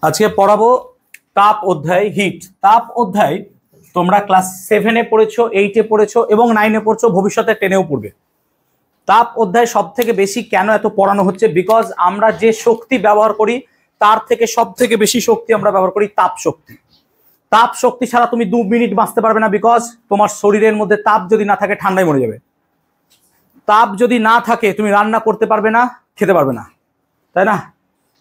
আজকে পড়াবো তাপ অধ্যায় হিট। তাপ অধ্যায় তোমরা ক্লাস 7 এ পড়েছো, 8 এ পড়েছো এবং 9 এ পড়ছো, ভবিষ্যতে 10 এও পড়বে। তাপ অধ্যায় সব থেকে বেশি কেন এত পড়ানো হচ্ছে? বিকজ আমরা যে শক্তি ব্যবহার করি তার থেকে সব থেকে বেশি শক্তি আমরা ব্যবহার করি তাপ শক্তি। তাপ শক্তি ছাড়া তুমি 2 মিনিট বাঁচতে পারবে না, বিকজ তোমার শরীরের মধ্যে তাপ যদি না থাকে ঠান্ডায় মরে যাবে। তাপ যদি না থাকে তুমি রান্না করতে পারবে না, খেতে পারবে না, তাই না?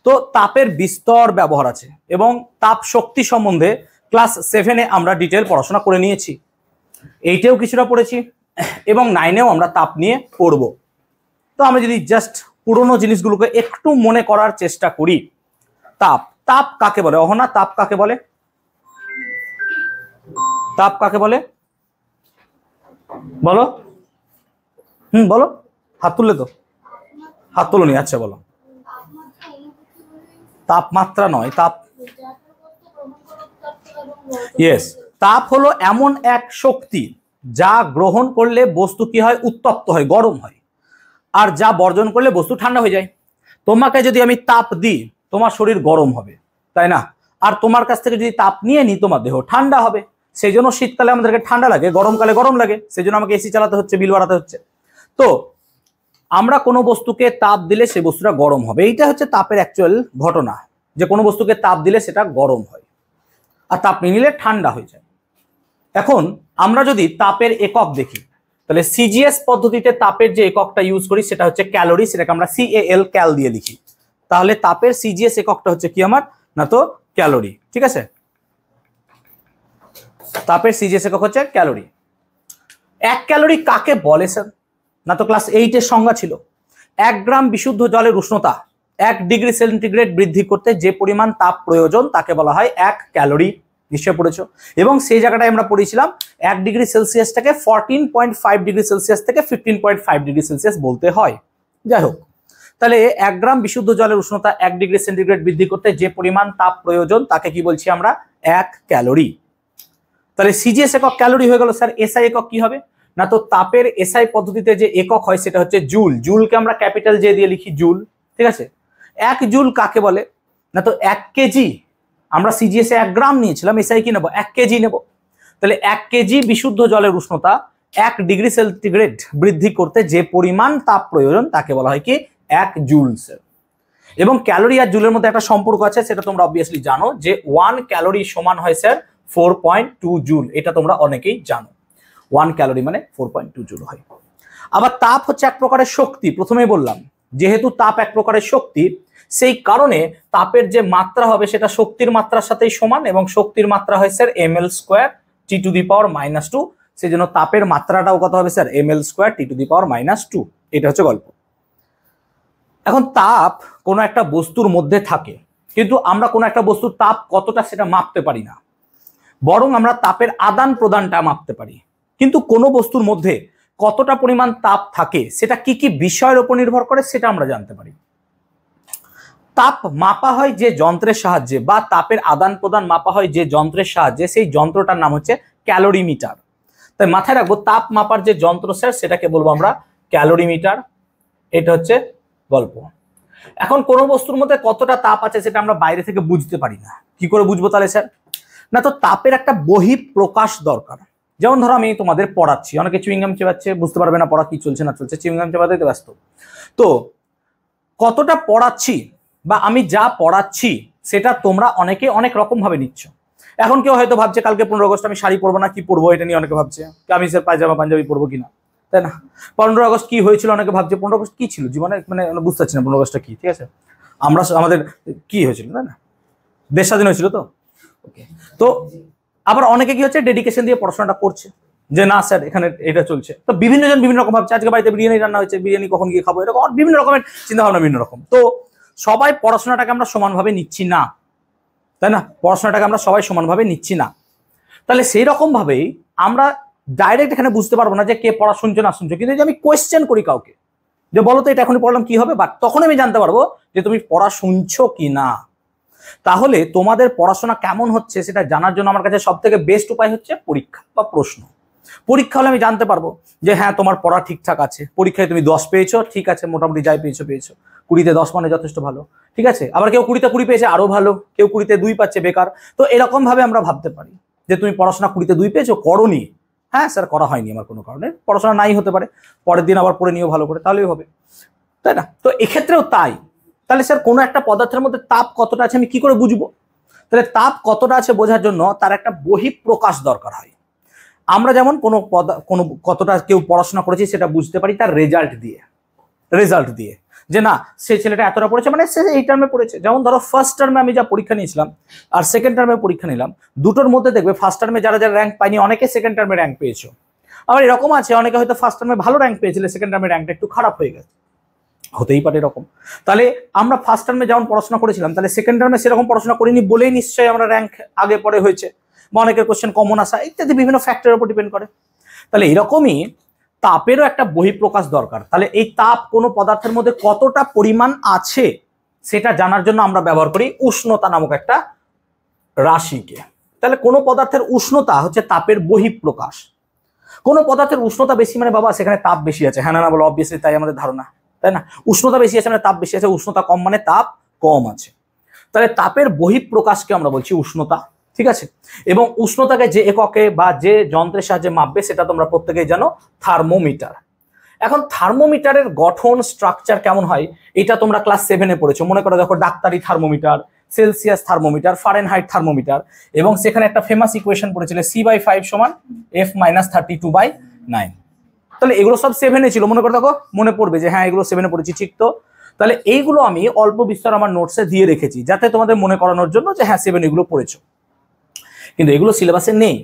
তো তাপের বিস্তর ব্যবহার আছে এবং তাপ শক্তি সম্বন্ধে ক্লাস 7 এ আমরা ডিটেল পড়াশোনা করে নিয়েছি, 8 এও কিছুটা পড়েছি এবং 9 এও আমরা তাপ নিয়ে পড়ব। তো আমরা যদি জাস্ট পুরোনো জিনিসগুলোকে একটু মনে করার চেষ্টা করি। তাপ, তাপ কাকে বলে? অহনা, তাপ কাকে বলে? তাপ কাকে বলে বলো? বলো, হাত তুললে তো, হাত তুলনি, আচ্ছা বলো। তাপমাত্রা নয়, তাপ, ইয়েস, তাপ হলো এমন এক শক্তি যা গ্রহণ করলে বস্তু কি হয়? উত্তপ্ত হয়, গরম হয়, আর যা বর্জন করলে বস্তু ঠান্ডা হয়ে যায়। তোমাকে যদি আমি তাপ দিই তোমার শরীর গরম হবে, তাই না? আর তোমার কাছ থেকে যদি তাপ নিয়ে নিই তোমার দেহ ঠান্ডা হবে। সেই জন্য শীতকালে আমাদেরকে ঠান্ডা লাগে, গরমকালে গরম লাগে, সেই জন্য আমাকে এসি চালাতে হচ্ছে, বিল বাড়াতে হচ্ছে। তো আমরা কোনো বস্তুকে তাপ দিলে সেই বস্তুটা গরম হবে, এইটা হচ্ছে তাপের অ্যাকচুয়াল ঘটনা, যে কোনো বস্তুকে তাপ দিলে সেটা গরম হয় আর তাপ নিয়ে নিলে ঠান্ডা হয়ে যায়। এখন আমরা যদি তাপের একক দেখি তাহলে সিজিএস পদ্ধতিতে তাপের যে এককটা ইউজ করি সেটা হচ্ছে ক্যালোরি, সেটাকে আমরা CAL ক্যাল দিয়ে লিখি। তাহলে তাপের সিজিএস এককটা হচ্ছে কি আমার? না তো ক্যালোরি, ঠিক আছে? তাপের সিজিএস একক হচ্ছে ক্যালোরি। 1 ক্যালোরি কাকে বলে স্যার? না তো ক্লাস 8 এর সংজ্ঞা ছিল 1 গ্রাম বিশুদ্ধ জলের উষ্ণতা 1 ডিগ্রি সেন্টিগ্রেড বৃদ্ধি করতে যে পরিমাণ তাপ প্রয়োজন তাকে বলা হয় 1 ক্যালোরি। নিশ্চয় পড়েছো। এবং সেই জায়গাটায় আমরা পড়েছিলাম 1 ডিগ্রি সেলসিয়াসটাকে 14.5 ডিগ্রি সেলসিয়াস থেকে 15.5 ডিগ্রি সেলসিয়াস বলতে হয়। যাই হোক, তাহলে 1 গ্রাম বিশুদ্ধ জলের উষ্ণতা 1 ডিগ্রি সেন্টিগ্রেড বৃদ্ধি করতে যে পরিমাণ তাপ প্রয়োজন তাকে কি বলছি আমরা? 1 ক্যালোরি। তাহলে সিজিএস একক ক্যালোরি হয়ে গেল। স্যার এসআই একক কি হবে? না তো তাপের এসআই পদ্ধতিতে যে একক হয় সেটা হচ্ছে জুল। জুলকে আমরা ক্যাপিটাল জে দিয়ে লিখি, জুল, ঠিক আছে? 1 জুল কাকে বলে? না তো 1 কেজি। আমরা সিজিএস এ 1 গ্রাম নিয়েছিলাম, এসআই কি নেব? 1 কেজি নেব। তাহলে 1 কেজি বিশুদ্ধ জলের উষ্ণতা 1 ডিগ্রি সেন্টিগ্রেড বৃদ্ধি করতে যে পরিমাণ তাপ প্রয়োজন তাকে বলা হয় কি? 1 জুলস। এবং ক্যালোরি আর জুলের মধ্যে একটা সম্পর্ক আছে, সেটা তোমরা অবভিয়াসলি জানো, যে 1 ক্যালোরি সমান হয় স্যার 4.2 জুল। এটা তোমরা অনেকেই জানো, 1 ক্যালোরি মানে 4.2 জুল হয়। আবার তাপ হচ্ছে এক প্রকারের শক্তি। প্রথমেই বললাম যেহেতু তাপ এক প্রকারের শক্তি, সেই কারণে তাপের যে মাত্রা হবে সেটা শক্তির মাত্রার সাথেই সমান, এবং শক্তির মাত্রা হয় স্যার ml² T⁻²⁻²। সেই জন্য তাপের মাত্রাটাও কত হবে স্যার? ml² T⁻²। এটা হচ্ছে গল্প। এখন তাপ কোনো একটা বস্তুর মধ্যে থাকে, কিন্তু আমরা কোনো একটা বস্তুর তাপ কতটা সেটা মাপতে পারি না, বরং আমরা তাপের আদান প্রদানটা মাপতে পারি। কিন্তু কোনো বস্তুর মধ্যে কতটা পরিমাণ তাপ থাকে সেটা কি কি বিষয়ের উপর নির্ভর করে সেটা আমরা জানতে পারি। তাপ মাপা হয় যে যন্ত্রের সাহায্যে, বা তাপের আদান প্রদান মাপা হয় যে যন্ত্রের সাহায্যে, সেই যন্ত্রটার নাম হচ্ছে ক্যালোরিমিটার। তাই মাথায় রাখবো তাপ মাপার যে যন্ত্র স্যার সেটাকে বলবো আমরা ক্যালোরিমিটার। এটা হচ্ছে গল্প। এখন কোনো বস্তুর মধ্যে কতটা তাপ আছে সেটা আমরা বাইরে থেকে বুঝতে পারি না, কি করে বুঝবো তাহলে স্যার? না তো তাপের একটা বহিঃপ্রকাশ দরকার। যেমন ধরো আমি তোমাদের পড়াচ্ছি, অনেকে চুইংগাম চেবাচ্ছে, বুঝতে পারবে না পড়া কি চলছে না চলছে, চুইংগাম চেবাতে ব্যস্ত। তো কতটা পড়াচ্ছি বা আমি যা পড়াচ্ছি সেটা তোমরা অনেকে অনেক রকম ভাবে নিচ্ছ। এখন কেউ হয়তো ভাবছে কালকে 15 আগস্ট আমি শাড়ি পরবো না কি পরবো, এটা নিয়ে অনেকে ভাবছে কামিজের পায়জামা পাঞ্জাবি পরবো কিনা, তাই না? 15 আগস্ট কি হয়েছিল অনেকে ভাবছে, 15 আগস্ট কি ছিল জীবনে, মানে বুঝতে পারছি না 15 আগস্টটা কি। ঠিক আছে, আমরা আমাদের কি হয়েছিল, তাই না? দেশ স্বাধীন হয়েছিল তো। ওকে, তো আবার অনেকে কি হচ্ছে ডেডিকেশন দিয়ে পড়াশোনাটা করছে, যে না স্যার এখানে এটা চলছে। তো বিভিন্ন জন বিভিন্ন রকম ভাবছে, আজকে বাড়িতে বিরিয়ানি রান্না হয়েছে, বিরিয়ানি কখন গিয়ে খাবো, এরকম বিভিন্ন রকমের চিন্তা ভাবনা, বিভিন্ন রকম। তো সবাই পড়াশোনাটাকে আমরা সমানভাবে নিচ্ছি না, তাই না? পড়াশোনাটাকে আমরা সবাই সমানভাবে নিচ্ছি না। তাহলে সেই রকম ভাবেই আমরা ডাইরেক্ট এখানে বুঝতে পারবো না যে কে পড়া শুনছো না শুনছো, কিন্তু যদি আমি কোয়েশ্চেন করি কাউকে যে বলো তো এটা এখনই পড়লাম কি হবে, বাট তখন আমি জানতে পারবো যে তুমি পড়া শুনছো কি না। তাহলে তোমাদের পড়াশোনা কেমন হচ্ছে সেটা জানার জন্য আমার কাছে সব থেকে বেস্ট উপায় হচ্ছে পরীক্ষা বা প্রশ্ন। পরীক্ষা হলে আমি জানতে পারবো যে হ্যাঁ তোমার পড়া ঠিকঠাক আছে, পরীক্ষায় তুমি 10 পেয়েছো, ঠিক আছে, মোটামুটি যাই পেয়েছো পেয়েছো, 20-তে 10 মানে যথেষ্ট ভালো, ঠিক আছে। আবার কেউ 20-তে 20 পেয়েছে, আরো ভালো, কেউ 20-তে 2 পাচ্ছে, বেকার। তো এরকম ভাবে আমরা ভাবতে পারি যে তুমি পড়াশোনা 20-তে 2 পেয়েছো, করোনি, হ্যাঁ স্যার করা হয়নি আমার কোনো কারণে, পড়াশোনা নাই হতে পারে, পরের দিন আবার পড়ে নিও ভালো করে, তাহলেই হবে, তাই না? তো এক্ষেত্রেও তাই। তাহলে স্যার কোনো একটা পদার্থের মধ্যে তাপ কতটা আছে আমি কি করে বুঝবো? তাহলে তাপ কতটা আছে বোঝার জন্য তার একটা বহিঃপ্রকাশ দরকার হয়। আমরা যেমন কোনো কতটা কেউ পড়াশোনা করেছি সেটা বুঝতে পারি তার রেজাল্ট দিয়ে, যে না সে ছেলেটা এতটা পড়েছে, মানে সে এই টার্মে পড়েছে। যেমন ধরো ফার্স্ট টার্মে আমি যা পরীক্ষা নিয়েছিলাম আর সেকেন্ড টার্মে পরীক্ষা নিলাম, দুটোর মধ্যে দেখবে ফার্স্ট টার্মে যারা যারা র্যাঙ্ক পায়নি অনেকে সেকেন্ড টার্মে র্যাঙ্ক পেয়েছো। আবার এরকম আছে অনেকে হয়তো ফার্স্ট টার্মে ভালো র্যাঙ্ক পেয়েছিল, সেকেন্ড টার্মে র্যাঙ্কটা একটু খারাপ হয়ে গেছে, হতেই পারে এরকম। তাহলে আমরা ফার্স্ট টার্মে যেমন পড়াশোনা করেছিলাম, তাহলে সেকেন্ড টার্মে সেরকম পড়াশোনা করিনি বলেই নিশ্চয়ই আমরা র্যাঙ্ক আগে পরে হয়েছে, বা অনেকের কোশ্চেন কমন আসা ইত্যাদি বিভিন্ন ফ্যাক্টরের উপর ডিপেন্ড করে। তাহলে এরকমই তাপেরও একটা বহিঃপ্রকাশ দরকার। তাহলে এই তাপ কোনো পদার্থের মধ্যে কতটা পরিমাণ আছে সেটা জানার জন্য আমরা ব্যবহার করি উষ্ণতা নামক একটা রাশিকে। তাহলে কোনো পদার্থের উষ্ণতা হচ্ছে তাপের বহিঃপ্রকাশ। কোনো পদার্থের উষ্ণতা বেশি মানে বাবা সেখানে তাপ বেশি আছে, হ্যাঁ না বলো, অবভিয়াসলি তাই আমাদের ধারণা, তাই না? উষ্ণতা বেশি আছে মানে তাপ বেশি আছে, উষ্ণতা কম মানে তাপ কম আছে। তাহলে তাপের বহিঃপ্রকাশকে আমরা বলছি উষ্ণতা, ঠিক আছে। এবং উষ্ণতাকে যে এককে বা যে যন্ত্রের সাহায্যে মাপবে সেটা তোমরা প্রত্যেকেই জানো, থার্মোমিটার। এখন থার্মোমিটারের গঠন স্ট্রাকচার কেমন হয় এটা তোমরা ক্লাস 7-এ পড়েছো। মনে করো দেখো ডাক্তারি thermometer, Celsius thermometer, Fahrenheit thermometer, এবং সেখানে একটা ফেমাস ইকুয়েশন পড়েছিলে C/5 = F-32/9। তাহলে এগুলো সব 7-এ ছিল, মনে করে দেখো, মনে পড়বে যে হ্যাঁ এগুলো 7-এ পড়েছি, ঠিক তো? তাহলে এইগুলো আমি অল্প বিস্তর আমার নোটসে দিয়ে রেখেছি যাতে তোমাদের মনে করানোর জন্য যে হ্যাঁ 7 এগুলো পড়েছো, কিন্তু এগুলো সিলেবাসে নেই।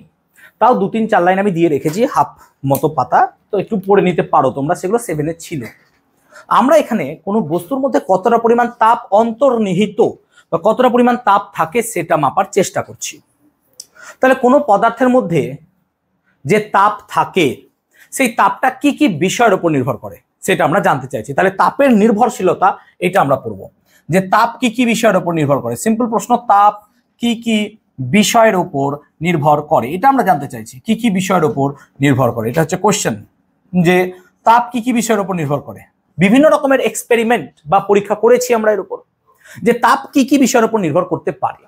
তাও 2-3-4 লাইন আমি দিয়ে রেখেছি, হাফ মতো পাতা, তো একটু পড়ে নিতে পারো তোমরা, সেগুলো 7-এ ছিল। আমরা এখানে কোনো বস্তুর মধ্যে কতটা পরিমাণ তাপ অন্তর্নিহিত বা কতটা পরিমাণ তাপ থাকে সেটা মাপার চেষ্টা করছি। তাহলে কোনো পদার্থের মধ্যে যে তাপ থাকে সেই তাপটা কি কি বিষয়ের উপর নির্ভর করে সেটা আমরা জানতে চাইছি। তাহলে তাপের নির্ভরশীলতা এটা আমরা পড়বো, যে তাপ কি কি বিষয়ের উপর নির্ভর করে। সিম্পল প্রশ্ন, তাপ কি কি বিষয়ের উপর নির্ভর করে, এটা আমরা জানতে চাইছি। কি কি বিষয়ের উপর নির্ভর করে, এটা হচ্ছে কোশ্চেন, যে তাপ কি কি বিষয়ের উপর নির্ভর করে। বিভিন্ন রকমের এক্সপেরিমেন্ট বা পরীক্ষা করেছি আমরা এর উপর, যে তাপ কি কি বিষয়ের উপর নির্ভর করতে পারে।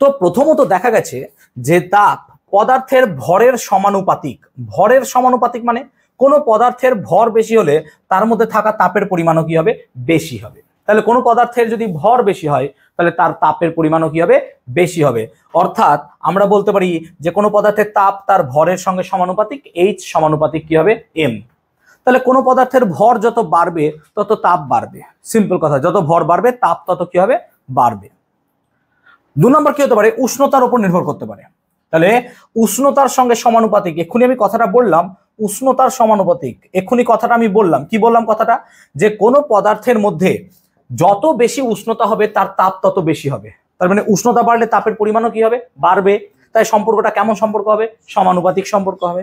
তো প্রথমত দেখা গেছে যে তাপ পদার্থের ভরের সমানুপাতিক। ভরের সমানুপাতিক মানে কোনো পদার্থের ভর বেশি হলে তার মধ্যে থাকা তাপের পরিমাণও কি হবে, বেশি হবে। তাহলে কোনো পদার্থের যদি ভর বেশি হয় তাহলে তার তাপের পরিমাণও কি হবে, বেশি হবে। অর্থাৎ আমরা বলতে পারি যে কোনো পদার্থের তাপ তার ভরের সঙ্গে সমানুপাতিক, H সমানুপাতিক কি হবে, M। তাহলে কোনো পদার্থের ভর যত বাড়বে তত তাপ বাড়বে। সিম্পল কথা, যত ভর বাড়বে তাপ তত কি হবে, বাড়বে। 2 নম্বর কি হতে পারে, উষ্ণতার উপর নির্ভর করতে পারে। তাহলে উষ্ণতার সঙ্গে সমানুপাতিক, এক্ষুনি আমি কথাটা বললাম উষ্ণতার সমানুপাতিক, এক্ষুনি কথাটা আমি বললাম, কি বললাম কথাটা, যে কোনো পদার্থের মধ্যে যত বেশি উষ্ণতা হবে তার তাপ তত বেশি হবে। তার মানে উষ্ণতা বাড়লে তাপের পরিমাণও কি হবে, বাড়বে। তাই সম্পর্কটা কেমন সম্পর্ক হবে, সমানুপাতিক সম্পর্ক হবে।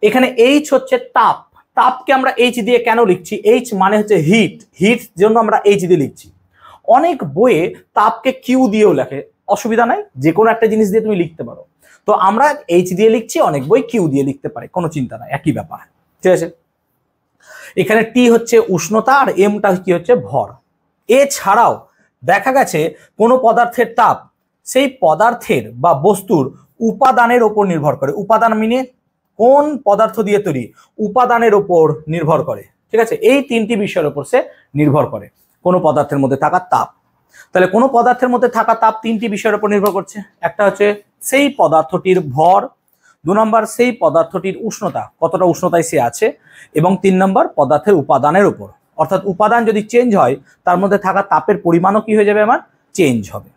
এখানে H হচ্ছে তাপ, তাপকে আমরা H দিয়ে কেন লিখছি, H মানে হচ্ছে হিট, হিট জন্য আমরা H দিয়ে লিখছি। অনেক বইয়ে তাপকে কিউ দিয়েও লেখে, অসুবিধা নাই, যে কোনো একটা জিনিস দিয়ে তুমি লিখতে পারো। তো আমরা H দিয়ে লিখছি, অনেক বই কিউ দিয়ে লিখতে পারে, কোনো চিন্তা নাই, একই ব্যাপার, ঠিক আছে। এখানে টি হচ্ছে উষ্ণতা আর এমটা কি হচ্ছে ভর। এছাড়াও দেখা গেছে কোনো পদার্থের তাপ সেই পদার্থের বা বস্তুর উপাদানের ওপর নির্ভর করে। উপাদান মিনে কোন পদার্থ দিয়ে তৈরি, উপাদানের ওপর নির্ভর করে, ঠিক আছে। এই 3টি বিষয়ের উপর সে নির্ভর করে কোনো পদার্থের মধ্যে থাকা তাপ। তাহলে কোনো পদার্থের মধ্যে থাকা তাপ 3টি বিষয়ের উপর নির্ভর করছে। একটা হচ্ছে সেই পদার্থটির ভর, 2 নম্বর সেই পদার্থটির উষ্ণতা, কতটা উষ্ণতায় সে আছে, এবং 3 নম্বর পদার্থের উপাদানের উপর। অর্থাৎ উপাদান যদি চেঞ্জ হয় তার মধ্যে থাকা তাপের পরিমাণও কি হয়ে যাবে, আমার চেঞ্জ হবে।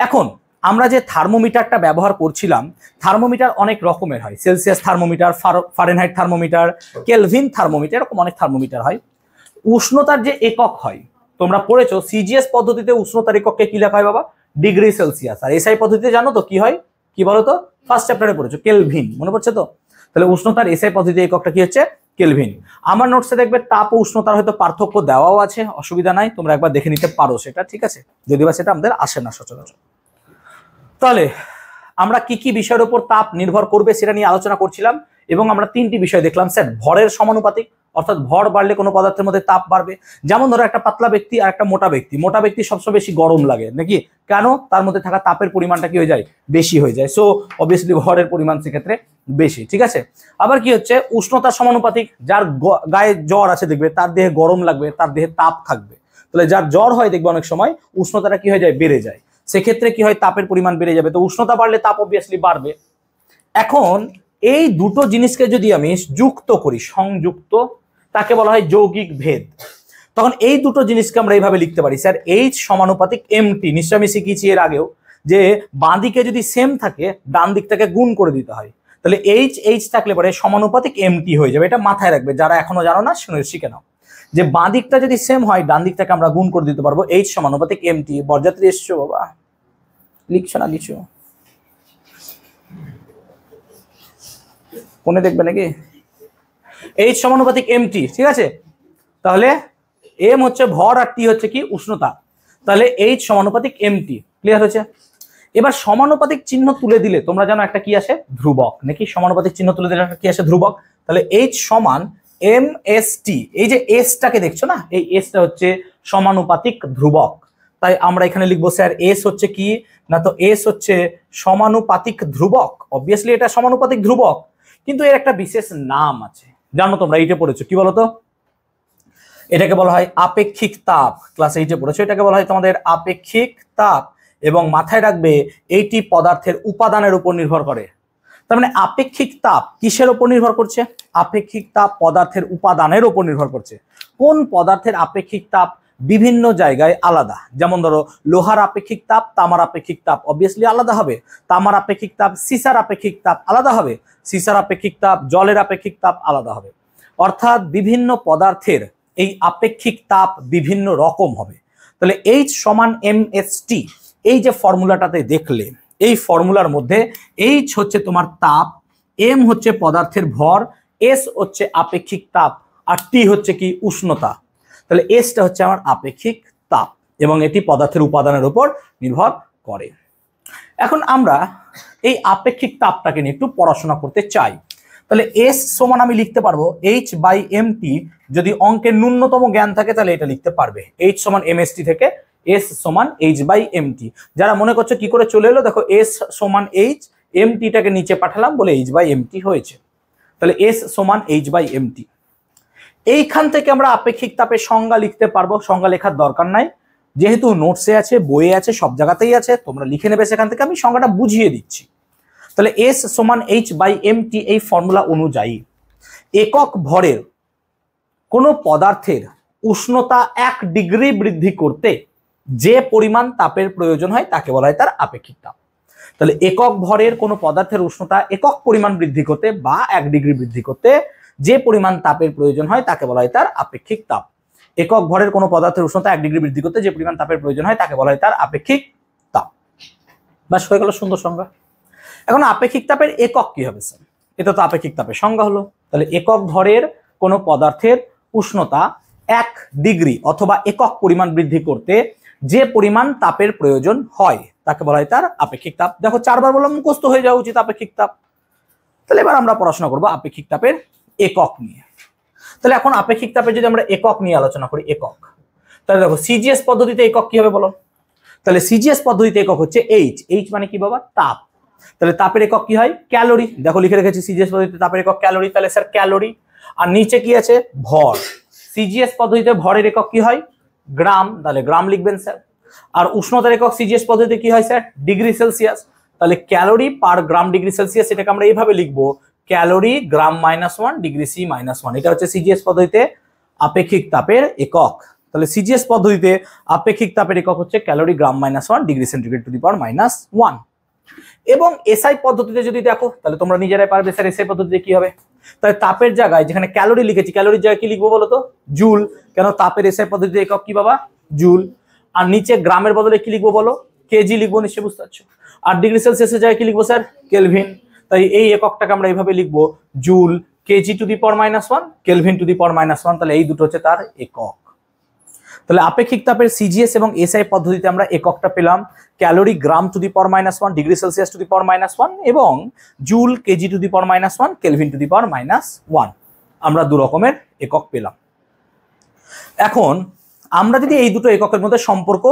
এখন আমরা যে থার্মোমিটারটা ব্যবহার করছিলাম, থার্মোমিটার অনেক রকমের হয়, Celsius thermometer, Fahrenheit thermometer, Kelvin thermometer, এরকম অনেক থার্মোমিটার হয়। উষ্ণতার যে একক হয় তোমরা পড়েছো, সিজিএস পদ্ধতিতে উষ্ণতার এককে কি লেখা হয় বাবা, ডিগ্রি সেলসিয়াস। আর এসআই পদ্ধতিতে জানো তো কি হয়, কি বলো তো, ফার্স্ট চ্যাপ্টারে পড়েছো, কেলভিন, মনে পড়ছে তো। তাহলে উষ্ণতার এসআই পদ্ধতিতে এককটা কি হচ্ছে, কেলভিন। আমার নোটসে দেখবে তাপ ও উষ্ণতার হয়তো পার্থক্য দেওয়াও আছে, অসুবিধা নাই, তোমরা একবার দেখে নিতে পারো সেটা, ঠিক আছে, যদিও সেটা আমাদের আসে না সচরাচর। তাহলে আমরা কি কি বিষয়ের উপর তাপ নির্ভর করবে সেটা নিয়ে আলোচনা করছিলাম এবং আমরা তিনটি বিষয় দেখলাম স্যার। ভরের সমানুপাতিক, অর্থাৎ ভর বাড়লে কোনো পদার্থের মধ্যে তাপ বাড়বে। যেমন ধরো একটা পাতলা ব্যক্তি আর একটা মোটা ব্যক্তি, মোটা ব্যক্তি সবসময় বেশি গরম লাগে নাকি, কেন? তার মধ্যে থাকা তাপের পরিমাণটা কি হয়ে যায়, বেশি হয়ে যায়। সো অবভিয়াসলি ভরের পরিমাণ সেক্ষেত্রে বেশি, ঠিক আছে। আবার কি হচ্ছে, উষ্ণতার সমানুপাতিক, যার গায়ে জ্বর আছে দেখবে তার দেহে গরম লাগবে, তার দেহে তাপ থাকবে। তাহলে যার জ্বর হয় দেখবে অনেক সময় উষ্ণতাটা কি হয়ে যায়, বেড়ে যায়। সেক্ষেত্রে কি হয়, তাপের পরিমাণ বেড়ে যাবে। তো উষ্ণতা বাড়লে তাপ অবভিয়াসলি বাড়বে। এখন এই দুটো জিনিসকে যদি আমি যুক্ত করি, সংযুক্ত, তাকে বলা হয় যৌগিক ভেদ। তখন এই দুটো জিনিসকে আমরা এইভাবে লিখতে পারি স্যার, এইচ সমানুপাতিক এমটি। নিশ্চয় আমি শিখিয়েছি এর আগেও যে বাঁ দিকে যদি সেম থাকে ডান দিকটাকে গুণ করে দিতে হয়। তাহলে এইচ এইচ থাকলে পরে সমানুপাতিক এমটি হয়ে যাবে। এটা মাথায় রাখবে, যারা এখনো জানো না শুনে শিখে নাও যে বাঁ দিকটা যদি সেম হয় ডান দিকটাকে আমরা গুণ করে দিতে পারবো। এইচ সমানুপাতিক এমটি। বরযাত্রী এসছো বাবা, লিখছো না কিছু? কোনে দেখবে নাকি? এইচ সমানুপাতিক এমটি, ঠিক আছে। তাহলে এম হচ্ছে ভর আর টি হচ্ছে কি, উষ্ণতা। তাহলে এইচ সমানুপাতিক এমটি। ক্লিয়ার হয়েছে? এবার সমানুপাতিক চিহ্ন তুলে দিলে তোমরা জানো একটা কি আসে, ধ্রুবক নাকি। সমানুপাতিক চিহ্ন তুলে দিলে একটা কি আসে, ধ্রুবক। তাহলে এইচ সমান এম এস টি। এই যে এসটাকে দেখছো না, এই এসটা হচ্ছে সমানুপাতিক ধ্রুবক। তাই আমরা এখানে লিখবো স্যার এস হচ্ছে কি না, তো এস হচ্ছে সমানুপাতিক ধ্রুবক। অবভিয়াসলি এটা সমানুপাতিক ধ্রুবক, কিন্তু এর একটা বিশেষ নাম আছে, জানো তোমরা, এইটা পড়েছো। কি বলতো? এটাকে বলা হয় আপেক্ষিক তাপ। ক্লাস 8-এ পড়েছো, এটাকে বলা হয় তোমাদের আপেক্ষিক তাপ। এবং মাথায় রাখবে এইটি পদার্থের উপাদানের উপর নির্ভর করে। তার মানে আপেক্ষিক তাপ কিসের উপর নির্ভর করছে? আপেক্ষিক তাপ পদার্থের উপাদানের উপর নির্ভর করছে। কোন পদার্থের আপেক্ষিক তাপ বিভিন্ন জায়গায় আলাদা। যেমন ধরো লোহার আপেক্ষিক তাপ, তামার আপেক্ষিক তাপ অবভিয়াসলি আলাদা হবে। তামার আপেক্ষিক তাপ, সীসার আপেক্ষিক তাপ আলাদা হবে। সীসার আপেক্ষিক তাপ, জলের আপেক্ষিক তাপ আলাদা হবে। অর্থাৎ বিভিন্ন পদার্থের এই আপেক্ষিক তাপ বিভিন্ন রকম হবে। তাহলে এইচ সমান এম এস টি, এই যে ফর্মুলাটাতে দেখলে, এই ফর্মুলার মধ্যে এইচ হচ্ছে তোমার তাপ, এম হচ্ছে পদার্থের ভর, এস হচ্ছে আপেক্ষিক তাপ, আর টি হচ্ছে কি, উষ্ণতা। তাহলে এসটা হচ্ছে আমার আপেক্ষিক তাপ এবং এটি পদার্থের উপাদানের উপর নির্ভর করে। এখন আমরা এই আপেক্ষিক তাপটাকে নিয়ে একটু পড়াশোনা করতে চাই। তাহলে এস সমান আমি লিখতে পারবো এইচ বাই এম টি। যদি অঙ্কের ন্যূনতম জ্ঞান থাকে তাহলে এটা লিখতে পারবে, এইচ সমান এম এস টি থেকে এস সমান এইচ বাই এম টি। যারা মনে করছো কি করে চলে এলো, দেখো এস সমান এইচ, এম টিটাকে নিচে পাঠালাম বলে এইচ বাই এম টি হয়েছে। তাহলে এস সমান এইচ বাই এম টি। এইখান থেকে আমরা আপেক্ষিক তাপের সংজ্ঞা লিখতে পারবো। সংজ্ঞা লেখার দরকার নাই, যেহেতু নোটসে আছে, বইয়ে আছে, সব জায়গাতেই আছে, তোমরা লিখে নেবে সেখান থেকে। আমি সংজ্ঞাটা বুঝিয়ে দিচ্ছি। তাহলে এস সমান এইচ বাই এম টি, এই ফর্মুলা অনুযায়ী একক ভরের কোনো পদার্থের উষ্ণতা 1 ডিগ্রি বৃদ্ধি করতে যে পরিমাণ তাপের প্রয়োজন হয় তাকে বলা হয় তার আপেক্ষিক তাপ। তাহলে একক ভরের কোনো পদার্থের উষ্ণতা একক পরিমাণ বৃদ্ধি করতে বা 1 ডিগ্রি বৃদ্ধি করতে যে পরিমাণ তাপের প্রয়োজন হয় তাকে বলা হয় তার আপেক্ষিক তাপ। একক ভরের কোনো পদার্থের উষ্ণতা 1 ডিগ্রি বৃদ্ধি করতে যে পরিমাণ তাপের প্রয়োজন হয় তাকে বলা হয় তার আপেক্ষিক তাপ। বাস হয়ে গেল সুন্দর সংজ্ঞা। এখন আপেক্ষিক তাপের একক কি হবে স্যার? এটা তো আপেক্ষিক তাপের সংজ্ঞা হলো। তাহলে একক ভরের কোনো পদার্থের উষ্ণতা 1 ডিগ্রি অথবা একক পরিমাণ বৃদ্ধি করতে যে পরিমাণ তাপের প্রয়োজন হয় তাকে বলা হয় তার আপেক্ষিক তাপ। দেখো 4 বার বললাম, মুখস্থ হয়ে যাওয়া উচিত আপেক্ষিক তাপ। তাহলে এবার আমরা পড়াশোনা করবো আপেক্ষিক তাপের একক নিয়ে। তাহলে এখন আপেক্ষিক তাপের যদি আমরা একক নিয়ে আলোচনা করি, একক, তাহলে দেখো সিজিএস পদ্ধতিতে একক কি হবে বলো? তাহলে সিজিএস পদ্ধতিতে একক হচ্ছে এইচ। এইচ মানে কি বাবা? তাপ। তাহলে তাপের একক কি হয়? ক্যালোরি। দেখো লিখে রেখেছি সিজিএস পদ্ধতিতে তাপের একক ক্যালোরি। তাহলে স্যার ক্যালোরি। আর নিচে কি আছে? ভর। সিজিএস পদ্ধতিতে ভরের একক কি হয়? গ্রাম। তাহলে গ্রাম লিখবেন স্যার। আর উষ্ণতার একক সিজিএস পদ্ধতিতে কি হয় স্যার? Degree Celsius. তাহলে calorie per gram degree Celsius, এটাকে আমরা এইভাবে লিখবো, ক্যালোরি গ্রাম -1 ডিগ্রি সি -1। এটা হচ্ছে সিজিএস পদ্ধতিতে আপেক্ষিক তাপের একক। তাহলে সিজিএস পদ্ধতিতে আপেক্ষিক তাপের একক হচ্ছে calorie gram -1 degree centigrade to the power -1। এবং এসআই পদ্ধতিতে যদি দেখো তাহলে তোমরা নিজেরাই পারবে স্যার এসআই পদ্ধতিতে কি হবে। তাহলে তাপের জায়গায় যেখানে ক্যালোরি লিখেছি, ক্যালোরির জায়গায় কি লিখবো বলো তো? জুল। কেন? তাপের এসআই পদ্ধতিতে একক কি বাবা? জুল। আর নিচে গ্রামের বদলে কি লিখবো বলো? কেজি লিখবো, নিশ্চয়ই বুঝতে পারছো। আর ডিগ্রি সেলসিয়াসের জায়গায় কি লিখবো স্যার? কেলভিন। তাই এই এককটাকে আমরা এইভাবে লিখবো, joule, KG to the power -1, kelvin to the power -1। তাহলে এই দুটো হচ্ছে তার একক। তাহলে আপেক্ষিক তাপের সিজিএস এবং এসআই পদ্ধতিতে আমরা এককটা পেলাম calorie gram to the power -1, degree Celsius to the power -1 এবং joule KG to the power -1, kelvin to the power -1। আমরা দু রকমের একক পেলাম। এখন আমরা যদি এই দুটো এককের মধ্যে সম্পর্ক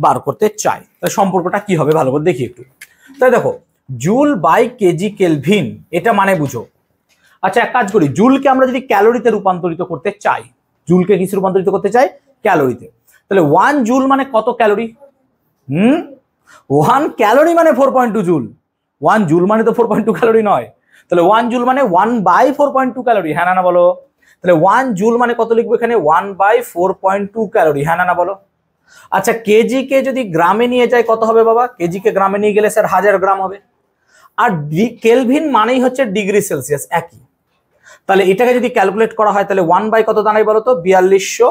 বার করতে চাই তাহলে সম্পর্কটা কি হবে ভালো করে দেখি একটু। তাই দেখো, জুল বাই কেজি কেলভিন, এটা মানে বুঝো। আচ্ছা এক কাজ করি, জুলকে আমরা যদি ক্যালোরিতে রূপান্তরিত করতে চাই, জুলকে কিসে রূপান্তরিত করতে চাই? ক্যালোরিতে। তাহলে 1 জুল মানে কত ক্যালোরি? 1 ক্যালোরি মানে 4.2 জুল। 1 জুল মানে তো 4.2 ক্যালোরি নয়। তাহলে 1 জুল মানে 1/4.2 ক্যালোরি, হ্যাঁ না বলো? তাহলে 1 জুল মানে কত লিখবো এখানে? 1/4.2 ক্যালোরি, হ্যাঁ না বলো? আচ্ছা কেজি কে যদি গ্রামে নিয়ে যায় কত হবে বাবা? কেজি কে গ্রামে নিয়ে গেলে স্যার 1000 গ্রাম হবে। আর কেলভিন মানেই হচ্ছে ডিগ্রি সেলসিয়াস, একই। তাহলে এটাকে যদি ক্যালকুলেট করা হয় তাহলে 1 বাই কত দাঁড়ায় বলো তো? 4200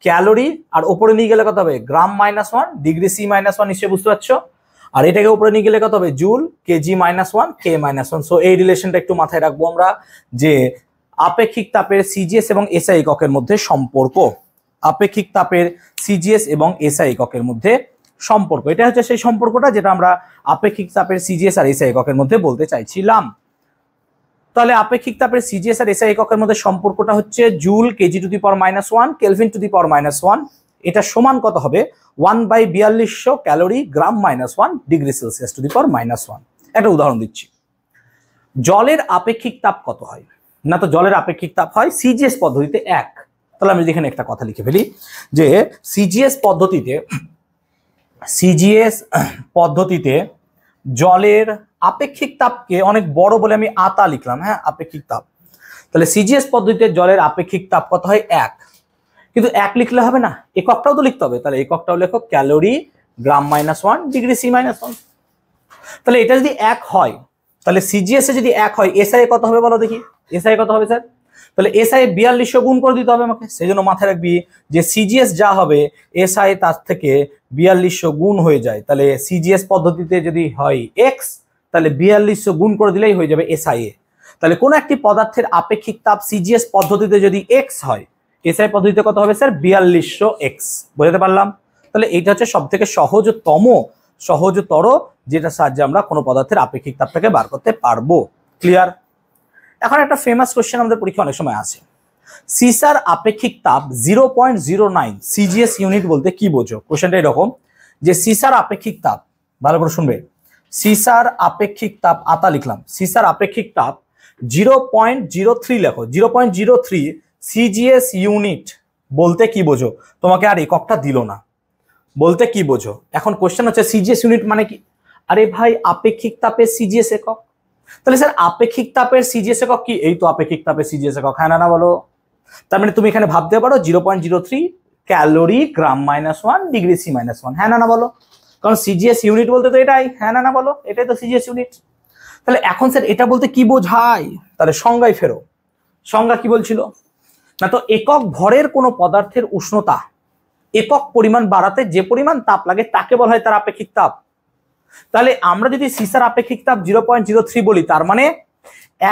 ক্যালোরি। আর উপরে নিয়ে গেলে কত হবে? গ্রাম -1, ডিগ্রি সি -1, নিশ্চয়ই বুঝতে পারছো। আর এটাকে উপরে নিয়ে গেলে কত হবে? জুল কেজি -1 কে -1। সো এই রিলেশনটা একটু মাথায় রাখবো আমরা, যে আপেক্ষিক তাপের সিজিএস এবং এসআই এককের মধ্যে সম্পর্ক, আপেক্ষিক তাপের সিজিএস এবং এসআই এককের মধ্যে সম্পর্ক, এটা হচ্ছে সেই সম্পর্কটা যেটা আমরা আপেক্ষিক তাপের সিজিএস আর এসআই এককের মধ্যে বলতে চাইছিলাম। তাহলে আপেক্ষিক তাপের সিজিএস আর এসআই এককের মধ্যে সম্পর্কটা হচ্ছে joule KG to the power -1, kelvin to the power -1। এটা সমান কত হবে? 1/4200 calorie gram -1, degree Celsius to the power -1। একটা উদাহরণ দিচ্ছি, জলের আপেক্ষিক তাপ কত হয়? না তো জলের আপেক্ষিক তাপ হয় সিজিএস পদ্ধতিতে 1। তাহলে আমি এখানে একটা কথা লিখে ফেলি যে সিজিএস পদ্ধতিতে জলের আপেক্ষিক তাপকে অনেক বড় বলে আমি আতা লিখলাম, হ্যাঁ, আপেক্ষিক তাপ। তাহলে সিজিএস পদ্ধতিতে জলের আপেক্ষিক তাপ কত হয়? 1। কিন্তু 1 লিখলে হবে না, এককটাও তো লিখতে হবে। তাহলে এককটাও লেখো ক্যালোরি গ্রাম -1, ডিগ্রি সি -1। তাহলে এটা যদি 1 হয় তাহলে সিজিএস এ যদি 1 হয়, এসআই কত হবে বলো দেখি? এসআই কত হবে স্যার? তাহলে এসআই 4200 গুণ করে দিতে হবে আমাকে। সেই জন্য মাথায় রাখবি যে সিজিএস যা হবে এসআই তার থেকে 4200 গুণ হয়ে যায়। তাহলে সিজিএস পদ্ধতিতে যদি হয় এক্স, তাহলে 4200 গুণ করে দিলেই হয়ে যাবে এসআই এ। তাহলে কোন একটি পদার্থের আপেক্ষিক তাপ সিজিএস পদ্ধতিতে যদি এক্স হয়, এসআই পদ্ধতিতে কত হবে স্যার? 4200 এক্স। বুঝতে পারলাম? তাহলে এইটা হচ্ছে সব থেকে সহজতর যেটা সাহায্যে আমরা কোনো পদার্থের আপেক্ষিক তাপটাকে বার করতে পারবো। ক্লিয়ার? এখন একটা ফেমাস কোশ্চেন আমাদের পরীক্ষা অনেক সময় আসে, সিসার আপেক্ষিক তাপ 0.09 সিজিএস ইউনিট বলতে কি বোঝো? কোশ্চেনটা এরকম যে সিসার আপেক্ষিক তাপ, ভালো করে শুনবে, সিসার আপেক্ষিক তাপ, আতা লিখলাম, সিসার আপেক্ষিক তাপ 0.03 লেখো, 0.03 সিজিএস ইউনিট বলতে কি বোঝো? তোমাকে আর এককটা দিল না, বলতে কি বোঝো? এখন কোশ্চেন হচ্ছে সিজিএস ইউনিট মানে কি? আরে ভাই আপেক্ষিক তাপের সিজিএস একক। তাহলে স্যার আপেক্ষিক তাপের সিজিএস একক কি? এই তো আপেক্ষিক তাপের সিজিএস একক, হ্যাঁ না বলো? তার মানে তুমি এখানে ভাবতে পারো 0.03 ক্যালোরি গ্রাম -1, ডিগ্রি সি -1, হ্যাঁ না বলো? কারণ সিজিএস ইউনিট বলতে তো এটাই, হ্যাঁ না বলো? এটাই তো সিজিএস ইউনিট। তাহলে এখন স্যার এটা বলতে কি বোঝায়? তাহলে সংজ্ঞায় ফেরো। সংজ্ঞা কি বলছিল? না তো একক ভরের কোনো পদার্থের উষ্ণতা একক পরিমাণ বাড়াতে যে পরিমাণ তাপ লাগে তাকে বলা হয় তার আপেক্ষিক তাপ। তাহলে আমরা যদি সিসার আপেক্ষিক তাপ 0.03 বলি, তার মানে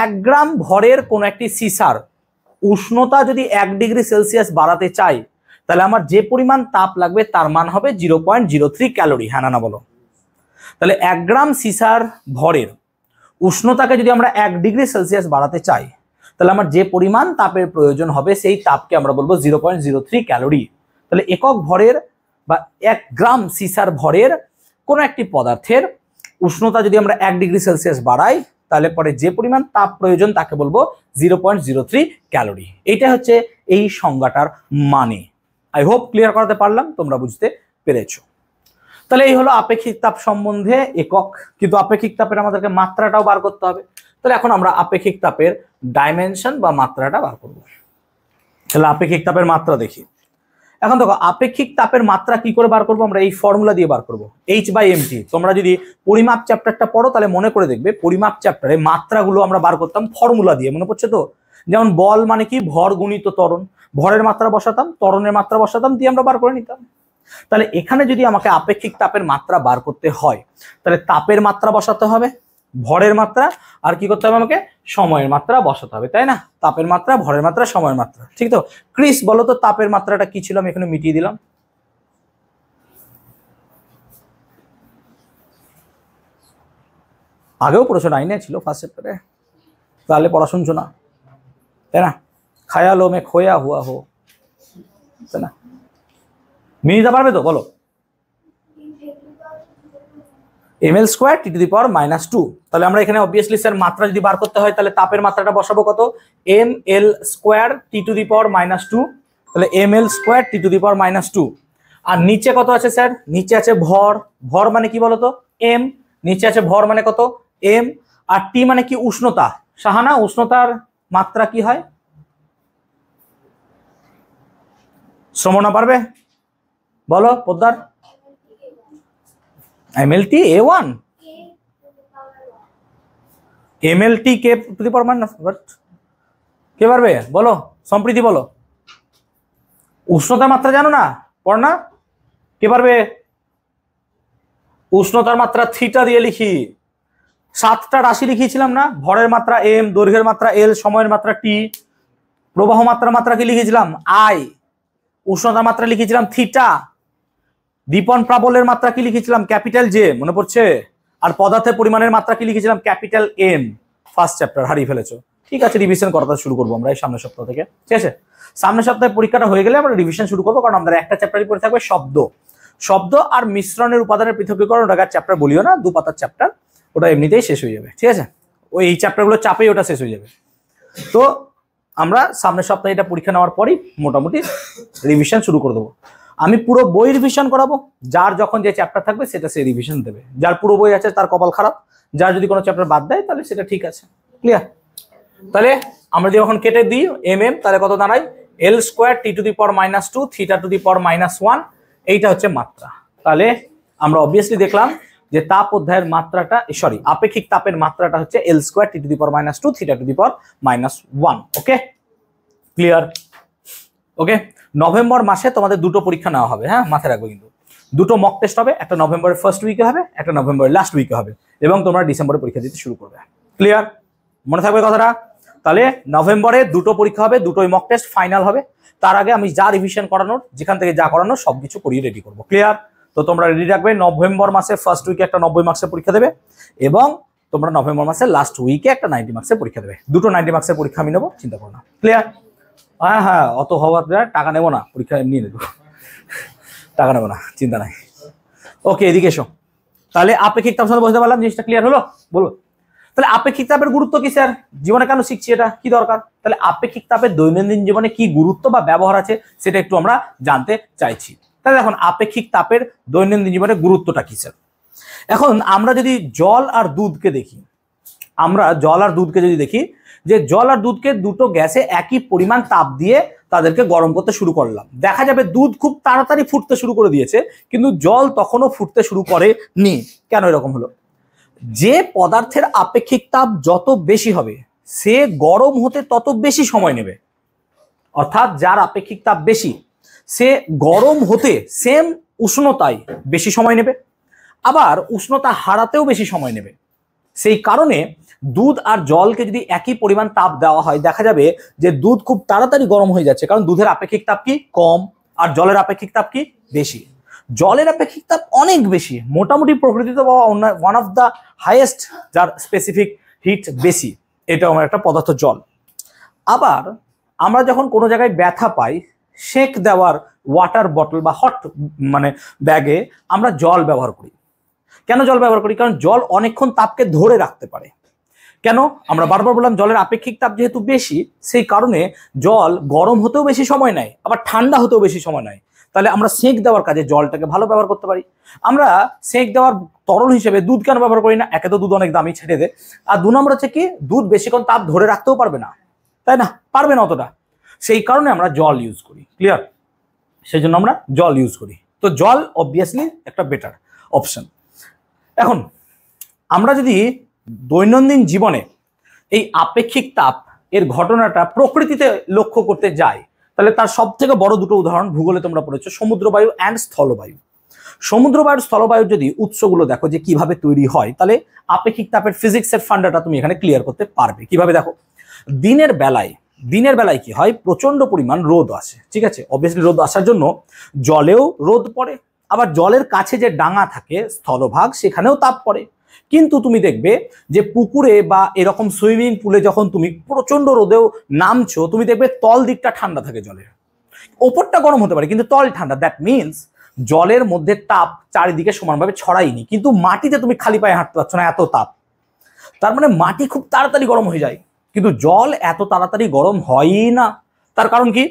1 গ্রাম ভরের কোন একটি সিসার উষ্ণতা যদি 1 ডিগ্রি সেলসিয়াস বাড়াতে চাই, তাহলে আমার যে পরিমাণ তাপ লাগবে তার মান হবে 0.03 ক্যালোরি, হ্যাঁ না বলো? তাহলে 1 গ্রাম সিসার ভরের উষ্ণতাকে যদি আমরা 1 ডিগ্রি সেলসিয়াস বাড়াতে চাই, তাহলে আমার যে পরিমাণ তাপের প্রয়োজন হবে সেই তাপকে আমরা বলবো 0.03 ক্যালোরি। তাহলে একক ভরের বা 1 গ্রাম সিসার ভরের কোন একটি পদার্থের উষ্ণতা যদি আমরা 1 ডিগ্রি সেলসিয়াস বাড়াই, তাহলে পরে যে পরিমাণ তাপ প্রয়োজন তাকে বলবো 0.03 ক্যালোরি। এইটা হচ্ছে এই সংজ্ঞাটার মানে। আই হোপ ক্লিয়ার করাতে পারলাম, তোমরা বুঝতে পেরেছো। তাহলে এই হলো আপেক্ষিক তাপ সম্বন্ধে একক, কিন্তু আপেক্ষিক তাপের আমাদেরকে মাত্রাটাও বার করতে হবে। তাহলে এখন আমরা আপেক্ষিক তাপের ডাইমেনশন বা মাত্রাটা বার করব। তাহলে আপেক্ষিক তাপের মাত্রা দেখি। এখন দেখো আপেক্ষিক তাপের মাত্রা কি করে বার করবো? আমরা এই ফর্মুলা দিয়ে বার করবো, H/mt। তোমরা যদি পরিমাপ চ্যাপ্টারটা পড়ো তাহলে মনে করে দেখবে পরিমাপ চ্যাপ্টারে মাত্রাগুলো আমরা বার করতাম ফর্মুলা দিয়ে, মনে পড়ছে তো? যেমন বল মানে কি? ভর গুণিত ত্বরণ, ভরের মাত্রা বসাতাম, ত্বরণের মাত্রা বসাতাম, দিয়ে আমরা বার করে নিতাম। তাহলে এখানে যদি আমাকে আপেক্ষিক তাপের মাত্রা বার করতে হয়, তাহলে তাপের মাত্রা বসাতে হবে, ভরের মাত্রা, আর কি করতে হবে আমাকে? সময়ের মাত্রা বসাতে হবে, তাই না? তাপের মাত্রা, ভরের মাত্রা, সময়ের মাত্রা, ঠিক তো? ক্রিস বলো তো তাপের মাত্রাটা কি ছিল? আমি এখানে মিটিয়ে দিলাম। আগেও পড়েছো, 9-এ ছিল ফার্স্ট চ্যাপ্টারে, তাহলে পড়া শুনছো না, তাই না? খায়ালো মে খোয়া হুয়া হো, তাই না? মিনিটা পারবে তো, বলো। ml square T to the power -2। তাহলে আমরা এখানে অবভিয়াসলি স্যার মাত্রা যদি বার করতে হয় তাহলে তাপের মাত্রাটা বসাবো কত, ml square T to the power -2। তাহলে ml square T to the power -2। আর নিচে কত আছে স্যার, নিচে আছে ভর। ভর মানে কি বলতো, m। নিচে আছে ভর মানে কত, m। আর টি মানে কি, উষ্ণতা। সাহানা, উষ্ণতার মাত্রা কি হয়? শ্রমণা পারবে, বলো পোদ্দার। mlt a1, mlt কে টু দি পাওয়ার কে পারবে, বলো সম্প্রীতি, বলো। উষ্ণতার মাত্রা জানো না, পড় না, কে পারবে? উষ্ণতার মাত্রা থিটা দিয়ে লিখি, 7টা রাশি লিখিয়েছিলাম না, ভরের মাত্রা m, দৈর্ঘ্যের মাত্রা l, সময়ের মাত্রা t, প্রবাহ মাত্রা কি লিখেছিলাম i, উষ্ণতার মাত্রা লিখেছিলাম থিটা, দীপন প্রাবল্যের মাত্রা কি লিখেছিলাম ক্যাপিটাল জে, মনে পড়ছে? আর পদার্থের পরিমাণের মাত্রা কি লিখেছিলাম ক্যাপিটাল এম। ফার্স্ট চ্যাপ্টার হারিয়ে ফেলেছো, ঠিক আছে, রিভিশন করাটা শুরু করবো আমরা এই সামনের সপ্তাহ থেকে, ঠিক আছে? সামনের সপ্তাহে পরীক্ষাটা হয়ে গেলে আমরা রিভিশন শুরু করবো, কারণ আমাদের একটা চ্যাপ্টারই পড়ে থাকবে শব্দ। শব্দ আর মিশ্রণের উপাদানের পৃথকীকরণ, ওটা চ্যাপ্টার বলিও না, 2 পাতার চ্যাপ্টার, ওটা এমনিতেই শেষ হয়ে যাবে, ঠিক আছে? ওই এই চ্যাপ্টারগুলো চাপেই ওটা শেষ হয়ে যাবে। তো আমরা সামনের সপ্তাহে এটা পরীক্ষা নেওয়ার পরই মোটামুটি রিভিশন শুরু করে দেবো। আমি পুরো বই রিভিশন করাবো, যার যখন যে চ্যাপ্টার থাকবে সেটা সে রিভিশন দেবে। যার পুরো বই আছে তার কপাল খারাপ, যার যদি কোনো চ্যাপ্টার বাদ দেয় তাহলে সেটা ঠিক আছে, ক্লিয়ার? তাহলে আমরা যদি এখন কেটে দিই mm, তাহলে কত দাঁড়ায়, l square T to the power -2 theta to the power -1, এইটা হচ্ছে মাত্রা। তাহলে আমরা অবভিয়াসলি দেখলাম যে তাপ অধ্যায়ের মাত্রাটা, সরি, আপেক্ষিক তাপের মাত্রাটা হচ্ছে l square T to the power -2 theta to the power -1। Okay, clear? Okay, November মাসে তোমাদের 2টো পরীক্ষা নেওয়া হবে, হ্যাঁ, মাথায় রাখবে কিন্তু। 2টো মক টেস্ট হবে, একটা নভেম্বরের ফার্স্ট উইকে হবে, একটা নভেম্বরের লাস্ট উইকে হবে, এবং তোমরা ডিসেম্বরে পরীক্ষা দিতে শুরু করবে, ক্লিয়ার? মনে থাকবে কথাটা? তাহলে নভেম্বরে 2টো পরীক্ষা হবে, 2টোই মক টেস্ট, ফাইনাল হবে। তার আগে আমি যা রিভিশন করানোর, যেখান থেকে যা করানোর সবকিছু করিয়ে রেডি করবো, ক্লিয়ার? তো তোমরা রেডি রাখবে, নভেম্বর মাসে ফার্স্ট উইকে একটা 90 মার্কসের পরীক্ষা দেবে, এবং তোমরা নভেম্বর মাসের লাস্ট উইকে একটা 90 মার্কসের পরীক্ষা দেবে। 2টো 90 মার্কসের পরীক্ষা আমি নেবো, চিন্তা করো না, ক্লিয়ার? হ্যাঁ হ্যাঁ, অত হওয়ার টাকা নেবো না, পরীক্ষা এমনি নেবো, টাকা নেবো না, চিন্তা নাই। ওকে, এদিকে এসো। তাহলে আপেক্ষিক তাপ সাথে বুঝতে পারলাম, জিনিসটা ক্লিয়ার হলো, বলবো? তাহলে আপেক্ষিক তাপের গুরুত্ব কি স্যার, জীবনে কেন শিখছি, এটা কি দরকার? তাহলে আপেক্ষিক তাপের দৈনন্দিন জীবনে কি গুরুত্ব বা ব্যবহার আছে সেটা একটু আমরা জানতে চাইছি। তাহলে এখন আপেক্ষিক তাপের দৈনন্দিন জীবনে গুরুত্বটা কি স্যার? এখন আমরা যদি জল আর দুধকে দেখি, যে জল আর দুধকে দুটো গ্যাসে একই পরিমাণ তাপ দিয়ে তাদেরকে গরম করতে শুরু করলাম, দেখা যাবে দুধ খুব তাড়াতাড়ি ফুটতে শুরু করে দিয়েছে, কিন্তু জল তখনও ফুটতে শুরু করেনি। কেন এরকম হলো? যে পদার্থের আপেক্ষিক তাপ যত বেশি হবে সে গরম হতে তত বেশি সময় নেবে, অর্থাৎ যার আপেক্ষিক তাপ বেশি সে গরম হতে সেম উষ্ণতায় বেশি সময় নেবে, আবার উষ্ণতা হারাতেও বেশি সময় নেবে। সেই কারণে দুধ আর জলকে যদি একই পরিমাণ তাপ দেওয়া হয়, দেখা যাবে যে দুধ খুব তাড়াতাড়ি গরম হয়ে যাচ্ছে, কারণ দুধের আপেক্ষিক তাপ কি কম, আর জলের আপেক্ষিক তাপ কি বেশি। জলের আপেক্ষিক তাপ অনেক বেশি, মোটামুটি প্রকৃতিতে পাওয়া ওয়ান অফ দ্য হাইয়েস্ট, যার স্পেসিফিক হিট বেশি, এটা আমার একটা পদার্থ জল। আবার আমরা যখন কোনো জায়গায় ব্যথা পাই, সেক দেওয়ার ওয়াটার বটল বা হট ব্যাগে আমরা জল ব্যবহার করি। কেন জল ব্যবহার করি? কারণ জল অনেকক্ষণ তাপকে ধরে রাখতে পারে। কেন? আমরা বারবার বললাম জলের আপেক্ষিক তাপ যেহেতু বেশি, সেই কারণে জল গরম হতেও বেশি সময় নেয়, আবার ঠান্ডা হতেও বেশি সময় নেয়। তাহলে আমরা সেক দেওয়ার কাজে জলটাকে ভালো ব্যবহার করতে পারি। আমরা সেক দেওয়ার তরল হিসেবে দুধ কেন ব্যবহার করি না? একে তো দুধ অনেক দামি, ছেড়ে দে। আর 2 নম্বর হচ্ছে কি, দুধ বেশিক্ষণ তাপ ধরে রাখতেও পারবে না, তাই না? পারবে না অতটা। সেই কারণে আমরা জল ইউজ করি, ক্লিয়ার? সেই জন্য আমরা জল ইউজ করি। তো জল অবভিয়াসলি একটা বেটার অপশন। এখন আমরা যদি দৈনন্দিন জীবনে এই আপেক্ষিক তাপ এর ঘটনাটা প্রকৃতিতে লক্ষ্য করতে যাই, তাহলে তার সব থেকে বড় 2টো উদাহরণ ভূগোলে তোমরা পড়েছো, সমুদ্রবায়ু অ্যান্ড স্থলবায়ু। সমুদ্রবায়ুর স্থলবায়ুর যদি উৎসগুলো দেখো যে কিভাবে তৈরি হয়, তাহলে আপেক্ষিক তাপের ফিজিক্সের ফান্ডাটা তুমি এখানে ক্লিয়ার করতে পারবে। কিভাবে দেখো, দিনের বেলায় কি হয়, প্রচন্ড পরিমাণ রোদ আসে, ঠিক আছে? অবভিয়াসলি রোদ আসার জন্য জলেও রোদ পড়ে, আবার জলের কাছে যে ডাঙা থাকে স্থলভাগ, সেখানেও তাপ পড়ে। কিন্তু তুমি দেখবে যে পুকুরে বা এরকম সুইমিং পুলে যখন তুমি প্রচন্ড রোদেও নামছো, তুমি দেখবে তল দিকটা ঠান্ডা থাকে জলের, ওপরটা গরম হতে পারে কিন্তু তল ঠান্ডা। দ্যাট মিনস জলের মধ্যে তাপ চারিদিকে সমানভাবে ছড়ায়নি, কিন্তু মাটিতে তুমি খালি পায়ে হাঁটতে পারছো না, এত তাপ। তার মানে মাটি খুব তাড়াতাড়ি গরম হয়ে যায়, কিন্তু জল এত তাড়াতাড়ি গরম হয়ই না। তার কারণ কি?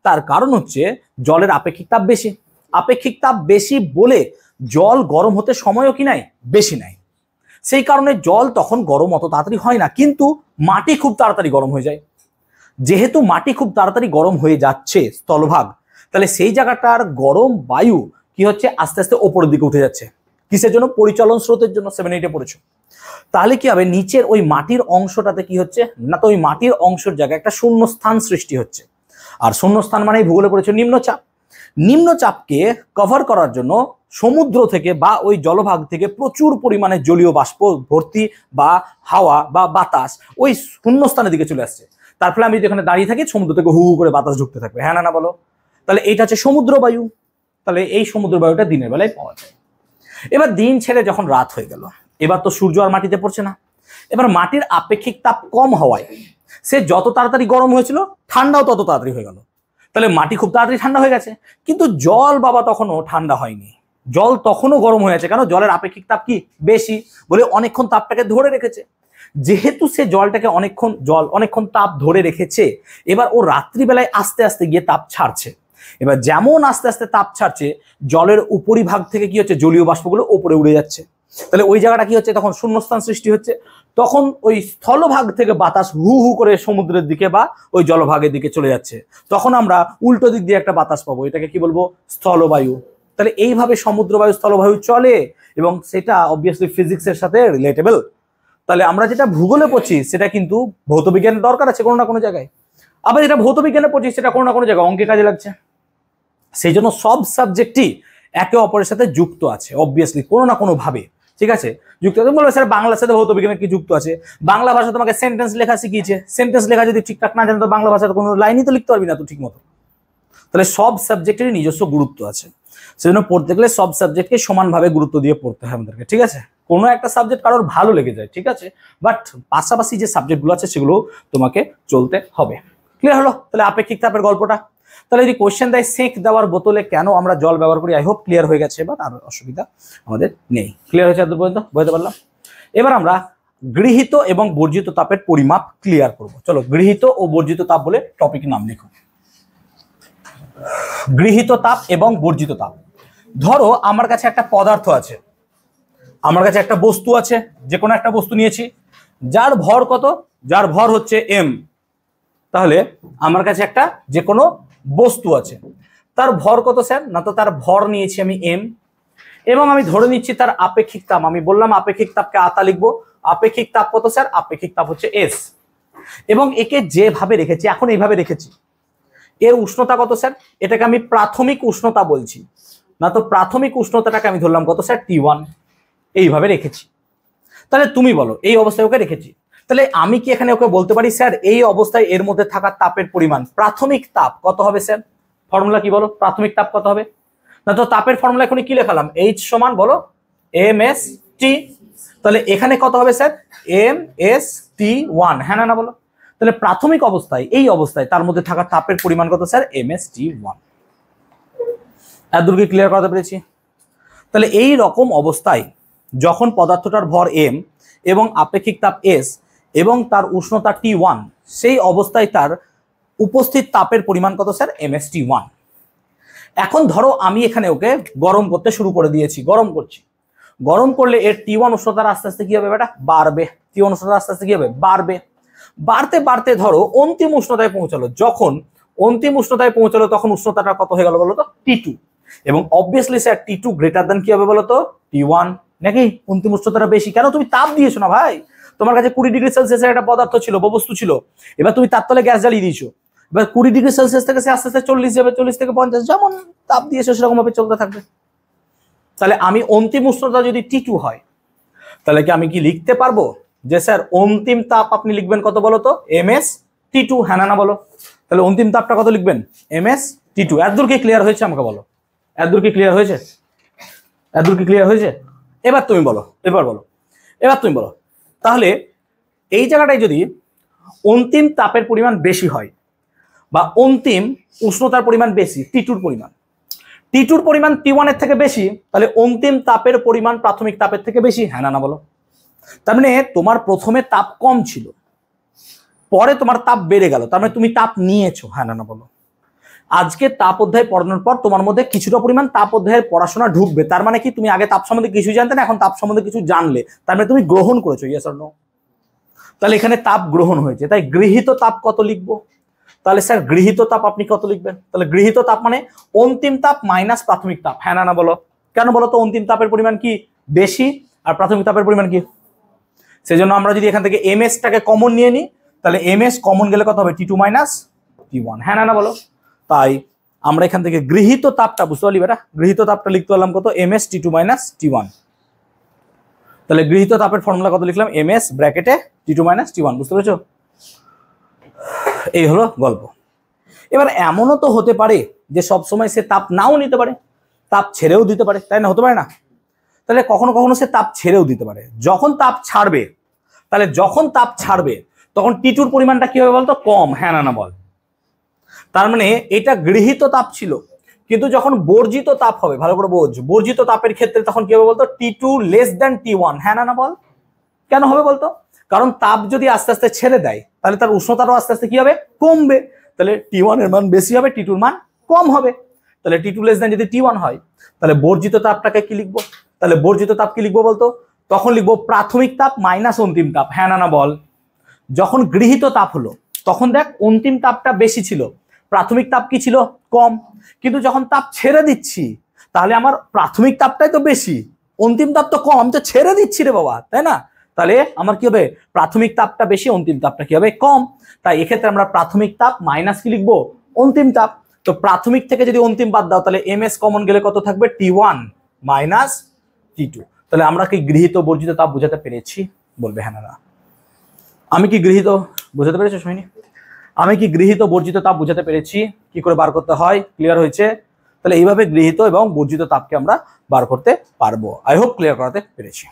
তার কারণ হচ্ছে জলের আপেক্ষিক তাপ বেশি। আপেক্ষিক তাপ বেশি বলে জল গরম হতে সময়ও কি নাই, বেশি নাই। সেই কারণে জল তখন গরম অত তাড়াতাড়ি হয় না, কিন্তু মাটি খুব তাড়াতাড়ি গরম হয়ে যায়। যেহেতু মাটি খুব তাড়াতাড়ি গরম হয়ে যাচ্ছে স্থলভাগ, তাহলে সেই জায়গাটার গরম বায়ু কি হচ্ছে, আস্তে আস্তে ওপরের দিকে উঠে যাচ্ছে। কিসের জন্য? পরিচলন স্রোতের জন্য। 7-8 পড়েছো। তাহলে কি হবে, নিচের ওই মাটির অংশটাতে কি হচ্ছে না, তো ওই মাটির অংশের জায়গায় একটা শূন্যস্থান সৃষ্টি হচ্ছে। আর শূন্যস্থান মানে ভূগোলে পড়েছো নিম্নচাপ। নিম্নচাপকে কভার করার জন্য সমুদ্র থেকে বা ওই জলভাগ থেকে প্রচুর পরিমাণে জলীয় বাষ্প ভর্তি বা হাওয়া বা বাতাস ওই শূন্যস্থানের দিকে চলে আসছে। তার ফলে আমি যেখানে দাঁড়িয়ে থাকি সমুদ্র থেকে হু হু করে বাতাস ঢুকতে থাকবে। হ্যাঁ না বলো? তাহলে এইটা হচ্ছে সমুদ্র বায়ু। তাহলে এই সমুদ্র বায়ুটা দিনের বেলায় পাওয়া যায়। এবার দিন ছেড়ে যখন রাত হয়ে গেল, এবার তো সূর্য আর মাটিতে পড়ছে না। এবার মাটির আপেক্ষিক তাপ কম হওয়ায় সে যত তাড়াতাড়ি গরম হয়েছিল, ঠান্ডাও তত তাড়াতাড়ি হয়ে গেল। তাহলে মাটি খুব তাড়াতাড়ি ঠান্ডা হয়ে গেছে, কিন্তু জল বাবা তখনও ঠান্ডা হয়নি। জল তখনও গরম হয়ে আছে। কেন? জলের আপেক্ষিক তাপ কি বেশি বলে অনেকক্ষণ তাপটাকে ধরে রেখেছে। যেহেতু সে জলটাকে অনেকক্ষণ তাপ ধরে রেখেছে, এবার ও রাত্রিবেলায় আস্তে আস্তে গিয়ে তাপ ছাড়ছে। এবার যেমন আস্তে আস্তে তাপ ছাড়ছে, জলের উপরিভাগ থেকে কি হচ্ছে, জলীয় বাষ্পগুলো উপরে উড়ে যাচ্ছে। তাহলে ওই জায়গাটা কি হচ্ছে, তখন শূন্যস্থান সৃষ্টি হচ্ছে। তখন ওই স্থলভাগ থেকে বাতাস হু হু করে সমুদ্রের দিকে বা ওই জলভাগের দিকে চলে যাচ্ছে। তখন আমরা উল্টো দিক দিয়ে একটা বাতাস পাবো, এটাকে কি বলবো, স্থলবায়ু। তাহলে এইভাবে সমুদ্রবায়ু স্থলবায়ু চলে, এবং সেটা অবভিয়াসলি ফিজিক্সের সাথে রিলেটেবল। তাহলে আমরা যেটা ভূগোলে পড়ছি সেটা কিন্তু ভৌতবিজ্ঞানের দরকার আছে কোনো না কোনো জায়গায়, আবার যেটা ভৌতবিজ্ঞানে পড়ছি সেটা কোনো না কোনো জায়গায় অঙ্কে কাজে লাগছে। সেই জন্য সব সাবজেক্টই একে অপরের সাথে যুক্ত আছে অবভিয়াসলি কোনো না কোনো ভাবে। ঠিক আছে, যুক্ত আছে। বলবে স্যার বাংলার সাথে ভৌতবিজ্ঞানের কি যুক্ত আছে? বাংলা ভাষা তোমাকে সেন্টেন্স লেখা শিখিয়েছে, সেন্টেন্স লেখা যদি ঠিকঠাক না জানো তো বাংলা ভাষাতে কোনো লাইনই তো লিখতে পারবি না তো ঠিক মতো। তাহলে সব সাবজেক্টেরই নিজস্ব গুরুত্ব আছে। সেজন্য পড়তে গেলে সব সাবজেক্টকে সমানভাবে গুরুত্ব দিয়ে পড়তে হয় আমাদেরকে। ঠিক আছে, কোনো একটা সাবজেক্ট কারোর ভালো লেগে যায়, ঠিক আছে, বাট পাশাপাশি যে সাবজেক্টগুলো আছে সেগুলো তোমাকে চলতে হবে। ক্লিয়ার হলো? তাহলে আপেক্ষিক তাপের গল্পটা। তাহলে যদি কোশ্চেন দেয় সেঁক দেওয়ার বোতলে কেন আমরা জল ব্যবহার করি, আই হোপ ক্লিয়ার হয়ে গেছে, এবার আর অসুবিধা আমাদের নেই। ক্লিয়ার হয়েছে এত পর্যন্ত? বুঝতে পারলাম। এবার আমরা গৃহীত এবং বর্জিত তাপের পরিমাপ ক্লিয়ার করব। চলো, গৃহীত ও বর্জিত তাপ বলে টপিক নাম লিখো। গৃহীত তাপ এবং বর্জিত তাপ। ধরো আমার কাছে একটা পদার্থ আছে, আমার কাছে একটা বস্তু আছে, যে কোনো একটা বস্তু নিয়েছি, যার ভর কত, যার ভর হচ্ছে m। তাহলে আমার কাছে একটা যে কোনো বস্তু আছে, তার ভর কত স্যার, না তো তার ভর নিয়েছি আমি m, এবং আমি ধরে নিচ্ছি তার আপেক্ষিক তাপ। আমি বললাম আপেক্ষিক তাপকে আতা লিখবো। আপেক্ষিক তাপ কত স্যার? আপেক্ষিক তাপ হচ্ছে s। এবং একে যেভাবে রেখেছি, এখন এইভাবে রেখেছি। এর উষ্ণতা কত স্যার? এটাকে আমি প্রাথমিক উষ্ণতা বলছি, না তো প্রাথমিক উষ্ণতাটাকে আমি ধরলাম কত স্যার? T1। এইভাবে রেখেছি। তাহলে তুমি বলো, এই অবস্থায় ওকে রেখেছি, তাহলে আমি কি এখানে ওকে বলতে পারি স্যার এই অবস্থায় এর মধ্যে থাকা তাপের পরিমাণ প্রাথমিক তাপ কত হবে স্যার? ফর্মুলা কি বলো, প্রাথমিক তাপ কত হবে? না তো তাপের ফর্মুলা এখন কি লেখালাম, H সমান বলো mst। তাহলে এখানে কত হবে স্যার? mst1। হ্যাঁ না বলো? তাহলে প্রাথমিক অবস্থায়, এই অবস্থায় তার মধ্যে থাকা তাপের পরিমাণ কত স্যার? mst1। এত দূর কি ক্লিয়ার করতে পেরেছি? তাহলে এই রকম অবস্থায় যখন পদার্থটার ভর m এবং আপেক্ষিক তাপ s এবং তার উষ্ণতা T1, সেই অবস্থায় তার উপস্থিত তাপের পরিমাণ কত স্যার? mst1। এখন ধরো আমি এখানে ওকে গরম করতে শুরু করে দিয়েছি, গরম করছি। গরম করলে এর T1 উষ্ণতার আস্তে আস্তে কি হবে বেটা? বাড়বে। T1 উষ্ণতা আস্তে আস্তে কি হবে? বাড়বে। বাড়তে বাড়তে ধরো অন্তিম উষ্ণতায় পৌঁছালো। যখন অন্তিম উষ্ণতায় পৌঁছালো তখন উষ্ণতাটা কত হয়ে গেল বলতো? T2। এবং obviously sir T2 greater than কি হবে বলতো? T1। নাকি অন্তিম উষ্ণতাটা বেশি? কেন? তুমি তাপ দিয়েছো না ভাই। তোমার কাছে 20 ডিগ্রি সেলসিয়াসের একটা পদার্থ ছিল বা বস্তু ছিল, এবার তুমি তার তলে গ্যাস জ্বালিয়ে দিয়েছো। এবার 20 ডিগ্রি সেলসিয়াস থেকে সে আস্তে আস্তে 40 যাবে, 40 থেকে 50, যেমন তাপ দিয়েছো সেরকম ভাবে চলতে থাকবে। তাহলে আমি অন্তিম উষ্ণতা যদি T2 হয়, তাহলে কি আমি কি লিখতে পারবো যে স্যার অন্তিম তাপ আপনি লিখবেন কত বলো তো? mst2। হ্যাঁ না বলো? তাহলে অন্তিম তাপটা কত লিখবেন? mst2। এতদূর কি ক্লিয়ার হয়েছে আমাকে বলো? এতদূর কি ক্লিয়ার হয়েছে? এতদূর কি ক্লিয়ার হয়েছে? এবার তুমি বলো, এবার বলো এবার তুমি বলো, তাহলে এই জায়গাটায় যদি অন্তিম তাপের পরিমাণ বেশি হয় বা অন্তিম উষ্ণতার পরিমাণ বেশি, টি2 পরিমাণ টি1 এর থেকে বেশি, তাহলে অন্তিম তাপের পরিমাণ প্রাথমিক তাপের থেকে বেশি, হ্যাঁ না বলো? তার মানে তোমার প্রথমে তাপ কম ছিল, পরে তোমার তাপ বেড়ে গেল, তার মানে তুমি তাপ নিয়েছো, হ্যাঁ না বলো? আজকে তাপ অধ্যায় পড়ানোর পর তোমার মধ্যে কিছুটা পরিমাণ তাপ অধ্যায়ের পড়াশোনা ঢুকবে, তার মানে কি তুমি আগে তাপ সম্বন্ধে কিছু জানতে না, এখন তাপ সম্বন্ধে কিছু জানলে, তার মানে তুমি গ্রহণ করেছো, ইয়েস অর নো? তাহলে এখানে তাপ গ্রহণ হয়েছে, তাই গৃহীত তাপ কত লিখবো? তাহলে স্যার গৃহীত তাপ আপনি কত লিখবেন? তাহলে গৃহীত তাপ মানে অন্তিম তাপ মাইনাস প্রাথমিক তাপ, হ্যাঁ না বলো? কেন বলো তো? অন্তিম তাপের পরিমাণ কি বেশি আর প্রাথমিক তাপের পরিমাণ কি? সেজন্য আমরা যদি এখান থেকে এম এসটাকে কমন নিয়ে নিই, তাহলে এম এস কমন গেলে কত হবে? টি2 মাইনাস টি1, হ্যাঁ না বলো? তাই আমরা এখান থেকে গৃহীত তাপটা, বুঝতে পারলি বেটা, গৃহীত তাপটা লিখতে পারলাম কত? M S T two minus T one. তাহলে গৃহীত তাপের ফর্মুলা কত লিখলাম? এম এস ব্র্যাকেটে টি2 মাইনাস টি1, বুঝতে পেরেছো? এই হলো গল্প। এবার এমনও তো হতে পারে যে সবসময় সে তাপ নাও নিতে পারে, তাপ ছেড়েও দিতে পারে, তাই না? হতে পারে না? তাহলে কখনো কখনো সে তাপ ছেড়েও দিতে পারে। যখন তাপ ছাড়বে, তাহলে যখন তাপ ছাড়বে তখন টি2 পরিমাণটা কি হবে বলতো? কম, হ্যাঁ না বল? তার মানে এটা গৃহীত তাপ ছিল, কিন্তু যখন বর্জিত তাপ হবে, ভালো করে বোঝ, বর্জিত তাপের ক্ষেত্রে তখন কি হবে বলতো? টি2 লেস দ্যান টি1, হ্যাঁ না বল? কেন হবে বলতো? কারণ তাপ যদি আস্তে আস্তে ছেড়ে দেয়, তাহলে তার উষ্ণতারও আস্তে আস্তে কি হবে? কমবে। তাহলে টি1 এর মান বেশি হবে, টি2 এর মান কম হবে। তাহলে টি2 লেস দ্যান যদি টি1 হয়, তাহলে বর্জিত তাপটাকে কি লিখবো? তাহলে বর্জিত তাপ কি লিখবো বলতো? তখন লিখবো প্রাথমিক তাপ মাইনাস অন্তিম তাপ, হ্যাঁ না বল? যখন গৃহীত তাপ হলো তখন দেখ অন্তিম তাপটা বেশি ছিল, প্রাথমিক তাপ কি ছিল? কম। কিন্তু যখন তাপ ছেড়ে দিচ্ছি, তাহলে আমার প্রাথমিক তাপটাই তো বেশি, অন্তিম তাপ তো কম, আমি তো ছেড়ে দিচ্ছি রে বাবা, তাই না? তাহলে আমার কি হবে? প্রাথমিক তাপটা বেশি, অন্তিম তাপটা কি হবে? কম। তাই এক্ষেত্রে আমরা প্রাথমিক তাপ মাইনাস কি লিখবো? অন্তিম তাপ। তো প্রাথমিক থেকে যদি অন্তিম বাদ দাও, তাহলে এম এস কমন গেলে কত থাকবে? টি1 মাইনাস টি2। তাহলে আমরা কি গৃহীত বর্জিত তাপ বোঝাতে পেরেছি? বলবে হ্যাঁ না। আমি কি গৃহীত বোঝাতে পেরেছি শুনি? আমি কি গৃহীত বর্জিত তাপ বোঝাতে পেরেছি? কি করে বার করতে হয় ক্লিয়ার হয়েছে? তাহলে এইভাবে গৃহীত এবং বর্জিত তাপকে আমরা বার করতে পারবো। আই হোপ ক্লিয়ার করাতে পেরেছি।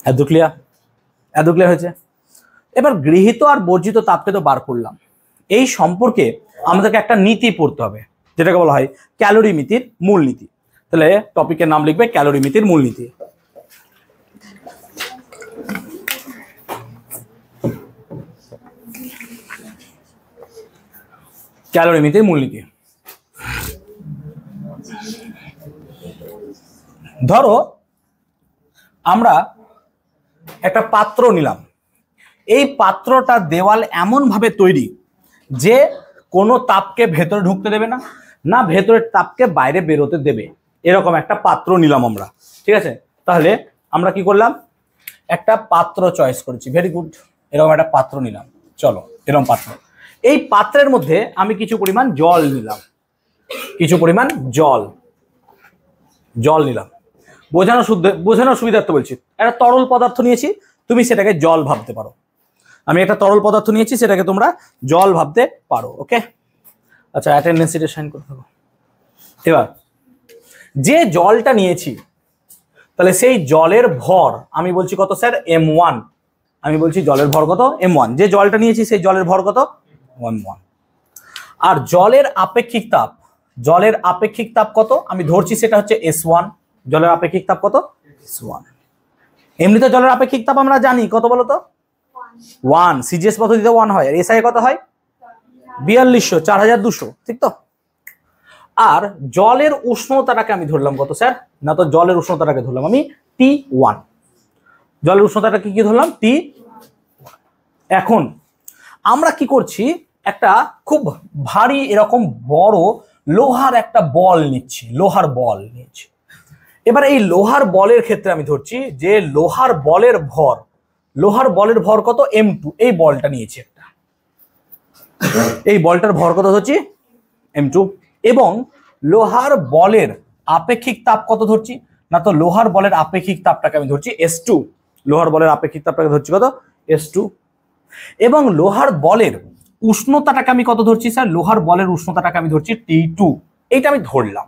এত ক্লিয়ার হয়েছে? এবার গৃহীত আর বর্জিত তাপকে তো বার করলাম, এই সম্পর্কে আমাদেরকে একটা নীতি পড়তে হবে, যেটাকে বলা হয় ক্যালোরিমিতির মূলনীতি। তাহলে টপিকের নাম লিখবে ক্যালোরিমিতির মূলনীতি। ক্যালোরিমিতির মূলনীতি। ধরো আমরা একটা পাত্র নিলাম, এই পাত্রটা দেওয়াল এমন ভাবে তৈরি যে কোনো তাপকে ভেতরে ঢুকতে দেবে না, না ভেতরের তাপকে বাইরে বেরোতে দেবে, এরকম একটা পাত্র নিলাম আমরা, ঠিক আছে? তাহলে আমরা কি করলাম? একটা পাত্র চয়েস করেছি, ভেরি গুড, এরকম একটা পাত্র নিলাম। চলো এরকম পাত্র, এই পাত্রের মধ্যে আমি কিছু পরিমাণ জল নিলাম, কিছু পরিমাণ জল নিলাম। বোঝানোর সুবিধার্থে বলছি, একটা তরল পদার্থ নিয়েছি, তুমি সেটাকে জল ভাবতে পারো। আমি একটা তরল পদার্থ নিয়েছি, সেটাকে তোমরা জল ভাবতে পারো। ওকে, আচ্ছা অ্যাটেন্ডেন্স শিটে সাইন করে থাকো। এবার যে জলটা নিয়েছি, তাহলে সেই জলের ভর আমি বলছি কত স্যার? m1। আমি বলছি জলের ভর কত? m1। যে জলটা নিয়েছি সেই জলের ভর কত? m1। আর জলের আপেক্ষিক তাপ কত আমি ধরছি? সেটা হচ্ছে s1। জলের আপেক্ষিক তাপ কত? s1। এমনিতে জলের আপেক্ষিক তাপ আমরা জানি কত বলো তো? 1। সিজিএস পদ্ধতিতে 1 হয়, আর এসআই কত হয়? 4200, 4200, ঠিক তো? আর জলের উষ্ণতাটাকে আমি ধরলাম কত স্যার? না তো জলের উষ্ণতাটাকে ধরলাম আমি T1। জলের উষ্ণতাটাকে কি ধরলাম? T। এখন আমরা কি করছি? একটা খুব ভারী এরকম বড় লোহার একটা বল নিচ্ছি, এবার এই লোহার বলের ক্ষেত্রে আমি ধরছি যে লোহার বলের ভর কত? m2। এই বলটা নিয়েছি একটা, এই বলটার ভর কত ধরছি? m2। এবং লোহার বলের আপেক্ষিক তাপ কত ধরছি? না তো লোহার বলের আপেক্ষিক তাপটাকে আমি ধরছি s2। লোহার বলের আপেক্ষিক তাপটাকে ধরছি কত? s2। এবং লোহার বলের উষ্ণতাটাকে আমি কত ধরছি স্যার? লোহার বলের উষ্ণতাটাকে আমি ধরছি T2। এইটা আমি ধরলাম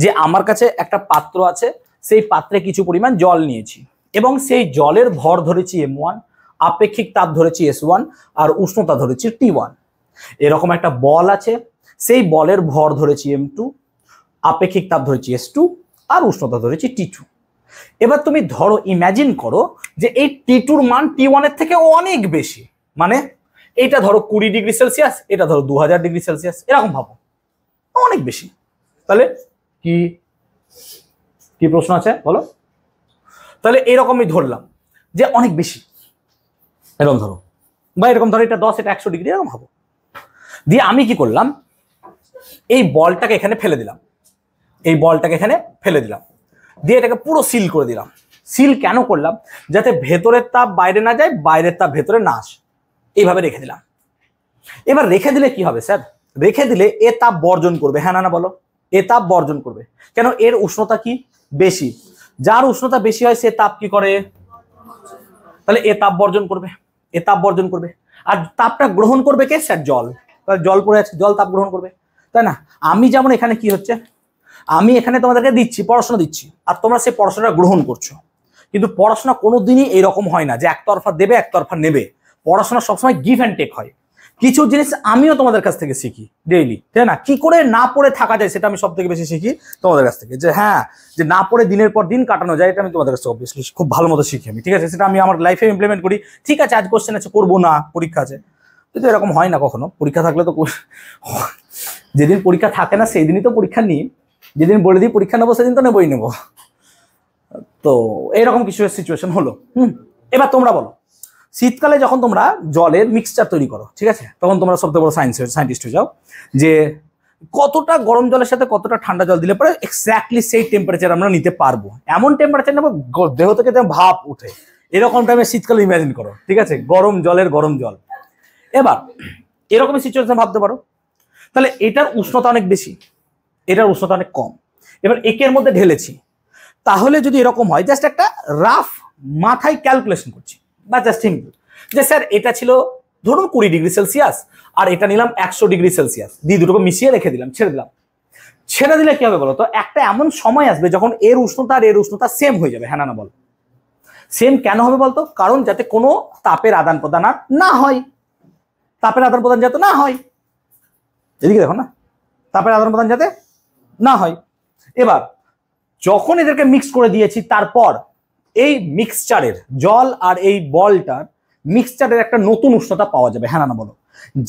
যে আমার কাছে একটা পাত্র আছে, সেই পাত্রে কিছু পরিমাণ জল নিয়েছি, এবং সেই জলের ভর ধরেছি m1, আপেক্ষিক তাপ ধরেছি s1, আর উষ্ণতা ধরেছি t1। এরকম একটা বল আছে, সেই বলের ভর ধরেছি m2, আপেক্ষিক তাপ ধরেছি s2, আর উষ্ণতা ধরেছি t2। এবার তুমি ধরো ইম্যাজিন করো যে এই t2-র মান t1 এর থেকে অনেক বেশি, মানে এটা ধরো 20 ডিগ্রি সেলসিয়াস, এটা ধরো 2000 ডিগ্রি সেলসিয়াস, এরকম ভাবো, অনেক বেশি। তাহলে কি কি প্রশ্ন আছে বলো? তাহলে এরকমই ধরলাম যে অনেক বেশি, এরকম ধরো, বা এরকম ধরো এটা 10, এটা 100 ডিগ্রি, এরকম ভাবো। দিয়ে আমি কি করলাম, এই বলটাকে এখানে ফেলে দিলাম, এই বলটাকে এখানে ফেলে দিলাম, দিয়ে এটাকে পুরো সিল করে দিলাম। সিল কেন করলাম? যাতে ভেতরের তাপ বাইরে না যায়, বাইরের তাপ ভেতরে না আসে, এইভাবে রেখে দিলাম। এবার রেখে দিলে কি হবে স্যার? রেখে দিলে এ তাপ বর্জন করবে, হ্যাঁ না না বলো? এ তাপ বর্জন করবে, কেন? এর উষ্ণতা কি বেশি, যার উষ্ণতা বেশি হয় সে তাপ কি করে, তাহলে এ তাপ বর্জন করবে, এ তাপ বর্জন করবে। আর তাপটা গ্রহণ করবে কে স্যার? জল। তাহলে জল পড়ে আছে, জল তাপ গ্রহণ করবে, তাই না? আমি যেমন এখানে কি হচ্ছে, আমি এখানে তোমাদেরকে দিচ্ছি, পড়াশোনা দিচ্ছি, আর তোমরা সেই পড়াশোনাটা গ্রহণ করছো। কিন্তু পড়াশোনা কোনোদিনই এরকম হয় না যে একতরফা দেবে একতরফা নেবে। পড়াশোনা সবসময় গিভ অ্যান্ড টেক হয়। কিছু জিনিস আমিও তোমাদের কাছ থেকে শিখি ডেইলি, তাই না? কি করে না পড়ে থাকা যায় সেটা আমি সব থেকে বেশি শিখি তোমাদের কাছ থেকে। যে হ্যাঁ, যে না পড়ে দিনের পর দিন কাটানো যায়, এটা আমি তোমাদের কাছ থেকে অবভিয়াসলি খুব ভালো মতো শিখি আমি, ঠিক আছে? সেটা আমি আমার লাইফে ইমপ্লিমেন্ট করি। ঠিক আছে, আজ কোশ্চেন আছে, করবো না, পরীক্ষা আছে, কিন্তু এরকম হয় না কখনো। পরীক্ষা থাকলে তো যেদিন পরীক্ষা থাকে না সেই দিনই তো পরীক্ষা নিই, যেদিন বলে দিই পরীক্ষা নেবো সেদিন তো নেবই নেবো। তো এরকম কিছু সিচুয়েশন হলো। এবার তোমরা বলো, শীতকালে যখন তোমরা জলের মিক্সচার তৈরি করো, ঠিক আছে, তখন তোমরা সবথেকে বড় সায়েন্টিস্ট হয়ে যাও, যে কতটা গরম জলের সাথে কতটা ঠান্ডা জল দিলে পরে এক্স্যাক্টলি সেই টেম্পারেচার আমরা নিতে পারবো। এমন টেম্পারেচার নেবো দেহ থেকে ভাপ উঠে, এরকম টাইমে শীতকালে ইমাজিন করো, ঠিক আছে, গরম জলের গরম জল। এবার এরকমই সিচুয়েশন ভাবতে পারো, তাহলে এটার উষ্ণতা অনেক বেশি, এটার উষ্ণতা অনেক কম। এবার একের মধ্যে ঢেলেছি, তাহলে যদি এরকম হয়, জাস্ট একটা রাফ মাথায় ক্যালকুলেশন করছি, বা জাস্ট সিম্পল, যে স্যার এটা ছিল ধরুন 20 ডিগ্রি সেলসিয়াস, আর এটা নিলাম 100 ডিগ্রি সেলসিয়াস, দিয়ে দুটোকে মিশিয়ে রেখে দিলাম, ছেড়ে দিলাম। ছেড়ে দিলে কি হবে বলো তো? একটা এমন সময় আসবে যখন এর উষ্ণতা আর এর উষ্ণতা সেম হয়ে যাবে, হ্যাঁ না বল? সেম কেন হবে বলতো? কারণ যাতে কোনো তাপের আদান প্রদান আর না হয়, তাপের আদান প্রদান যাতে না হয়, এদিকে দেখো না, তাপের আদান প্রদান যাতে না হয়। এবার যখন এদেরকে মিক্স করে দিয়েছি, তারপর এই মিক্সচারের জল আর এই বলটার মিক্সচারের একটা নতুন উষ্ণতা পাওয়া যাবে, হ্যাঁ না বলো?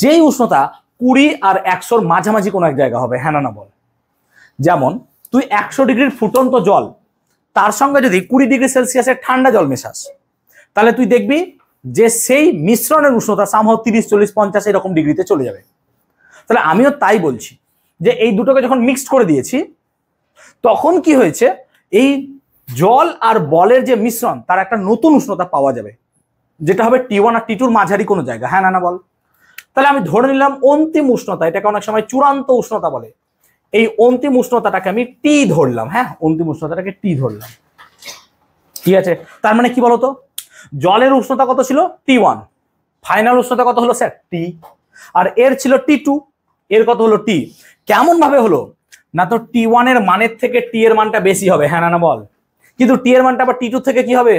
যেই উষ্ণতা 20 আর 100-র মাঝামাঝি কোনো এক জায়গা হবে, হ্যাঁ না বল? যেমন তুই 100 ডিগ্রির ফুটন্ত জল, তার সঙ্গে যদি 20 ডিগ্রি সেলসিয়াসের ঠান্ডা জল মেশাস, তাহলে তুই দেখবি যে সেই মিশ্রণের উষ্ণতা সামহাও 30, 40, 50 এরকম ডিগ্রিতে চলে যাবে। তাহলে আমিও তাই বলছি যে এই দুটোকে যখন মিক্সড করে দিয়েছি, তখন কি হয়েছে, এই জল আর বলের যে মিশ্রণ, তার একটা নতুন উষ্ণতা পাওয়া যাবে, যেটা হবে T1 আর T2-র মাঝারি কোনো জায়গা, হ্যাঁ না বল? তাহলে আমি ধরে নিলাম অন্তিম উষ্ণতা, এটাকে অনেক সময় চূড়ান্ত উষ্ণতা বলে, এই অন্তিম উষ্ণতাটাকে আমি T ধরলাম, হ্যাঁ, অন্তিম উষ্ণতাটাকে T ধরলাম, ঠিক আছে? তার মানে কি বলতো, জলের উষ্ণতা কত ছিল? T1, ফাইনাল উষ্ণতা কত হলো স্যার? T, আর এর ছিল T2, এর কত হলো? T। কেমন ভাবে হলো না, তো T1 এর মানের থেকে T এর মানটা বেশি হবে, হ্যাঁ না বল? কিন্তু T এর মানটা আবার T2 থেকে কি হবে?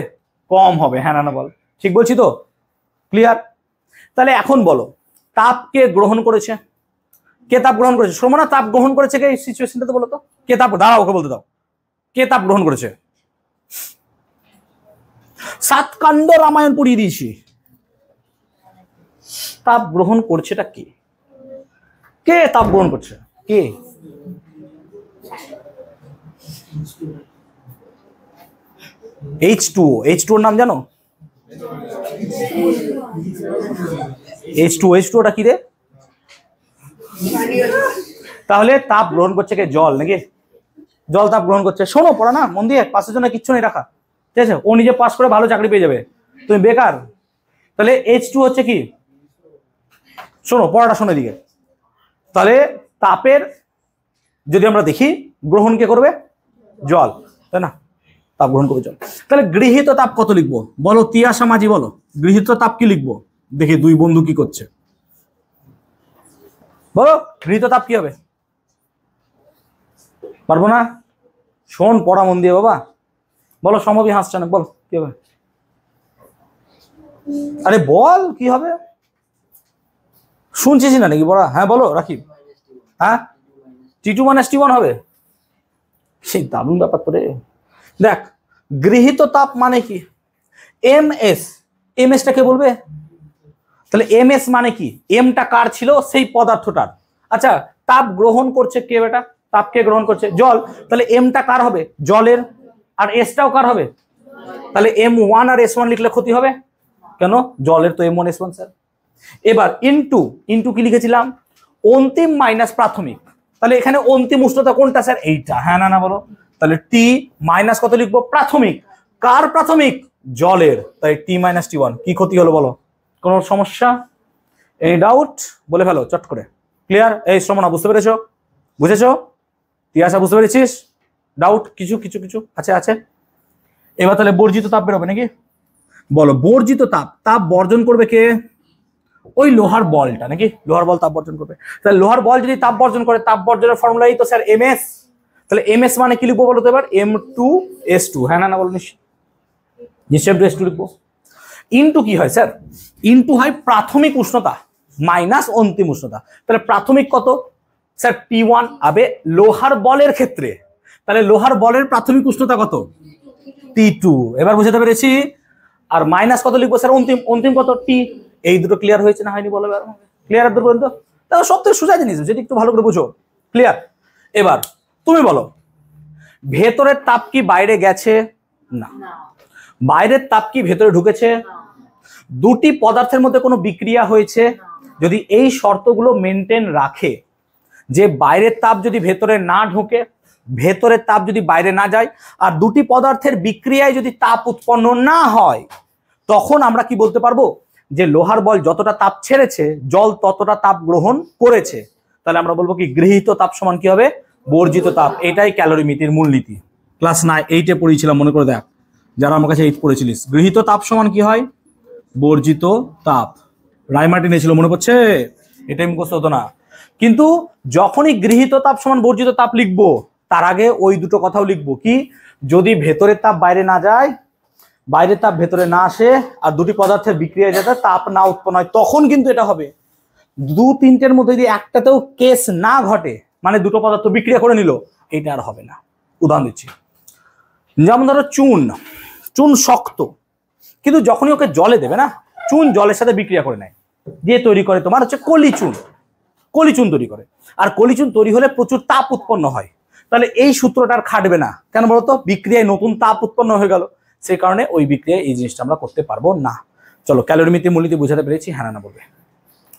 কম হবে, হ্যাঁ না বল? ঠিক বলছি তো? ক্লিয়ার? তাহলে এখন বলো, তাপ কে গ্রহণ করেছে? কে তাপ গ্রহণ করেছে? শ্রমণা তাপ গ্রহণ করেছে কে এই সিচুয়েশনটাতে বলো তো? কে তাপ, দাঁড়াও ওকে বলতে দাও, কে তাপ গ্রহণ করেছে? সাতকাণ্ড রামায়ণ পড়িয়ে দিয়েছি, তাপ গ্রহণ করছেটা কে? কে তাপ গ্রহণ করছে? কে? H2O। H2O এর নাম জানো? H2O কি রে? তাহলে তাপ গ্রহণ করছে কে? জল নাকি? জল তাপ গ্রহণ করছে। শোনো, পড়া না মন দিয়ে, পাশের জন্য কিচ্ছু নেই রাখা, ঠিক আছে? ও নিজে পাস করে ভালো চাকরি পেয়ে যাবে, তুমি বেকার। তাহলে H2 হচ্ছে কি? শোনো, পড়াটা শোনো এদিকে। তাহলে তাপের যদি আমরা দেখি, গ্রহণ কে করবে? জল, তাই না? তাপ গ্রহণ করবে জল। তাহলে গৃহীত তাপ কত লিখবো বলো? তিয়াশা মাঝি বলো, গৃহীত তাপ কি লিখবো? দেখি দুই বন্ধু কি করছে, বলো গৃহীত তাপ কি হবে? পারবো না? শোন, পড়া মন দিয়ে বাবা, বলো, সমবি হাসছে না, বল কি হবে? আরে বল কি হবে, শুনছিস না নাকি বড়া? হ্যাঁ বলো রাকিব। হ্যাঁ, T2 - T1 হবে। সেই দারুণ ব্যাপার তো রে। দেখ, গৃহীত তাপ মানে কি? এমএস। এমএসটা কে বলবে? তাহলে এমএস মানে কি? এমটা কার ছিল? সেই পদার্থটার। আচ্ছা, তাপ গ্রহণ করছে কে বেটা? তাপ কে গ্রহণ করছে? জল। তাহলে এমটা কার হবে? জলের। আর এসটাও কার হবে? তাহলে M1 আর S1 লিখলে ক্ষতি হবে কেন? জলের তো M1 S1 স্যার। এবার ইনটু, ইনটু কি লিখেছিলাম? অন্তিম মাইনাস প্রাথমিক। তাহলে এখানে অন্তিম উষ্ণতা কোনটা স্যার? এইটা। হ্যাঁ না না বলো। তাহলে টি মাইনাস কত লিখবো? প্রাথমিক। কার প্রাথমিক? জলের। তাই T - T1। কি ক্ষতি হলো বলো? কোনো সমস্যা? Any doubt? বলে ফেলো চট করে। ক্লিয়ার? এই শ্রমণা বুঝতে পেরেছো? বুঝেছো? তিয়াসা বুঝতে পেরেছিস? ডাউট কিছু কিছু কিছু আছে? আছে। এবার তাহলে বর্জিত তাপ বেরোবে নাকি? বলো, বর্জিত তাপ, তাপ বর্জন করবে কে? ওই লোহার বলটা নাকি? লোহার বল তাপ বর্জন করবে। তাহলে লোহার বল যদি তাপ বর্জন করে, তাপ বর্জনের ফর্মুলাই তো স্যার এমএস। তাহলে এমএস মানে কি লিখবো বলো তো এবার? M2S2। হ্যাঁ না না বলো, নিশ্চয় S2 লিখবো। ইনটু কি হয় স্যার? ইনটু হয় প্রাথমিক উষ্ণতা মাইনাস অন্তিম উষ্ণতা। তাহলে প্রাথমিক কত স্যার? P1। আবে লোহার বলের ক্ষেত্রে তাহলে লোহার বলের প্রাথমিক উষ্ণতা কত? T2। এবার বুঝতে পেরেছি। আর মাইনাস কত লিখবো স্যার? অন্তিম। অন্তিম কত? T। এই দুটো ক্লিয়ার হয়েছে না হয়নি বলো? ক্লিয়ার আর পর্যন্ত? তাহলে সব থেকে সোজা জিনিস, যদি একটু ভালো করে বুঝো। ক্লিয়ার? এবার তুমি বলো, ভেতরের তাপ কি বাইরে গেছে? না। বাইরের তাপ কি ভেতরে ঢুকেছে? দুটি পদার্থের মধ্যে কোনো বিক্রিয়া হয়েছে? যদি এই শর্তগুলো মেনটেন রাখে, যে বাইরের তাপ যদি ভেতরে না ঢোকে, ভেতরের তাপ যদি বাইরে না যায়, আর দুটি পদার্থের বিক্রিয়ায় যদি তাপ উৎপন্ন না হয়, তখন আমরা কি বলতে পারবো? যে লোহার বল যতটা তাপ ছেড়েছে, জল ততটা তাপ গ্রহণ করেছে। তাহলে আমরা বলবো কি? গৃহীত তাপ সমান কি হবে? বর্জিত তাপ। এটাই ক্যালোরিমিতির মূলনীতি। ক্লাস 8-এ পড়িয়েছিলাম, মনে করে দেখ যারা আমার কাছে 8 পড়েছিলিস। গৃহীত তাপ সমান কি হয়? বর্জিত তাপ। রায়মার্টিন ছিল, মনে পড়ছে? এটাই মুখস্থ হতো না। কিন্তু যখনই গৃহীত তাপ সমান বর্জিত তাপ লিখবো, তার আগে ওই দুটো কথাও লিখবো। কি? যদি ভেতরের তাপ বাইরে না যায়, বাইরের তাপ ভেতরে না আসে, আর দুটি পদার্থের বিক্রিয়ায় যাতে তাপ না উৎপন্ন হয়, তখন কিন্তু এটা হবে। 2-3টের মধ্যে যদি একটাতেও কেস না ঘটে, মানে দুটো পদার্থ বিক্রিয়া করে নিল, এটা আর হবে না। উদাহরণ দিচ্ছি, যেমন ধরো চুন। চুন শক্ত, কিন্তু যখনই ওকে জলে দেবে না, চুন জলের সাথে বিক্রিয়া করে নেয়, দিয়ে তৈরি করে তোমার হচ্ছে কলিচুন। কলিচুন তৈরি করে। আর কলিচুন তৈরি হলে প্রচুর তাপ উৎপন্ন হয়। তাহলে এই সূত্রটা আর খাটবে না কেন বলতো? বিক্রিয়ায় নতুন তাপ উৎপন্ন হয়ে গেল, সেই কারণে ওই বিক্রিয়ায় এই জিনিসটা আমরা করতে পারবো না। চলো, ক্যালোরিমিতি মূলনীতি বুঝাতে পেরেছি? হ্যাঁ না বলবে।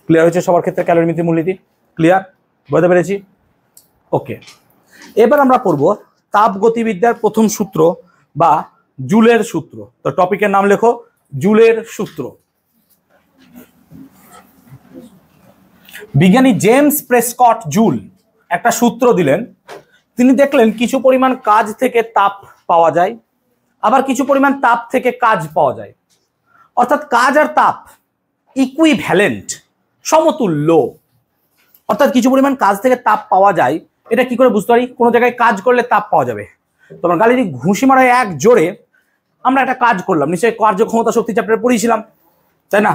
ক্লিয়ার হয়েছে সবার ক্ষেত্রে ক্যালোরিমিতি মূলনীতি? ক্লিয়ার? বুঝতে পেরেছি? ওকে। এবার আমরা পড়বো তাপগতিবিদ্যার প্রথম সূত্র বা জুলের সূত্র। তো টপিকের নাম লেখো জুলের সূত্র। বিজ্ঞানী জেমস প্রেসকট জুল একটা সূত্র দিলেন। তিনি দেখলেন কিছু পরিমাণ কাজ থেকে তাপ পাওয়া যায়, আবার কিছু পরিমাণ তাপ থেকে কাজ পাওয়া যায়। অর্থাৎ কাজ আর তাপ ইকুইভ্যালেন্ট, সমতুল্য। অর্থাৎ কিছু পরিমাণ কাজ থেকে তাপ পাওয়া যায়, এটা কি করে বুঝতে পারি? কোনো জায়গায় কাজ করলে তাপ পাওয়া যাবে। তোমার গাড়ি ঘুষি মারায় এক জোরে আমরা একটা কাজ করলাম, নিশ্চয়ই কার্যক্ষমতা শক্তি চ্যাপ্টারে পড়িয়েছিলাম, তাই না?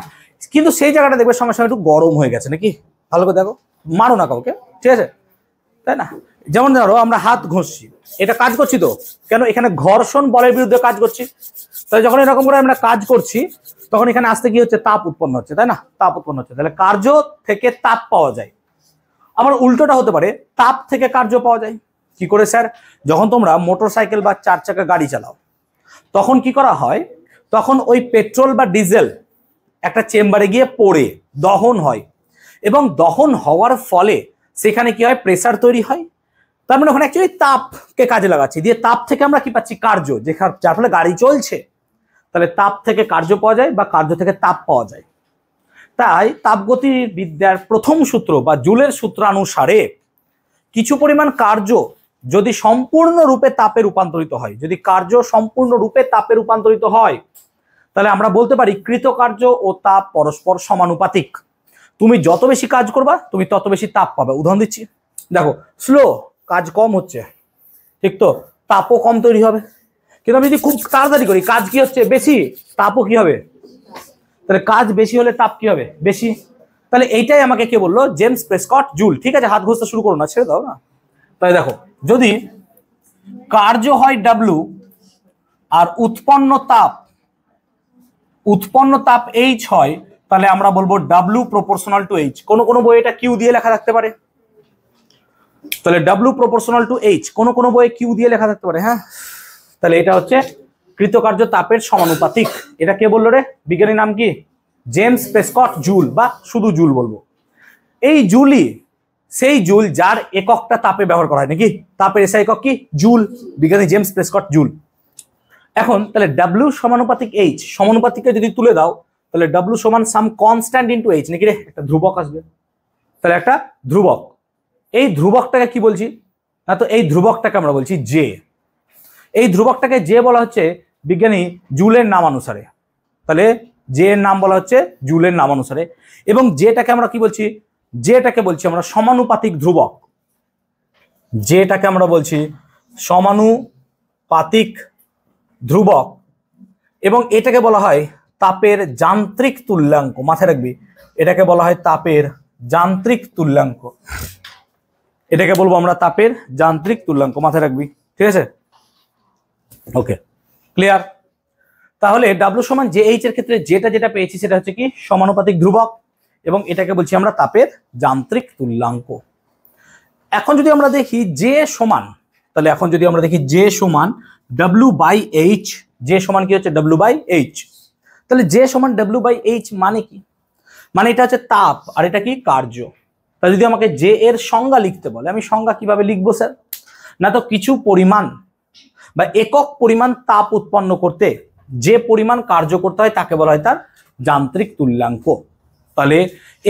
কিন্তু সেই জায়গাটা দেখবে সঙ্গে সঙ্গে একটু গরম হয়ে গেছে নাকি? ভালো করে দেখো, মারো না কাউকে, ঠিক আছে? তাই না? যেমন ধরো আমরা হাত ঘষছি, এটা কাজ করছি তো, কেন? এখানে ঘর্ষণ বলের বিরুদ্ধে কাজ করছি। তাহলে যখন এরকম করে আমরা কাজ করছি, তখন এখানে আসতে কি হচ্ছে? তাপ উৎপন্ন হচ্ছে, তাই না? তাপ উৎপন্ন হচ্ছে। তাহলে কার্য থেকে তাপ পাওয়া যায়। আবার উল্টোটা হতে পারে, তাপ থেকে কার্য পাওয়া যায়। কি করে স্যার? যখন তোমরা মোটর সাইকেল বা 4 চাকা গাড়ি চালাও, তখন কি করা হয়? তখন ওই পেট্রোল বা ডিজেল একটা চেম্বারে গিয়ে পড়ে দহন হয়, এবং দহন হওয়ার ফলে সেখানে কি হয়? প্রেসার তৈরি হয়। তার মানে ওখানে অ্যাকচুয়ালি তাপকে কাজে লাগাচ্ছি, দিয়ে তাপ থেকে আমরা কি পাচ্ছি? কার্য, যার ফলে গাড়ি চলছে। তাহলে তাপ থেকে কার্য পাওয়া যায় বা কার্য থেকে তাপ পাওয়া যায়। তাই তাপগতিবিদ্যার প্রথম সূত্র বা জুলের সূত্রানুসারে কিছু পরিমাণ কার্য যদি সম্পূর্ণরূপে তাপে রূপান্তরিত হয়, যদি কার্য সম্পূর্ণরূপে তাপে রূপান্তরিত হয়, তাহলে আমরা বলতে পারি কৃতকার্য ও তাপ পরস্পর সমানুপাতিক। তুমি যত বেশি কাজ করবা, তুমি তত বেশি তাপ পাবে। উদাহরণ দিচ্ছি, দেখো স্লো, কাজ কম হচ্ছে, ঠিক তো? তাপও কম তৈরি হবে। কিন্তু আমি যদি খুব তাড়াতাড়ি করি, কাজ কি হচ্ছে বেশি, তাপও কি হবে, তাহলে কাজ বেশি হলে তাপ কি হবে বেশি। তাহলে এইটাই আমাকে কে বললো, জেমস প্রেসকট জুল। ঠিক আছে, হাত ঘষতে শুরু করো না, ছেড়ে দাও না। তাহলে দেখো, যদি কার্য হয় ডাব্লু আর উৎপন্ন তাপ এইচ হয়, তাহলে আমরা বলবো ডাব্লু প্রপোর্শনাল টু এইচ। কোনো বই এটা কিউ দিয়ে লেখা থাকতে পারে, তাহলে ডাব্লু প্রপোর্শনাল টু এইচ কোনো বইয়ে কিউ দিয়ে লেখা থাকতে পারে। হ্যাঁ, তাহলে এটা হচ্ছে কৃতকার্য তাপের সমানুপাতিক। এটা কে বললো রে, বিজ্ঞানীর নাম কি, জেমস প্রেসকট জুল, বা শুধু জুল বলবো। এই জুলই সেই জুল যার এককটা তাপে ব্যবহার করা হয় নাকি, তাপের এসআই একক কি জুল, বিজ্ঞানী জেমস প্রেসকট জুল। এখন তাহলে ডাব্লিউ সমানুপাতিক এইচ, সমানুপাতিককে যদি তুলে দাও তাহলে ডাব্লিউ সমান সাম কনস্ট্যান্ট ইনটু এইচ নাকি রে, একটা ধ্রুবক আসবে। তাহলে একটা ধ্রুবক, এই ধ্রুবকটাকে কি বলছি না, তো এই ধ্রুবকটাকে আমরা বলছি জে। এই ধ্রুবকটাকে জে বলা হচ্ছে বিজ্ঞানী জুলের নামানুসারে। তাহলে জে এর নাম বলা হচ্ছে জুলের নামানুসারে। এবং জেটাকে আমরা কি বলছি, জেটাকে বলছি আমরা সমানুপাতিক ধ্রুবক। জেটাকে আমরা বলছি সমানুপাতিক ধ্রুবক, এবং এটাকে বলা হয় তাপের যান্ত্রিক তুল্যাঙ্ক। মাথায় রাখবি, এটাকে বলা হয় তাপের যান্ত্রিক তুল্যাঙ্ক। এটাকে বলবো আমরা তাপের যান্ত্রিক তুল্যাঙ্ক, মাথায় রাখবি। ঠিক আছে, ওকে, ক্লিয়ার। তাহলে ডাব্লু সমান জে এইচ এর ক্ষেত্রে যেটা পেয়েছি সেটা হচ্ছে কি সমানুপাতিক ধ্রুবক, এবং এটাকে বলছি আমরা তাপের যান্ত্রিক তুল্যাঙ্ক। এখন যদি আমরা দেখি জে সমান, তাহলে এখন যদি আমরা দেখি জে সমান ডাব্লু বাই এইচ, জে সমান কি হচ্ছে ডাব্লু বাই এইচ। তাহলে জে সমান ডাব্লু বাই এইচ মানে কি, মানে এটা হচ্ছে তাপ আর এটা কি কার্য। তাহলে যদি আমাকে জে এর সংজ্ঞা লিখতে বলে, আমি সংজ্ঞা কিভাবে লিখবো স্যার, না তো কিছু পরিমাণ বা একক পরিমাণ তাপ উৎপন্ন করতে যে পরিমাণ কার্য করতে হয় তাকে বলা হয় তার যান্ত্রিক তুল্যাঙ্ক। তাহলে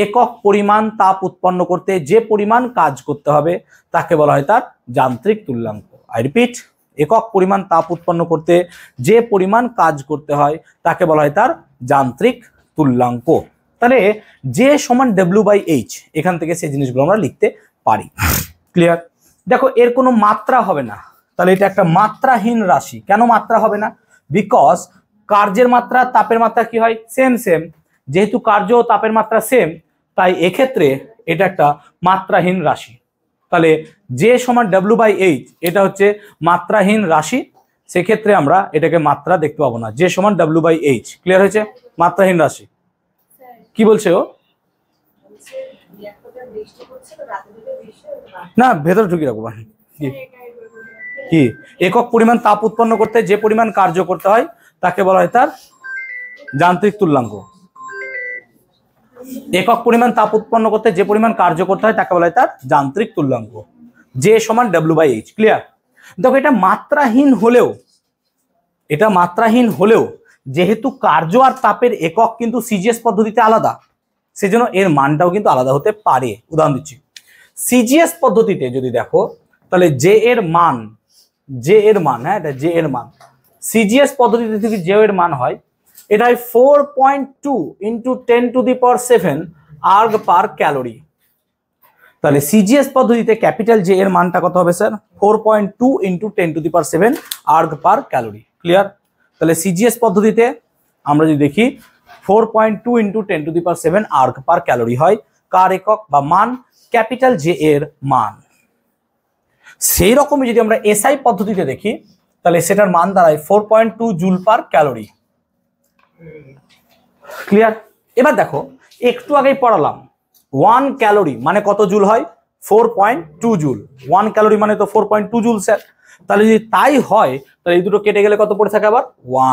একক পরিমাণ তাপ উৎপন্ন করতে যে পরিমাণ কাজ করতে হবে তাকে বলা হয় তার যান্ত্রিক তুল্যাঙ্ক। আই রিপিট, একক পরিমাণ তাপ উৎপন্ন করতে যে পরিমাণ কাজ করতে হয় তাকে বলা হয় তার যান্ত্রিক তুল্যাঙ্ক। তাহলে জে সমান ডাব্লিউ বাই এইচ, এখান থেকে সেই জিনিসগুলো আমরা লিখতে পারি। ক্লিয়ার। দেখো, এর কোনো মাত্রা হবে না, তাহলে এটা একটা মাত্রাহীন রাশি। কেন মাত্রা হবে না, বিকজ কার্যের মাত্রা তাপের মাত্রা কি হয় সেম সেম, যেহেতু কার্য ও তাপের মাত্রা সেম, তাই এক্ষেত্রে এটা একটা মাত্রাহীন রাশি। তাহলে জে সমান ডাব্লু বাই এইচ এটা হচ্ছে মাত্রাহীন রাশি, সেক্ষেত্রে আমরা এটাকে মাত্রা দেখতে পাবো না। জে সমান ডাব্লু বাই এইচ, ক্লিয়ার হয়েছে, মাত্রাহীন রাশি। কি বলছে ও, না ভেতরে ঢুকি রাখবো। কি একক পরিমাণ তাপ উৎপন্ন করতে যে পরিমাণ কার্য করতে হয় তাকে বলা হয় তার যান্ত্রিক তুল্যাঙ্ক। একক পরিমাণ তাপ উৎপন্ন করতে যে পরিমাণ কার্য করতে হয় তাকে বলা হয় তার যান্ত্রিক তুল্যাঙ্ক। জে সমান ডাব্লু বাই এইচ, ক্লিয়ার। দেখো, এটা মাত্রাহীন হলেও যেহেতু কার্য আর তাপের একক কিন্তু সিজিএস পদ্ধতিতে আলাদা, সেজন্য এর মানটাও কিন্তু আলাদা হতে পারে। উদাহরণ দিচ্ছি, সিজিএস পদ্ধতিতে যদি দেখো তাহলে জে এর মান, হ্যাঁ এটা জে এর মান, সিজিএস পদ্ধতিতে থেকে জে এর মান হয় এটা হয় 4.2 ইন্টু 10⁷ আর্গ পার ক্যালোরি। তাহলে সিজিএস পদ্ধতিতে ক্যাপিটাল জে এর মানটা কত হবে স্যার, 4.2 ইন্টু 10⁷ আর্গ পার ক্যালোরি। ক্লিয়ার। তাহলে সিজিএস পদ্ধতিতে আমরা যদি দেখি 4.2 ইন্টু 10⁷ আর্গ পার ক্যালোরি হয় কার একক বা মান, ক্যাপিটাল জে এর মান। সেই রকমই যদি আমরা এসআই পদ্ধতিতে দেখি তাহলে সেটার মান দাঁড়ায় 4.2 জুল পার ক্যালোরি। ক্লিয়ার। এবার দেখো, একটু আগেই পড়ালাম 1 ক্যালোরি মানে কত জুল হয়, 4.2 জুল। 1 ক্যালোরি মানে তো 4.2 জুল স্যার। তাহলে যদি তাই হয় তাহলে এই দুটো কেটে গেলে কত পড়ে থাকে আবার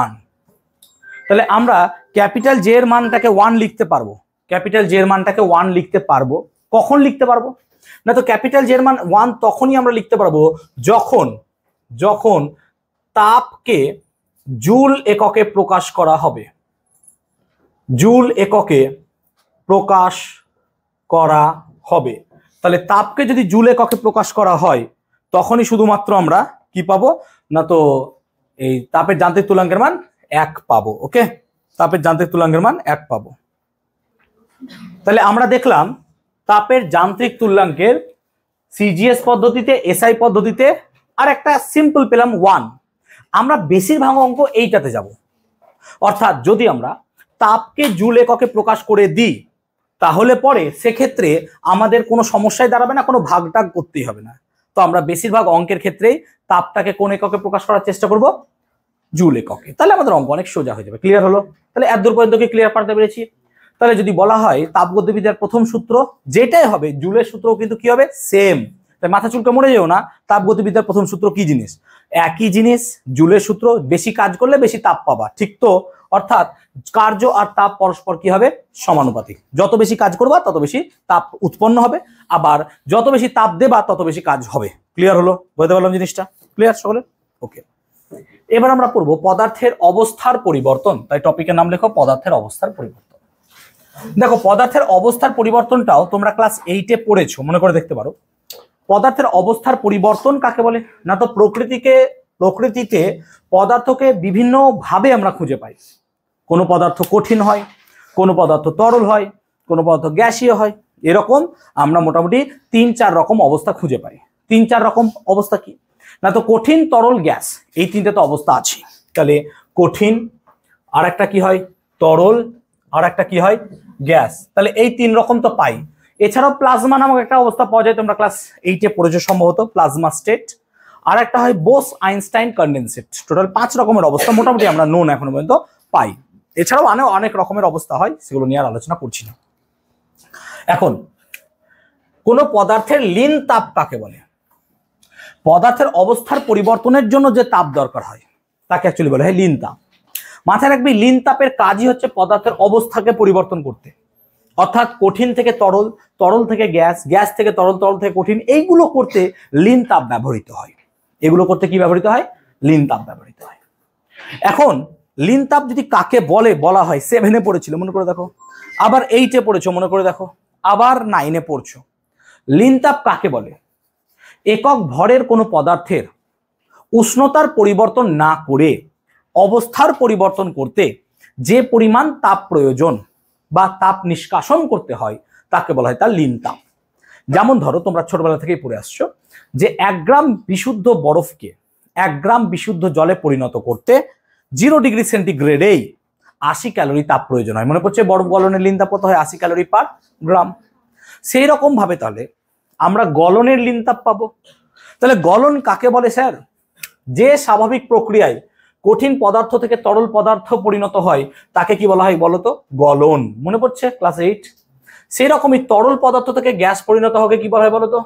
1। তাহলে আমরা ক্যাপিটাল জে এর মানটাকে 1 লিখতে পারবো, ক্যাপিটাল জে এর মানটাকে 1 লিখতে পারবো। কখন লিখতে পারবো না, তো ক্যাপিটাল জে এর মান 1 তখনই আমরা লিখতে পারবো যখন তাপকে জুল এককে প্রকাশ করা হবে। জুল এককে প্রকাশ করা হবে, তাহলে তাপকে যদি জুল এককে প্রকাশ করা হয় তখনই শুধুমাত্র আমরা কি পাবো না, তো এই তাপের যান্ত্রিক তুল্যাঙ্কের মান 1 পাবো। ওকে, তাপের যান্ত্রিক তুল্যাঙ্কের মান 1 পাবো। তাহলে আমরা দেখলাম তাপের যান্ত্রিক তুল্যাঙ্কের সিজিএস পদ্ধতিতে, এসআই পদ্ধতিতে, আর একটা সিম্পল পেলাম 1। আমরা বেশিরভাগ অঙ্ক এইটাতে যাব। অর্থাৎ যদি আমরা তাপকে জুল এককে প্রকাশ করে দিই তাহলে পরে সেক্ষেত্রে আমাদের কোনো সমস্যায় দাঁড়াবে না, কোনো ভাগটাগ করতেই হবে না। তো আমরা বেশিরভাগ অঙ্কের ক্ষেত্রেই তাপটাকে কোন এককে প্রকাশ করার চেষ্টা করব, জুল এককে। তাহলে আমাদের অঙ্ক অনেক সোজা হয়ে যাবে। ক্লিয়ার হলো? তাহলে এত দূর পর্যন্ত কি ক্লিয়ার করতে পেরেছি? তাহলে যদি বলা হয় তাপগতিবিদ্যার প্রথম সূত্র যেটাই হবে, জুলের সূত্রও কিন্তু কি হবে, সেম। তাই মাথা চুলকে মরে যেও না, তাপগতিবিদ্যার প্রথম সূত্র কি জিনিস, একই জিনিস, জুলের সূত্র। বেশি কাজ করলে বেশি তাপ পাবা, ঠিক তো? অর্থাৎ কার্য আর তাপ পরস্পর কি হবে, সমানুপাতিক। যত বেশি কাজ করবা তত বেশি তাপ উৎপন্ন হবে, আবার যত বেশি তাপ দেবা তত বেশি কাজ হবে। ক্লিয়ার হলো? বুঝতে পারলাম জিনিসটা? ক্লিয়ার সকলে? ওকে। এবার আমরা পড়বো পদার্থের অবস্থার পরিবর্তন। তাই টপিকের নাম লেখো পদার্থের অবস্থার পরিবর্তন। দেখো, পদার্থের অবস্থার পরিবর্তনটাও তোমরা ক্লাস 8-এ পড়েছো, মনে করে দেখতে পারো। পদার্থের অবস্থার পরিবর্তন কাকে বলে? না তো প্রকৃতিতে পদার্থকে বিভিন্ন ভাবে আমরা খুঁজে পাই। কোনো পদার্থ কঠিন হয়, কোনো পদার্থ তরল হয়, কোনো পদার্থ গ্যাসীয় হয়। এরকম আমরা মোটামুটি 3-4 রকম অবস্থা খুঁজে পাই। 3-4 রকম অবস্থা কি? না তো কঠিন, তরল, গ্যাস, এই তিনটে তো অবস্থা আছে। তাহলে কঠিন, আর একটা কি হয় তরল, আর একটা কি হয় গ্যাস। তাহলে এই 3 রকম তো পাই। এছাড়াও প্লাজমা নামক একটা অবস্থা পাওয়া যায়, তোমরা ক্লাস 8-এ পড়েছো সম্ভবত, প্লাজমা স্টেট। আর একটা হয় বোস আইনস্টাইন কনডেনসেট। টোটাল 5 রকমের অবস্থা মোটামুটি আমরা নোন এখনো পর্যন্ত পাই। এছাড়াও অনেক রকমের অবস্থা হয়, সেগুলো নিয়ে আর আলোচনা করছি না। এখন কোন পদার্থের লীন তাপ কাকে বলে? পদার্থের অবস্থার পরিবর্তনের জন্য যে তাপ দরকার হয় তাকে অ্যাকচুয়ালি বলা হয় লীন তাপ। মাথায় রাখবি, লীন তাপের কাজই হচ্ছে পদার্থের অবস্থাকে পরিবর্তন করতে। অর্থাৎ কঠিন থেকে তরল, তরল থেকে গ্যাস, গ্যাস থেকে তরল, তরল থেকে কঠিন, এইগুলো করতে লীন তাপ ব্যবহৃত হয়। এগুলো করতে কি ব্যবহৃত হয়? লীন তাপ ব্যবহৃত হয়। এখন লীন তাপ যদি কাকে বলে বলা হয়, 7-এ পড়েছিল মনে করে দেখো, আবার 8-এ পড়েছো মনে করে দেখো, আবার 9-এ পড়ছো। লীন তাপ কাকে বলে? একক ভরের কোনো পদার্থের উষ্ণতার পরিবর্তন না করে অবস্থার পরিবর্তন করতে যে পরিমাণ তাপ প্রয়োজন বা তাপ নিষ্কাশন করতে হয় তাকে বলা হয় তার লীন তাপ। যেমন ধরো, তোমরা ছোটবেলা থেকেই পড়ে আসছো যে 1 গ্রাম বিশুদ্ধ বরফকে 1 গ্রাম বিশুদ্ধ জলে পরিণত করতে 0 ডিগ্রি সেন্টিগ্রেডেই 80 ক্যালোরি তাপ প্রয়োজন হয়। মনে পড়ছে বরফ গলনের লীন তাপ কত হয়? 80 ক্যালোরি পার গ্রাম। সেই রকম ভাবে তাহলে আমরা গলনের লীন তাপ পাবো। তাহলে গলন কাকে বলে স্যার? যে স্বাভাবিক প্রক্রিয়ায় কঠিন পদার্থ থেকে তরল পদার্থ পরিণত হয় তাকে কি বলা হয় বলতো? গলন। মনে পড়ছে ক্লাস 8? সেই রকমই তরল পদার্থ থেকে গ্যাস পরিণত হবে কি বলা হয় বলতো?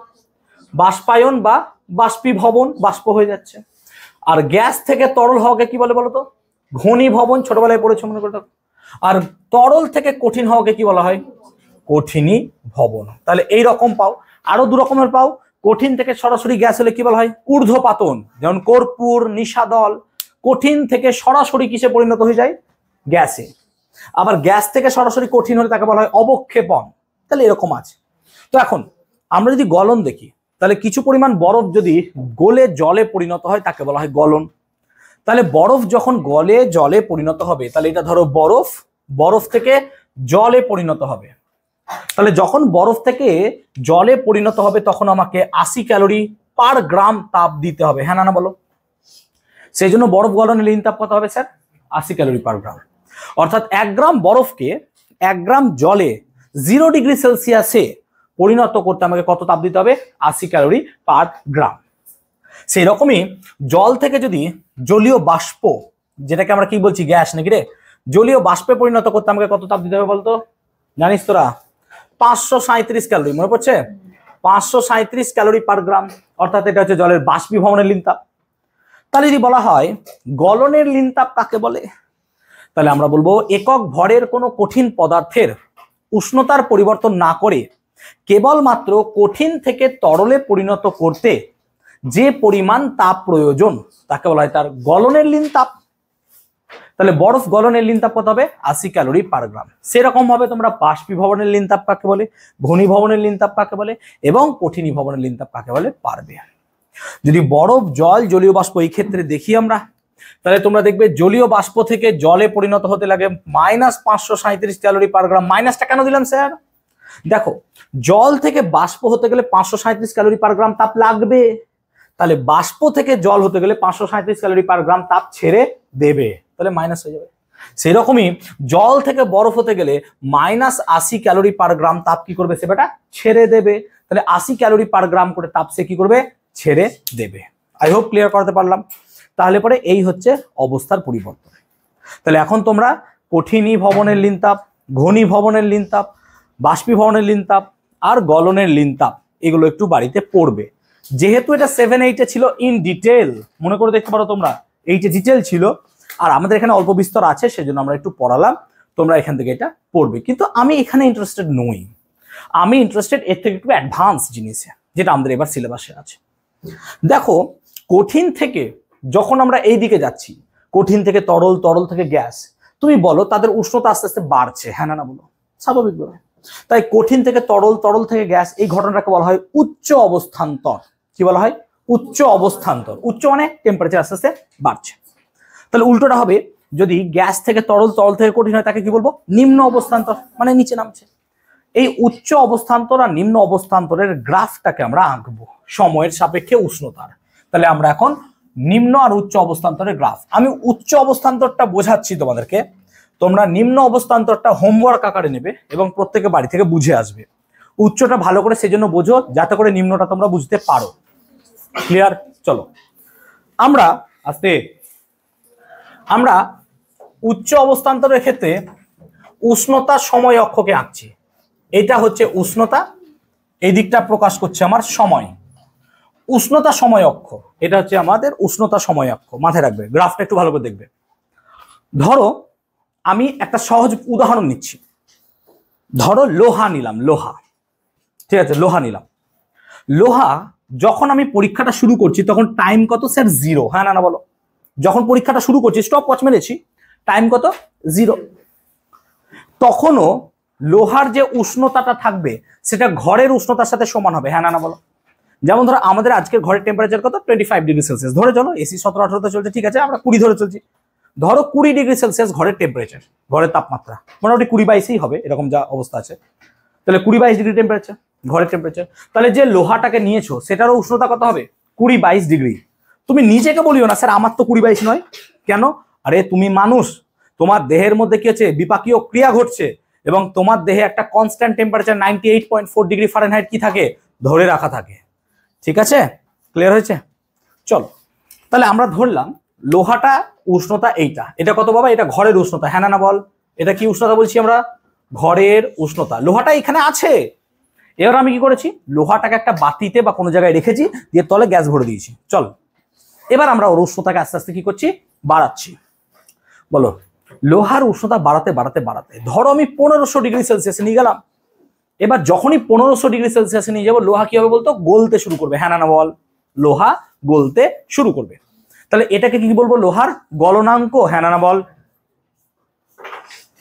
বাষ্পায়ন বা বাষ্পীভবন, বাষ্প হয়ে যাচ্ছে। আর গ্যাস থেকে তরল হওয়াকে কি বলে বলতো? ঘনীভবন। ছোটবেলায় পড়েছো মনে করতে। আর তরল থেকে কঠিন হওয়াকে কি বলা হয়? কঠিনী ভবন। তাহলে এই রকম পাও। আরো 2 রকমের পাও। কঠিন থেকে সরাসরি গ্যাস হলে কি বলা হয়? ঊর্ধ্বপাতন, যেমন কর্পূর, নিশাদল। কঠিন থেকে সরাসরি কিসে পরিণত হয়ে যায়? গ্যাসে। আবার গ্যাস থেকে সরাসরি কঠিন হলে তাকে বলা হয় অবক্ষেপণ। তাহলে এরকম আছে। তো এখন আমরা যদি গলন দেখি, তাহলে কিছু পরিমাণ বরফ যদি গলে জলে পরিণত হয় তাকে বলা হয় গলন। তাহলে বরফ যখন গলে জলে পরিণত হবে, তাহলে এটা ধরো বরফ, বরফ থেকে জলে পরিণত হবে। তাহলে যখন বরফ থেকে জলে পরিণত হবে তখন আমাকে 80 ক্যালোরি পার গ্রাম তাপ দিতে হবে। হ্যাঁ না বলো? সেই জন্য বরফ গলনের লীন তাপ কত হবে স্যার? 80 ক্যালোরি পার গ্রাম। অর্থাৎ 1 গ্রাম বরফকে 1 গ্রাম জলে 0 ডিগ্রি সেলসিয়াসে পরিণত করতে আমাকে কত তাপ দিতে হবে? 80 ক্যালোরি পার গ্রাম। সেই রকমই জল থেকে যদি জলীয় বাষ্প, যেটাকে আমরা কি বলছি গ্যাস নাকি রে, জলীয় বাষ্পে পরিণত করতে আমাকে কত তাপ দিতে হবে বলতো? জানিস তোরা? 537 ক্যালোরি। মনে পড়ছে? 537 ক্যালোরি পার গ্রাম। অর্থাৎ এটা হচ্ছে জলের বাষ্পীভবনের লীন তাপ। তাহলে যদি বলা হয় গলনের লীন তাপ কাকে বলে, তাহলে আমরা বলবো একক ভরের কোনো কঠিন পদার্থের উষ্ণতার পরিবর্তন না করে কেবলমাত্র কঠিন থেকে তরলে পরিণত করতে যে পরিমাণ তাপ প্রয়োজন তাকে বলা হয় তার গলনের লীন তাপ। তাহলে বরফ গলনের লীন তাপ কত হবে? 80 ক্যালোরি পার গ্রাম। সেরকম ভাবে তোমরা বাষ্পীভবনের লীন তাপ কাকে বলে, ঘনীভবনের লীন তাপ কাকে বলে এবং কঠিনীভবনের লীন তাপ কাকে বলে পারবে। যদি বরফ, জল, জলীয় বাষ্প এই ক্ষেত্রে দেখি আমরা, তাহলে তোমরা দেখবে জলীয় বাষ্প থেকে জলে পরিণত হতে লাগে -537 ক্যালোরি পার গ্রাম। মাইনাসটা কেন দিলাম স্যার? দেখো, জল থেকে বাষ্প হতে গেলে 537 ক্যালোরি পার গ্রাম তাপ লাগবে। তাহলে বাষ্প থেকে জল হতে গেলে 537 ক্যালোরি পার গ্রাম তাপ ছেড়ে দেবে, তাহলে মাইনাস হয়ে যাবে। সেরকমই জল থেকে বরফ হতে গেলে -80 ক্যালোরি পার গ্রাম তাপ কি করবে, সে বেটা ছেড়ে দেবে। তাহলে 80 ক্যালোরি পার গ্রাম করে তাপ সে কি করবে, ছেড়ে দেবে। আই হোপ ক্লিয়ার করতে পারলাম। তাহলে পরে এই হচ্ছে অবস্থার পরিবর্তন। তাহলে এখন তোমরা কঠিনীভবনের লীন তাপ, ঘনীভবনের লীন তাপ, বাষ্পীভবনের লীন তাপ আর গলনের লীন তাপ এগুলো একটু বাড়িতে পড়বে। যেহেতু এটা 7-8 ছিল ইন ডিটেল, মনে করে দেখতে পারো তোমরা, এই যে ডিটেল ছিল আর আমাদের এখানে অল্প বিস্তর আছে, সেজন্য আমরা একটু পড়ালাম, তোমরা এখান থেকে এটা পড়বে। কিন্তু আমি এখানে ইন্টারেস্টেড নই, আমি ইন্টারেস্টেড এর থেকে একটু অ্যাডভান্স জিনিসে, যেটা আমাদের এবার সিলেবাসে আছে। দেখো, কঠিন থেকে যখন আমরা এই দিকে যাচ্ছি, কঠিন থেকে তরল, তরল থেকে গ্যাস, তুমি বলো তাদের উষ্ণতা আস্তে আস্তে বাড়ছে, হ্যাঁ না বলো, স্বাভাবিকভাবে। তাই কঠিন থেকে তরল, তরল থেকে গ্যাস, এই ঘটনাটাকে বলা হয় উচ্চ অবস্থান্তর। কি বলা হয়, উচ্চ অবস্থান্তর। উচ্চ মানে টেম্পারেচার আস্তে আস্তে বাড়ছে। তাহলে উল্টোটা হবে, যদি গ্যাস থেকে তরল, তরল থেকে কঠিন হয়, তাকে কি বলবো, নিম্ন অবস্থান্তর, মানে নিচে নামছে। এই উচ্চ অবস্থান্তর আর নিম্ন অবস্থান্তরের গ্রাফটাকে আমরা আঁকবো সময়ের সাপেক্ষে উষ্ণতার। তাহলে আমরা এখন নিম্ন আর উচ্চ অবস্থান্তরের গ্রাফ, আমি উচ্চ অবস্থান্তরটা বোঝাচ্ছি তোমাদেরকে, তোমরা নিম্ন অবস্থান্তরটা হোমওয়ার্ক আকারে নেবে এবং প্রত্যেকে বাড়ি থেকে বুঝে আসবে। উচ্চটা ভালো করে সেজন্য বোঝো যাতে করে নিম্নটা তোমরা বুঝতে পারো। ক্লিয়ার? চলো আমরা উচ্চ অবস্থান্তরের ক্ষেত্রে উষ্ণতা সময় অক্ষকে আঁকছি। এটা হচ্ছে উষ্ণতা, এই দিকটা প্রকাশ করছে আমার সময়। উষ্ণতা সময় অক্ষ, এটা হচ্ছে আমাদের উষ্ণতা সময় অক্ষ, মাথায় রাখবে। গ্রাফটা একটু ভালো করে দেখবে। ধরো আমি একটা সহজ উদাহরণ নিচ্ছি, ধরো লোহা নিলাম, লোহা, ঠিক আছে, লোহা নিলাম। লোহা যখন আমি পরীক্ষাটা শুরু করছি তখন টাইম কত স্যার, 0, হ্যাঁ না বলো। যখন পরীক্ষাটা শুরু করছি, স্টপ ওয়াচ মেরেছি, টাইম কত, 0। তখনও লোহার যে উষ্ণতাটা থাকবে সেটা ঘরের উষ্ণতার সাথে সমান হবে, হ্যাঁ না বলো। যেমন ধরো আমাদের আজকের ঘরের টেম্পারেচার কত, 25 ডিগ্রি সেলসিয়াস ধরে চলো, এসি 17-18 চলছে, ঠিক আছে, আমরা 20 ধরে চলছি। ধরো 20 ডিগ্রি সেলসিয়াস ঘরের টেম্পারেচার, ঘরের তাপমাত্রা মোটামুটি 20-22 হবে, এরকম যা অবস্থা আছে। তাহলে 20-22 ডিগ্রি টেম্পারেচার, ঘরের টেম্পারেচার। তাহলে যে লোহাটাকে নিয়েছো সেটারও উষ্ণতা কত হবে, 20-22 ডিগ্রি। তুমি নিজেকে বলিও না স্যার আমার তো 20-22 নয়, কেন? আরে তুমি মানুষ, তোমার দেহের মধ্যে কি হচ্ছে, বিপাকীয় ক্রিয়া ঘটছে, এবং তোমার দেহে একটা কনস্ট্যান্ট টেম্পারেচার 98.4 ডিগ্রি ফারেনহাইট কি থাকে, ধরে রাখা থাকে। ঠিক আছে, ক্লিয়ার হয়েছে? চলো, তাহলে আমরা ধরলাম লোহাটা উষ্ণতা এইটা, এটা কত বাবা, এটা ঘরের উষ্ণতা, হ্যাঁ না বল। এটা কি উষ্ণতা বলছি আমরা, ঘরের উষ্ণতা। লোহাটা এখানে আছে, এবার আমি কি করেছি, লোহাটাকে একটা বাতিতে বা কোনো জায়গায় রেখেছি, দিয়ে তলে গ্যাস ভরে দিয়েছি। চল, এবার আমরা ওর উষ্ণতাকে আস্তে আস্তে কি করছি, বাড়াচ্ছি। বলো, লোহার উষ্ণতা বাড়াতে বাড়াতে বাড়াতে ধরো আমি 1500 ডিগ্রি সেলসিয়াসে নিয়ে গেলাম। এবার যখনই 1500 ডিগ্রি সেলসিয়াসে নিয়ে যাবো, লোহা কি হবে বলতো, গলতে শুরু করবে, হ্যাঁ না বল। লোহা গলতে শুরু করবে। তাহলে এটাকে কি বলবো, লোহার গলনাঙ্ক, হ্যাঁ না বল।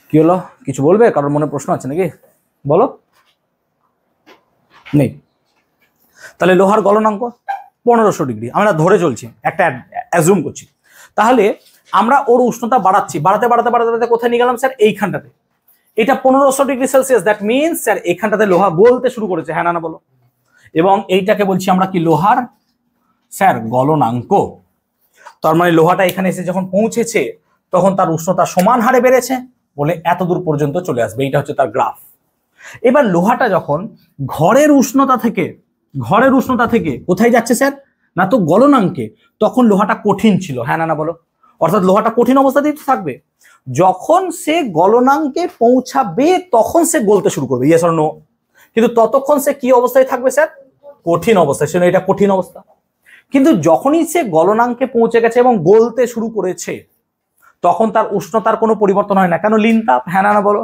কি হলো, কিছু বলবে? কারোর মনে প্রশ্ন আছে নাকি, বলো? নেই? তাহলে লোহার গলনাঙ্ক 1500 ডিগ্রি, আমরা ধরে চলছি, একটা অ্যাজুম করছি। তাহলে আমরা ওর উষ্ণতা বাড়াচ্ছি, বাড়াতে বাড়াতে বাড়াতে বাড়াতে কোথায় নিয়ে গেলাম স্যার, এইখানটাতে। এটা 1500 degree Celsius, that means sir এইখানটাতে লোহা গলতে শুরু করেছে, হ্যাঁ না বলো। এবং এইটাকে বলছি আমরা কি, লোহার স্যার গলনাঙ্ক। তার মানে লোহাটা এখানে এসে যখন পৌঁছেছে তখন তার উষ্ণতা সমান হারে বেড়েছে বলে এত দূর পর্যন্ত চলে আসবে, এইটা হচ্ছে তার গ্রাফ। এবার লোহাটা যখন ঘরের উষ্ণতা থেকে কোথায় যাচ্ছে স্যার, না তো গলনাঙ্কে, তখন লোহাটা কঠিন ছিল, হ্যাঁ না বলো। অর্থাৎ লোহাটা কঠিন অবস্থাতেই থাকবে। যখন সে গলনাঙ্কে পৌঁছাবে তখন সে গলতে শুরু করবে, ইয়েস অর নো। কিন্তু ততক্ষণ সে কি অবস্থায় থাকবে স্যার, কঠিন অবস্থায়। সেজন্য এটা কঠিন অবস্থা। কিন্তু যখনই সে গলনাঙ্কে পৌঁছে গেছে এবং গলতে শুরু করেছে তখন তার উষ্ণতার কোনো পরিবর্তন হয় না, কেন, লীন তাপ, হ্যাঁ না বলো।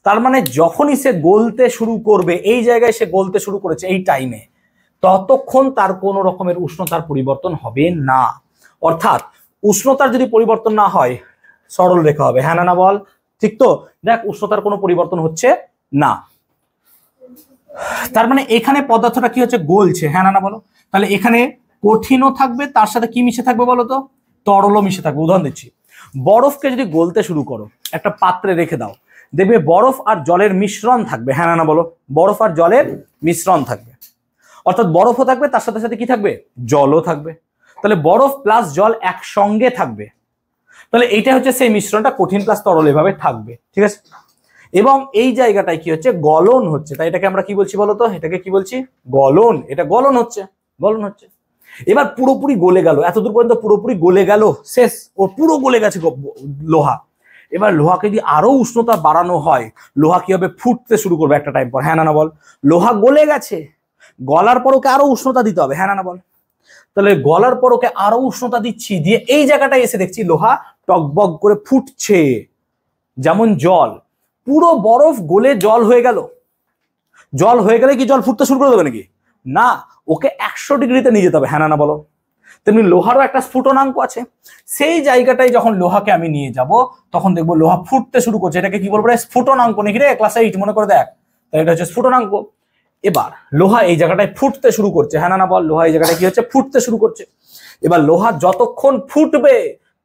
তার মানে যখনই সে গলতে শুরু করবে, এই জায়গায় সে গলতে শুরু করেছে এই টাইমে, ততক্ষণ তার কোনো রকমের উষ্ণতার পরিবর্তন হবে না। অর্থাৎ উষ্ণতার যদি পরিবর্তন না হয়, সরল রেখা হবে, হ্যাঁ না বল। ঠিক তো, দেখ উষ্ণতার কোনো পরিবর্তন হচ্ছে না, তার মানে এখানে পদার্থটা কি হচ্ছে, গলছে, হ্যাঁ না বলো। তাহলে এখানে কঠিনও থাকবে, তার সাথে কি মিশে থাকবে বলো তো, তরলও মিশে থাকবে। উদাহরণ দিচ্ছি, বরফকে যদি গলতে শুরু করো, একটা পাত্রে রেখে দাও, দেখবে বরফ আর জলের মিশ্রণ থাকবে, হ্যাঁ না বলো। বরফ আর জলের মিশ্রণ থাকবে। অর্থাৎ বরফও থাকবে, তার সাথে সাথে কি থাকবে, জলও থাকবে। তাহলে বরফ প্লাস জল একসঙ্গে থাকবে। তাহলে এইটা হচ্ছে সেই মিশ্রণটা, কঠিন প্লাস তরল এভাবে থাকবে, ঠিক আছে। এবং এই জায়গাটায় কি হচ্ছে, গলন হচ্ছে। তাই এটাকে আমরা কি বলছি বলতো, এটাকে কি বলছি, গলন। এটা গলন হচ্ছে, গলন হচ্ছে। এবার পুরোপুরি গলে গেল, এতদূর পর্যন্ত পুরোপুরি গলে গেল, শেষ, ও পুরো গলে গেছে লোহা। এবার লোহাকে যদি আরো উষ্ণতা বাড়ানো হয়, লোহা কি হবে, ফুটতে শুরু করবে একটা টাইম পর, হ্যাঁ না বল। লোহা গলে গেছে, গলার পর ওকে আরো উষ্ণতা দিতে হবে, হ্যাঁ না বল। তাহলে গলার পর ওকে আরো উষ্ণতা দিচ্ছি, দিয়ে এই জায়গাটায় এসে দেখছি লোহা টকবক করে ফুটছে, যেমন জল। পুরো বরফ গলে জল হয়ে গেল। জল হয়ে গেলে কি জল ফুটতে শুরু করে দেবে নাকি, না, ওকে 100 ডিগ্রিতে নিয়ে যেতে হবে, হ্যাঁ না বলো। তেমনি লোহারও একটা স্ফুটনাঙ্ক আছে, সেই জায়গাটায় যখন লোহাকে আমি নিয়ে যাব তখন দেখবো লোহা ফুটতে শুরু করছে। এটাকে কি বলবো, স্ফুটনাঙ্ক নাকি রে, ক্লাস 8 মনে করে দেখ। তাই এটা হচ্ছে স্ফুটনাঙ্ক। এবার লোহা এই জায়গাটায় ফুটতে শুরু করছে, হ্যাঁ না বল। লোহা এই জায়গাটায় কি হচ্ছে, ফুটতে শুরু করছে। এবার লোহা যতক্ষণ ফুটবে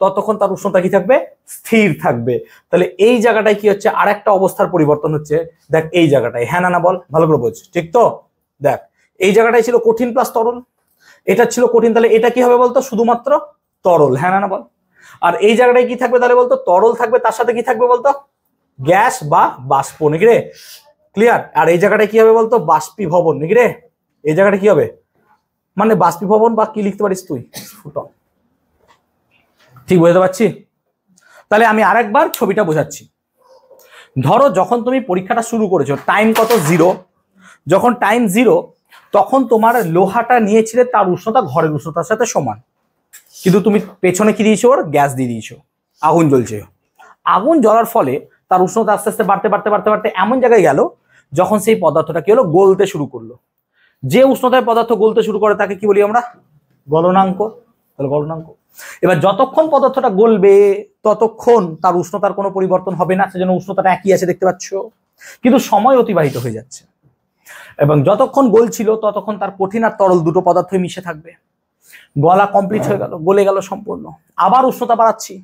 ততক্ষণ তার উষ্ণতা কি থাকবে, স্থির থাকবে। তাহলে এই জায়গাটায় কি হচ্ছে, আর একটা অবস্থার পরিবর্তন হচ্ছে, দেখ এই জায়গাটায়, হ্যাঁ না বল, ভালো করে বোঝ, ঠিক তো। দেখ এই জায়গাটায় ছিল কঠিন প্লাস তরল, এটা ছিল কঠিন, তাহলে এটা কি হবে বলতো, শুধুমাত্র তরল, হ্যাঁ না বল। আর এই জায়গাটায় কি থাকবে তাহলে বলতো, তরল থাকবে, তার সাথে কি থাকবে বলতো, গ্যাস বা বাষ্প, নাকি রে, ক্লিয়ার। আর এই জায়গাটায় কি হবে বলতো, বাষ্পীভবন, নাকি রে। এই জায়গাটা কি হবে, মানে বাষ্পীভবন, বা কি লিখতে পারিস তুই, ফুটন, ঠিক বুঝতে পারছি। তাহলে আমি আরেকবার ছবিটা বোঝাচ্ছি। ধরো যখন তুমি পরীক্ষাটা শুরু করেছো, টাইম কত, 0। যখন টাইম 0 তখন তোমার লোহাটা নিয়েছিলে, তার উষ্ণতা ঘরের উষ্ণতার সাথে সমান, কিন্তু তুমি পেছনে কি দিয়েছো, ওর গ্যাস দিয়ে দিয়েছো, আগুন জ্বলছে। আগুন জ্বলার ফলে তার উষ্ণতা আস্তে আস্তে বাড়তে বাড়তে বাড়তে বাড়তে এমন জায়গায় গেল যখন সেই পদার্থটা কি হলো, গলতে শুরু করলো। যে উষ্ণতায় পদার্থ গলতে শুরু করে তাকে কি বলি আমরা, গলনাঙ্ক। তাহলে গলনাঙ্ক। এবার যতক্ষণ পদার্থটা গলবে ততক্ষণ তার উষ্ণতার কোনো পরিবর্তন হবে না, সেজন্য উষ্ণতাটা একই আছে, দেখতে পাচ্ছ। কিন্তু সময় অতিবাহিত হয়ে যাচ্ছে, এবং যতক্ষণ গলছিল ততক্ষণ তার কঠিন আর তরল দুটো পদার্থই মিশে থাকবে। গলা কমপ্লিট হয়ে গেল, গলে গেল সম্পূর্ণ, আবার উষ্ণতা বাড়াচ্ছি।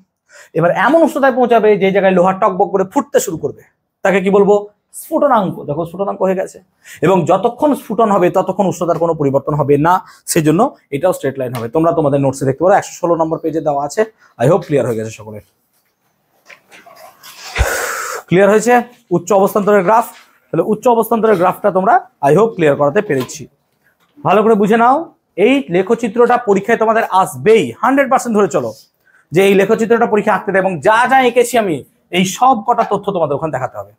এবার এমন উষ্ণতায় পৌঁছাবে যে জায়গায় লোহা টকবক করে ফুটতে শুরু করবে, তাকে কি বলবো, স্ফুটনাঙ্ক। দেখো স্ফুটনাঙ্ক হয়ে গেছে। এবং যতক্ষণ স্ফুটন হবে ততক্ষণ উষ্ণতার কোনো পরিবর্তন হবে না, সেজন্য এটাও স্ট্রেট লাইন হবে। তোমরা তোমাদের নোটসে দেখতে পারো, 116 নম্বর পেজে দেওয়া আছে। আই হোপ ক্লিয়ার হয়ে গেছে সকলের। ক্লিয়ার হয়েছে উচ্চ অবস্থান্তরের গ্রাফ। তাহলে উচ্চ অবস্থান্তরের গ্রাফটা তোমরা আই হোপ ক্লিয়ার করাতে পেরেছি। ভালো করে বুঝে নাও, এই লেখচিত্রটা পরীক্ষায় তোমাদের আসবেই, 100% ধরে চলো যে এই লেখচিত্রটা পরীক্ষা আঁকতে দেয়, এবং যা যা এঁকেছি আমি এই সব কটা তথ্য তোমাদের ওখানে দেখাতে হবে।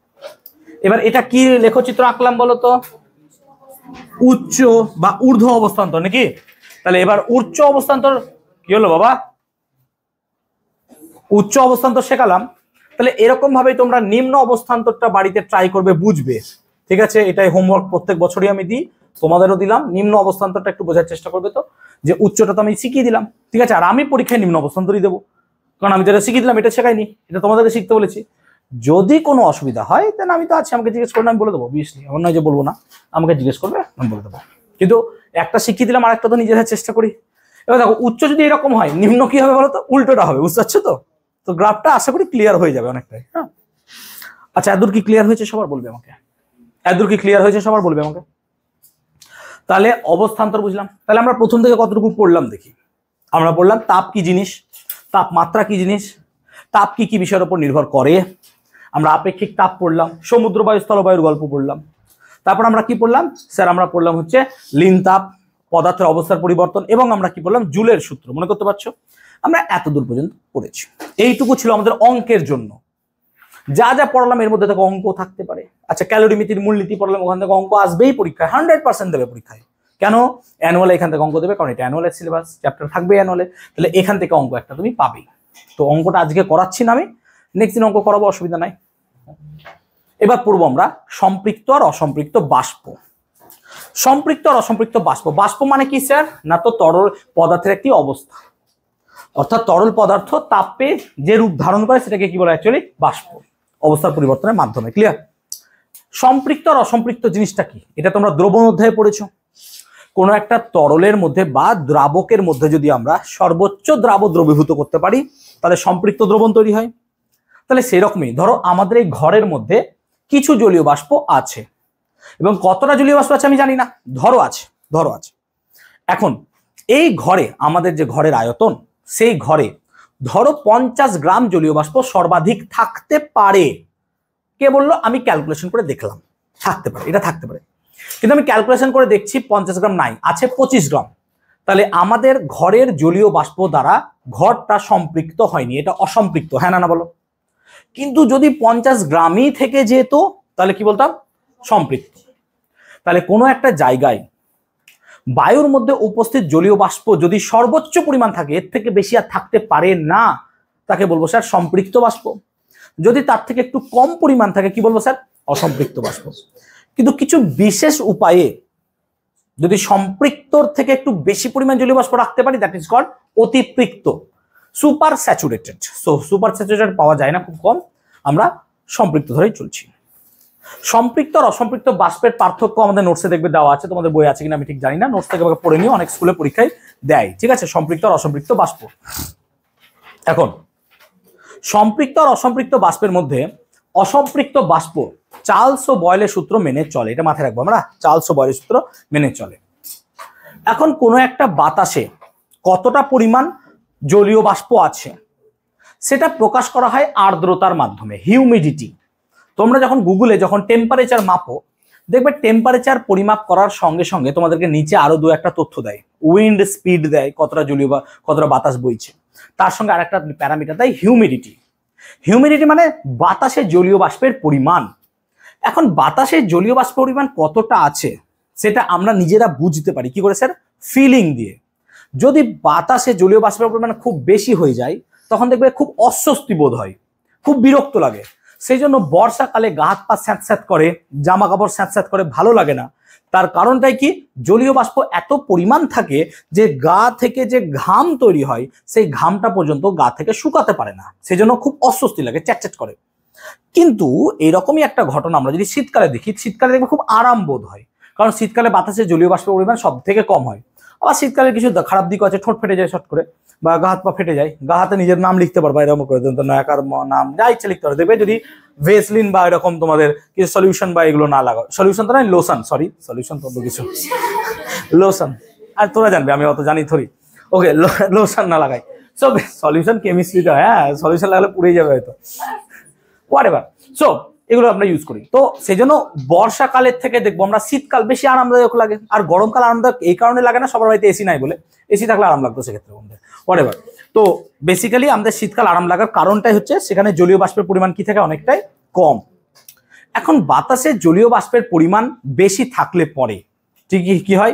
এবার এটা কি লেখচিত্র আঁকলাম বলো তো, উচ্চ বা ঊর্ধ্ব অবস্থান্তর, নাকি। তাহলে এবার উচ্চ অবস্থান্তর কি হলো বাবা, উচ্চ অবস্থান্তর শেখালাম। তাহলে এরকম ভাবে তোমরা নিম্ন অবস্থান্তরটা বাড়িতে ট্রাই করবে, বুঝবে, ঠিক আছে। এটাই হোমওয়ার্ক প্রত্যেক বছরই আমি দিই, তোমাদেরও দিলাম। নিম্ন অবস্থান্তরটা একটু বোঝার চেষ্টা করবে, তো যে উচ্চটা তো আমি শিখিয়ে দিলাম, ঠিক আছে। আর আমি পরীক্ষায় নিম্ন অবস্থান্তরই দেবো, কারণ আমি যেটা শিখিয়ে দিলাম এটা শেখাইনি, এটা তোমাদেরকে শিখতে বলেছি। যদি কোনো অসুবিধা হয় তাহলে আমি তো আছি, আমাকে জিজ্ঞেস করলে আমি বলে দেবো, অবভিয়াসলি, এমন নয় যে বলবো না, আমাকে জিজ্ঞেস করবে, আমি বলে দেবো। কিন্তু একটা শিখিয়ে দিলাম, আরেকটা তো নিজেরা চেষ্টা করি। এবার দেখো উচ্চ যদি এরকম হয়, নিম্ন কি হবে বলো তো, উল্টোটা হবে, বুঝতে পারছো তো। তো গ্রাফটা আশা করি ক্লিয়ার হয়ে যাবে অনেকটাই, হ্যাঁ। আচ্ছা, এদূর কি ক্লিয়ার হয়েছে সবার, বলবে আমাকে। এদূর কি ক্লিয়ার হয়েছে সবার, বলবে আমাকে। তাহলে অবস্থান্তর বুঝলাম। তাহলে আমরা প্রথম থেকে কতটুকু পড়লাম দেখি। আমরা পড়লাম তাপ কি জিনিস, তাপমাত্রা কি জিনিস, তাপ কি কি বিষয়ের উপর নির্ভর করে। আমরা আপেক্ষিক তাপ পড়লাম, সমুদ্র বায়ু স্থলবায়ুর গল্প পড়লাম। তারপর আমরা কি পড়লাম স্যার, আমরা পড়লাম হচ্ছে লীন তাপ, পদার্থের অবস্থার পরিবর্তন, এবং আমরা কি পড়লাম, জুলের সূত্র, মনে করতে পারছো। আমরা এত দূর পর্যন্ত পড়েছি। এইটুকু ছিল আমাদের অঙ্কের জন্য। যা যা পড়লাম এর মধ্যে থেকে অঙ্ক থাকতে পারে। আচ্ছা, ক্যালোরিমিতির মূলনীতি পড়লাম, ওখান থেকে অঙ্ক আসবেই পরীক্ষায়, 100% দেবে পরীক্ষায়। কেন, অ্যানুয়ালে এখান থেকে অঙ্ক দেবে, কারণ এটা অ্যানুয়ালের সিলেবাস, চ্যাপ্টার থাকবে অ্যানুয়ালে। তাহলে এখান থেকে অঙ্ক একটা তুমি পাবেই। তো অঙ্কটা আজকে করাচ্ছি না আমি, নেক্সট দিন অঙ্ক করাবো, অসুবিধা নাই। এবার পড়বো আমরা সম্পৃক্ত আর অসম্পৃক্ত বাষ্প। সম্পৃক্ত আর অসম্পৃক্ত বাষ্প। বাষ্প মানে কি স্যার, না তো তরল পদার্থের একটি অবস্থা, অর্থাৎ তরল পদার্থ তাপে যে রূপ ধারণ করে সেটাকে কি বলে, অ্যাকচুয়ালি বাষ্প, অবস্থার পরিবর্তনের মাধ্যমে। ক্লিয়ার। সম্পৃক্ত আর অসম্পৃক্ত জিনিসটা কি, এটা তোমরা দ্রবণ অধ্যায়ে পড়েছো। কোনো একটা তরলের মধ্যে বা দ্রাবকের মধ্যে যদি আমরা সর্বোচ্চ দ্রবীভূত করতে পারি তাহলে সম্পৃক্ত দ্রবণ তৈরি হয়। তাহলে সেরকমই ধরো আমাদের এই ঘরের মধ্যে কিছু জলীয় বাষ্প আছে, এবং কতটা জলীয় বাষ্প আছে আমি জানি না, ধরো আছে, ধরো আছে। এখন এই ঘরে আমাদের যে ঘরের আয়তন, সেই ঘরে ধরো 50 গ্রাম জলীয় বাষ্প সর্বাধিক থাকতে পারে। কে বললো? আমি ক্যালকুলেশন করে দেখলাম থাকতে পারে, এটা থাকতে পারে। কিন্তু আমি ক্যালকুলেশন করে দেখছি 50 গ্রাম নাই, আছে 25 গ্রাম। তাহলে আমাদের ঘরের জলীয় বাষ্প দ্বারা ঘরটা সম্পৃক্ত হয়নি, এটা অসম্পৃক্ত। হ্যাঁ না বলো? কিন্তু যদি 50 গ্রামই থেকে যেত তাহলে কি বলতাম? সম্পৃক্ত। তাহলে কোনো একটা জায়গায় বায়ুর মধ্যে উপস্থিত জলীয় বাষ্প যদি সর্বোচ্চ পরিমাণ থাকে, এর থেকে বেশি আর থাকতে পারে না, তাকে বলবো স্যার সম্পৃক্ত বাষ্প। যদি তার থেকে একটু কম পরিমাণ থাকে, কি বলবো স্যার? অসম্পৃক্ত বাষ্প। কিন্তু কিছু বিশেষ উপায়ে যদি সম্পৃক্তর থেকে একটু বেশি পরিমাণ জলীয় বাষ্প রাখতে পারি, দ্যাট ইজ কল্ড অতিপৃক্ত, super saturated. So super saturated পাওয়া যায় না, খুব কম, আমরা সম্পৃক্ত ধরেই চলছি। সম্পৃক্ত আর অসম্পৃক্ত বাষ্পের পার্থক্য আমাদের নোটসে দেখবে দেওয়া আছে, তোমাদের বই আছে কিনা আমি ঠিক জানি না, নোটস থেকে আমাকে পড়ে নিও, অনেক স্কুলে পরীক্ষায় দেয়, ঠিক আছে? সম্পৃক্ত আর অসম্পৃক্ত বাষ্প। এখন সম্পৃক্ত আর অসম্পৃক্ত বাষ্পের মধ্যে অসম্পৃক্ত বাষ্প চার্লস ও বয়েলের সূত্র মেনে চলে, এটা মাথায় রাখবো আমরা, চার্লস ও বয়েলের সূত্র মেনে চলে। এখন কোনো একটা বাতাসে কতটা পরিমাণ জলীয় বাষ্প আছে সেটা প্রকাশ করা হয় আর্দ্রতার মাধ্যমে, হিউমিডিটি। তোমরা যখন গুগলে যখন টেম্পারেচার মাপো, দেখবে টেম্পারেচার পরিমাপ করার সঙ্গে সঙ্গে তোমাদেরকে নিচে আরো দু একটা তথ্য দেয়, উইন্ড স্পিড দেয়, কতটা বাতাস বইছে, তার সঙ্গে আরেকটা প্যারামিটার দেয় হিউমিডিটি। হিউমিডিটি মানে বাতাসের জলীয় বাষ্পের পরিমাণ। এখন বাতাসের জলীয় বাষ্পের পরিমাণ কতটা আছে সেটা আমরা নিজেরা বুঝতে পারি কি করে স্যার? ফিলিং দিয়ে। যদি বাতাসে জলীয় বাষ্পের পরিমাণ খুব বেশি হয়ে যায়, তখন দেখবে খুব অস্বস্তি বোধ হয়, খুব বিরক্ত লাগে। সেই জন্য বর্ষাকালে গা হাত পা স্যাঁতস্যাঁত করে, জামা কাপড় স্যাঁতস্যাঁত করে, ভালো লাগে না। তার কারণটাই কি? জলীয় বাষ্প এত পরিমাণ থাকে যে গা থেকে যে ঘাম তৈরি হয়, সেই ঘামটা পর্যন্ত গা থেকে শুকাতে পারে না, সেই জন্য খুব অস্বস্তি লাগে, চ্যাটচ্যাট করে। কিন্তু এইরকমই একটা ঘটনা আমরা যদি শীতকালে দেখি, শীতকালে দেখবে খুব আরাম বোধ হয়, কারণ শীতকালে বাতাসে জলীয় বাষ্পের পরিমাণ সব থেকে কম হয়। আবার শীতকালে কিছু খারাপ দিক আছে, ঠোঁট ফেটে যায় শর্ট করে, বা গা হাত পা ফেটে যায়, গা হাতে নিজের নাম লিখতে পারবা এরকম করে, নায়কার নাম যা ইচ্ছা লিখতে পারবে। দেখবে যদি ভেসলিন বা এরকম তোমাদের কিছু সলিউশন বা এগুলো না লাগাও, সলিউশন তো নয়, লোশন, সরি সলিউশন তো কিছু লোশন, আর তোরা জানবে, আমি অত জানি থরি, ওকে, লোশন না লাগাই, সো সলিউশন কেমিস্ট্রিতে, হ্যাঁ সলিউশন লাগালে পুড়েই যাবে হয়তো, হোয়াটএভার। সো এগুলো আমরা ইউজ করি। তো সেই জন্য বর্ষাকালের থেকে দেখবো আমরা শীতকাল বেশি আরামদায়ক লাগে, আর গরমকাল আরামদায়ক এই কারণে লাগে না, সবার বাড়িতে এসি নাই বলে, এসি থাকলে আরাম লাগতো সেক্ষেত্রে আমাদের, হোয়াটএভার। তো বেসিক্যালি আমাদের শীতকাল আরাম লাগার কারণটাই হচ্ছে সেখানে জলীয় বাষ্পের পরিমাণ কি থাকে? অনেকটাই কম। এখন বাতাসে জলীয় বাষ্পের পরিমাণ বেশি থাকলে পরে ঠিকই কি হয়?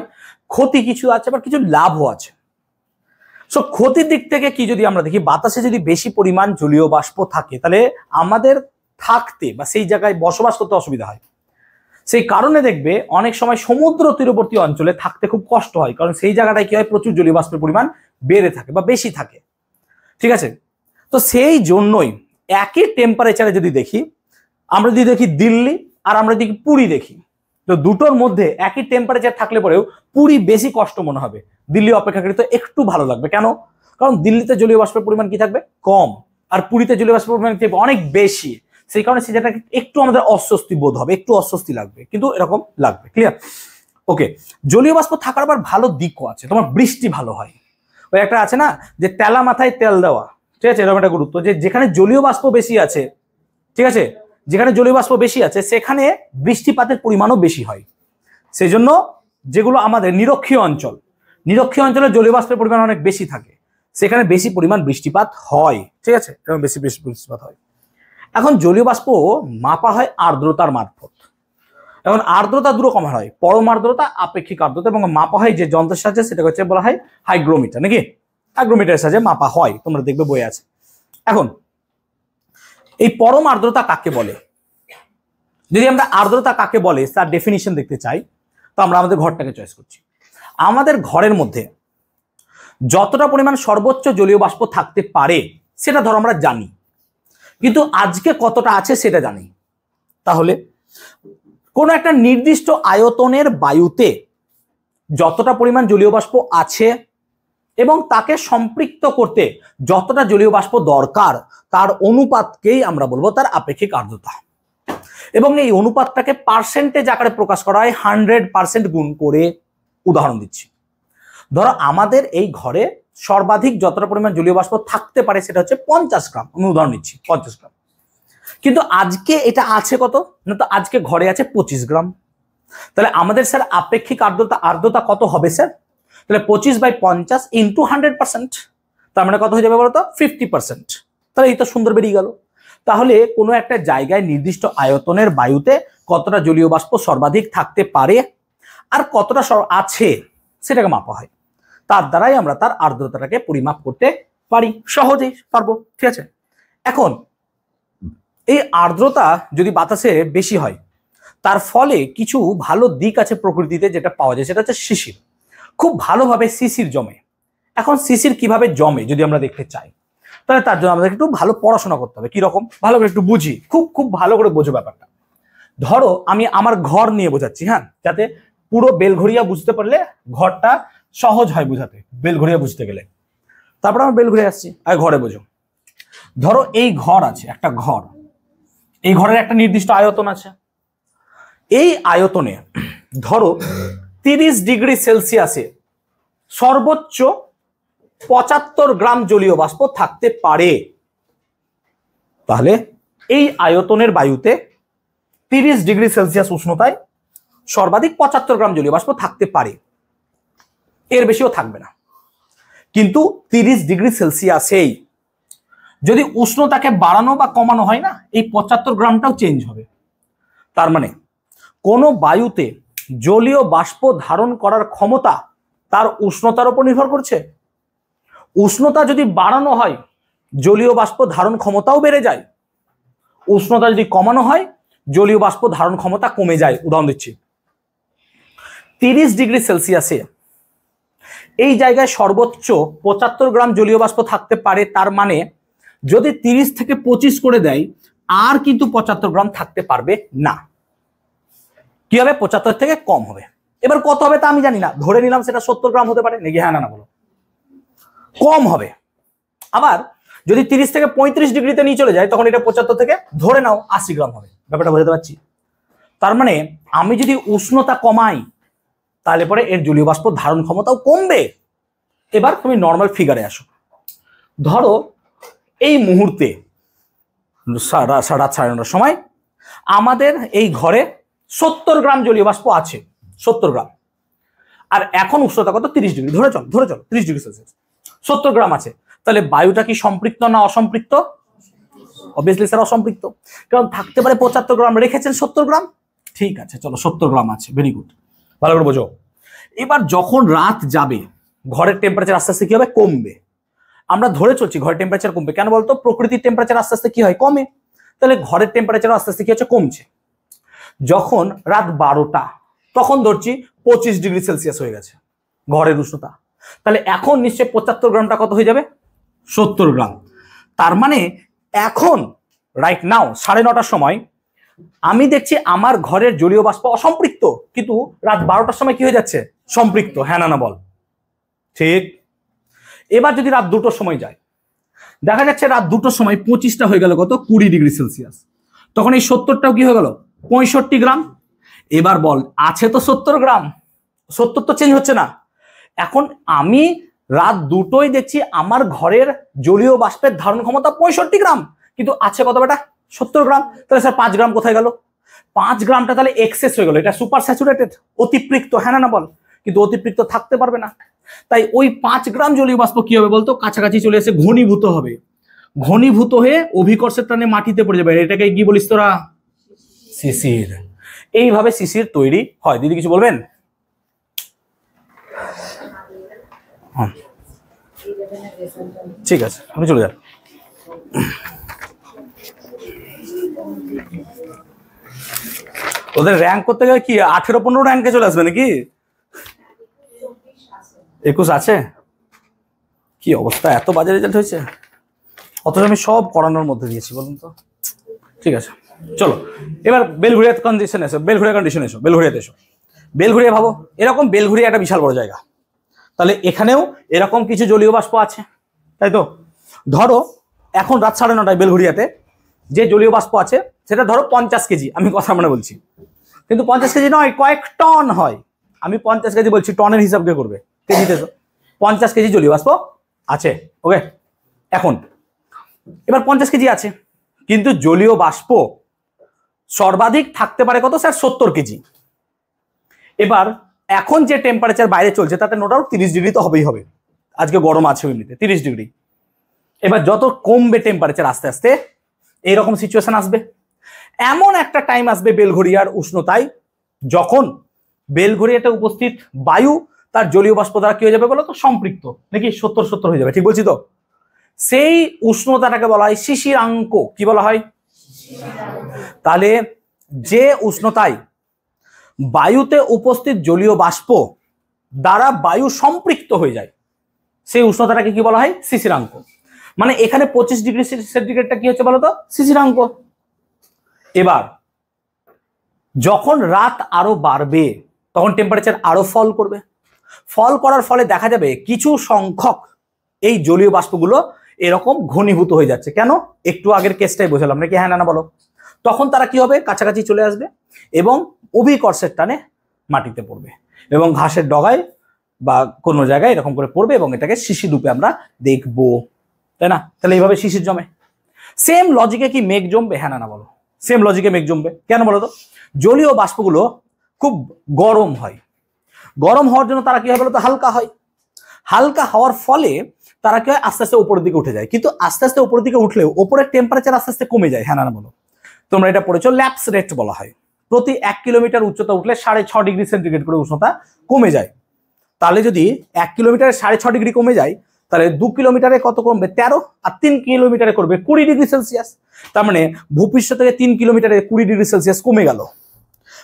ক্ষতি কিছু আছে, আবার কিছু লাভও আছে। সো ক্ষতির দিক থেকে কি যদি আমরা দেখি, বাতাসে যদি বেশি পরিমাণ জলীয় বাষ্প থাকে তাহলে আমাদের থাকতে বা সেই জায়গায় বসবাস করতে অসুবিধা হয়। সেই কারণে দেখবে অনেক সময় সমুদ্র তীরবর্তী অঞ্চলে থাকতে খুব কষ্ট হয়, কারণ সেই জায়গাটায় কি হয়? প্রচুর জলীয় বাষ্পের পরিমাণ বেড়ে থাকে বা বেশি থাকে, ঠিক আছে? তো সেই জন্যই একই টেম্পারেচারে যদি দেখি, আমরা যদি দেখি দিল্লি আর আমরা যদি পুরী দেখি, তো দুটোর মধ্যে একই টেম্পারেচার থাকলে পরেও পুরী বেশি কষ্ট মনে হবে, দিল্লি অপেক্ষাকৃত একটু ভালো লাগবে। কেন? কারণ দিল্লিতে জলীয় বাষ্পের পরিমাণ কি থাকবে? কম, আর পুরীতে জলীয় বাষ্পের পরিমাণ অনেক বেশি। সেই কারণে সে জায়গাটা একটু আমাদের অস্বস্তি বোধ হবে, একটু অস্বস্তি লাগবে, কিন্তু এরকম লাগবে। ক্লিয়ার? ওকে। জলীয় বাষ্প থাকার আবার ভালো দিকও আছে, তোমার বৃষ্টি ভালো হয়। ওই একটা আছে না যে তেলা মাথায় তেল দেওয়া, ঠিক আছে? এরকম একটা গুরুত্ব, যে যেখানে জলীয় বাষ্প বেশি আছে, ঠিক আছে, যেখানে জলীয় বাষ্প বেশি আছে সেখানে বৃষ্টিপাতের পরিমাণও বেশি হয়। সেই জন্য যেগুলো আমাদের নিরক্ষীয় অঞ্চল, নিরক্ষীয় অঞ্চলে জলীয় বাষ্পের পরিমাণ অনেক বেশি থাকে, সেখানে বেশি পরিমাণ বৃষ্টিপাত হয়, ঠিক আছে, এবং বেশি বৃষ্টিপাত হয়। এখন জলীয় বাষ্প মাপা হয় আর্দ্রতার মারফত। এখন আর্দ্রতা দুটো কমা হয়, পরম আর্দ্রতা, আপেক্ষিক আর্দ্রতা, এবং মাপা হয় যে যন্ত্রের সাহায্যে, সেটা হচ্ছে বলা হয় হাইগ্রোমিটার, নাকি? হাইগ্রোমিটারের সাহায্যে মাপা হয়, তোমরা দেখবে বই আছে। এখন এই পরম আর্দ্রতা কাকে বলে? যদি আমরা আর্দ্রতা কাকে বলে তার ডেফিনিশন দেখতে চাই, তো আমরা আমাদের ঘরটাকে চয়েস করছি। আমাদের ঘরের মধ্যে যতটা পরিমাণ সর্বোচ্চ জলীয় বাষ্প থাকতে পারে সেটা ধরো আমরা জানি, কিন্তু আজকে কতটা আছে সেটা জানি। তাহলে কোনো একটা নির্দিষ্ট আয়তনের বায়ুতে যতটা পরিমাণ জলীয় বাষ্প আছে এবং তাকে সম্পৃক্ত করতে যতটা জলীয় বাষ্প দরকার, তার অনুপাতকেই আমরা বলবো তার আপেক্ষিক আর্দ্রতা। এবং এই অনুপাতটাকে পার্সেন্টেজ আকারে প্রকাশ করা হয় 100% গুণ করে, উদাহরণ দিচ্ছি, ধরো আমাদের এই ঘরে সর্বাধিক যতটা পরিমাণ জলীয় বাষ্প থাকতে পারে সেটা হচ্ছে 50 গ্রাম, আমি উদাহরণ দিচ্ছি 50 গ্রাম, কিন্তু আজকে এটা আছে কত না, তো আজকে ঘরে আছে 25 গ্রাম। তাহলে আমাদের স্যার আপেক্ষিক আর্দ্রতা কত হবে স্যার? তাহলে 25/50 ইন্টু 100%, তার মানে কত হয়ে যাবে বলতো? 50%। তাহলে এই তো সুন্দর বেরিয়ে গেল। তাহলে কোনো একটা জায়গায় নির্দিষ্ট আয়তনের বায়ুতে কতটা জলীয় বাষ্প সর্বাধিক থাকতে পারে আর কতটা আছে সেটাকে মাপা হয়, তার দ্বারাই আমরা তার আর্দ্রতাটাকে পরিমাপ করতে পারি, সহজেই পারবো। ঠিক আছে, এখন এই আর্দ্রতা যদি বাতাসে বেশি হয় তার ফলে কিছু ভালো দিক আছে প্রকৃতিতে যেটা পাওয়া যায়, সেটা হচ্ছে শিশির। খুব ভালোভাবে শিশির জমে। এখন শিশির কিভাবে জমে যদি আমরা দেখতে চাই, তাহলে তার জন্য আমাদের একটু ভালো পড়াশোনা করতে হবে। কিরকম? ভালো করে একটু বুঝি, খুব ভালো করে বোঝো ব্যাপারটা। ধরো আমি আমার ঘর নিয়ে বোঝাচ্ছি, হ্যাঁ, যাতে পুরো বেলঘড়িয়া বুঝতে পারলে ঘরটা সহজ হয় বুঝাতে, বেলঘড়িয়া বুঝতে গেলে। তারপর আমরা বেলঘড়িয়া আসছি, আর ঘরে বোঝো। ধরো এই ঘর আছে, একটা ঘর, এই ঘরের একটা নির্দিষ্ট আয়তন আছে। এই আয়তনে ধরো 30 ডিগ্রি সেলসিয়াসে সর্বোচ্চ 75 গ্রাম জলীয় বাষ্প থাকতে পারে। তাহলে এই আয়তনের বায়ুতে 30 ডিগ্রি সেলসিয়াস উষ্ণতায় সর্বাধিক 75 গ্রাম জলীয় বাষ্প থাকতে পারে, এর বেশিও থাকবে না। কিন্তু 30 ডিগ্রি সেলসিয়াসেই যদি উষ্ণতাকে বাড়ানো বা কমানো হয় না, এই 75 গ্রামটাও চেঞ্জ হবে। তার মানে কোনো বায়ুতে জলীয় বাষ্প ধারণ করার ক্ষমতা তার উষ্ণতার উপর নির্ভর করছে। উষ্ণতা যদি বাড়ানো হয় জলীয় বাষ্প ধারণ ক্ষমতাও বেড়ে যায়, উষ্ণতা যদি কমানো হয় জলীয় বাষ্প ধারণ ক্ষমতা কমে যায়। উদাহরণ দিচ্ছি, 30 ডিগ্রি সেলসিয়াসে এই জায়গায় সর্বোচ্চ 75 গ্রাম জলীয় বাষ্প থাকতে পারে। তার মানে যদি 30 থেকে 25 করে দেয় আর কিন্তু 75 গ্রাম থাকতে পারবে না। কি হবে? 75 থেকে কম হবে। এবার কত হবে তা আমি জানি না, ধরে নিলাম সেটা 70 গ্রাম হতে পারে নাকি, হ্যাঁ না বলো, কম হবে। আবার যদি 30 থেকে 35 ডিগ্রিতে নিয়ে চলে যায় তখন এটা 75 থেকে ধরে নাও 80 গ্রাম হবে। ব্যাপারটা বোঝাতে পারছি? তার মানে আমি যদি উষ্ণতা কমাই তাহলে পরে এর জলীয় বাষ্প ধারণ ক্ষমতাও কমবে। এবার তুমি নর্মাল ফিগারে আসো। ধরো এই মুহূর্তে রাত 9:30টার সময় আমাদের এই ঘরে 70 গ্রাম জলীয় বাষ্প আছে, 70 গ্রাম। আর এখন উষ্ণতা কত? 30 ডিগ্রি, ধরে চল 30 ডিগ্রি সেলসিয়াস, 70 গ্রাম আছে। তাহলে বায়ুটা কি সম্পৃক্ত না অসম্পৃক্ত? অবভিয়াসলি স্যার অসম্পৃক্ত, কারণ থাকতে পারে 75 গ্রাম, রেখেছেন 70 গ্রাম। ঠিক আছে, চলো 70 গ্রাম আছে, ভেরি গুড, ভালো করে বোঝো। এবার যখন রাত যাবে ঘরের টেম্পারেচার আস্তে আস্তে কি হবে? কমবে। আমরা ধরে চলছি ঘরের টেম্পারেচার কমবে, কেন বলতো? প্রকৃতির টেম্পারেচার আস্তে আস্তে কি হয়? কমে। তাহলে ঘরের টেম্পারেচার আস্তে আস্তে কি হচ্ছে? কমছে। যখন রাত 12টা তখন ধরছি 25 ডিগ্রি সেলসিয়াস হয়ে গেছে ঘরের উষ্ণতা, তাহলে এখন নিশ্চয় 75 গ্রামটা কত হয়ে যাবে? 70 গ্রাম। তার মানে এখন রাইট নাও 9:30টার সময় আমি দেখছি আমার ঘরের জলীয় বাষ্প অসম্পৃক্ত, কিন্তু রাত 12টার সময় কি হয়ে যাচ্ছে? সম্পৃক্ত। হ্যাঁ না বল? ঠিক। এবার যদি রাত 2টোর সময় যায়, দেখা যাচ্ছে রাত 2টোর সময় 25টা হয়ে গেল কত? 20 ডিগ্রি সেলসিয়াস। তখন এই 70টাও কি হয়ে গেল? 65 গ্রাম। এবার বল, আছে তো 70 গ্রাম, 70 তো চেঞ্জ হচ্ছে না। এখন আমি রাত 2টোয় দেখছি আমার ঘরের জলীয় বাষ্পের ধারণ ক্ষমতা 65 গ্রাম, কিন্তু আছে কত বেটা? 70 গ্রাম। তাহলে স্যার 5 গ্রাম কোথায় গেল? 5 গ্রামটা তাহলে এক্সেস হয়ে গেল, এটা সুপার স্যাচুরেটেড, অতিপৃক্ত। হ্যাঁ না বল? কিন্তু অতিপৃক্ত থাকতে পারবে না। তাই ওই 5 গ্রাম জলীয় বাষ্প কি হবে বলতো? কাছাকাছি চলে এসে ঘনীভূত হবে, ঘনীভূত হয়ে অভিকর্ষের টানে মাটিতে পড়ে যাবে। এটাকে কি বলিস তোরা? শিশির। এইভাবে শিশির তৈরি হয়। দিদি কিছু বলবেন? ঠিক আছে, আপনি চলে যান। ওদের র্যাঙ্ক করতে গেলে কি 18-15 র্যাঙ্কে চলে আসবে নাকি? 21 আছে? কি অবস্থা, এত বাজে রেজাল্ট হয়েছে, অথচ আমি সব করানোর মধ্যে দিয়েছি, বলুন তো। ঠিক আছে, চলো এবার বেলঘড়িয়া কন্ডিশন এসো, বেলঘড়িয়া কন্ডিশন এসো, বেলঘড়িয়াতে এসো। বেলঘড়িয়া ভাবো, এরকম বেলঘড়িয়া একটা বিশাল বড় জায়গা, তাহলে এখানেও এরকম কিছু জলীয় বাষ্প আছে, তাই তো? ধরো এখন রাত 9:30টায় বেলঘড়িয়াতে যে জলীয় বাষ্প আছে সেটা ধরো 50 কেজি, আমি কথা মনে বলছি, কিন্তু 50 কেজি নয়, কয়েক টন হয়। আমি 50 কেজি বলছি, টনের হিসাব কে করবে? কেজিতে তো 50 কেজি জলীয় বাষ্প আছে। ওকে, এখন এবার 50 কেজি আছে, কিন্তু জলীয় বাষ্প সর্বাধিক থাকতে পারে কত স্যার? 70 কেজি। এবার এখন যে টেম্পারেচার বাইরে চলছে তাতে নো ডাউট 30 ডিগ্রি তো হবেই হবে, আজকে গরম আছে এমনিতে 30 ডিগ্রি। এবার যত কমবে টেম্পারেচার আস্তে আস্তে এইরকম সিচুয়েশন আসবে। এমন একটা টাইম আসবে বেলঘড়িয়ার উষ্ণতায় যখন বেলঘড়িয়াতে উপস্থিত বায়ু তার জলীয় বাষ্প দ্বারা কি হয়ে যাবে বলো তো? সম্পৃক্ত, নাকি 70-70 হয়ে যাবে, ঠিক বলছি তো? সেই উষ্ণতাটাকে বলা হয় শিশিরাঙ্ক। কি বলা হয়? তাহলে যে উষ্ণতায় বায়ুতে উপস্থিত জলীয় বাষ্প দ্বারা বায়ু সম্পৃক্ত হয়ে যায় সেই উষ্ণতাটাকে কি বলা হয়? শিশিরাঙ্ক। মানে এখানে 25 ডিগ্রি সেন্টিগ্রেডটা কি হচ্ছে বলতো? শিশিরাঙ্ক। এবার যখন রাত আরো বাড়বে তখন টেম্পারেচার আরো ফল করবে। ফল করার ফলে দেখা যাবে কিছু সংখ্যক এই জলীয় বাষ্পগুলো এরকম ঘনীভূত হয়ে যাচ্ছে। কেন? একটু আগের কেসটাই বোঝালাম নাকি? হ্যাঁ না বলো? তখন তারা কি হবে? কাছাকাছি চলে আসবে এবং অভিকর্ষের টানে মাটিতে পড়বে এবং ঘাসের ডগায় বা কোনো জায়গায় এরকম করে পড়বে এবং এটাকে শিশির রূপে আমরা দেখবো, তাই না? তাহলে এইভাবে শিশির জমে। সেম লজিকে কি মেঘ জমবে? হ্যাঁ না বলো? সেম লজিকে মেঘ জমবে। কেন বলো তো? জলীয় বাষ্পগুলো খুব গরম হয়, গরম হওয়ার জন্য তারা কি হয় বলতো? হালকা হয়। হালকা হওয়ার ফলে তারা কি হয়? আস্তে আস্তে উপরের দিকে উঠে যায়। কিন্তু আস্তে আস্তে উপরের দিকে উঠলেও উপরের টেম্পারেচার আস্তে আস্তে কমে যায়। হ্যাঁ না বলো? তোমরা এটা পড়েছো, ল্যাপস রেট বলা হয়। প্রতি 1 কিলোমিটার উচ্চতা উঠলে 6.5 ডিগ্রি সেন্টিগ্রেড করে উষ্ণতা কমে যায়। তাহলে যদি 1 কিলোমিটারে 6.5 ডিগ্রি কমে যায়, তাহলে 2 কিলোমিটারে কত কমবে? 13, আর 3 কিলোমিটারে করবে 20 ডিগ্রি সেলসিয়াস। তার মানে ভূপৃষ্ঠ থেকে 3 কিলোমিটারে 20 ডিগ্রি সেলসিয়াস কমে গেল।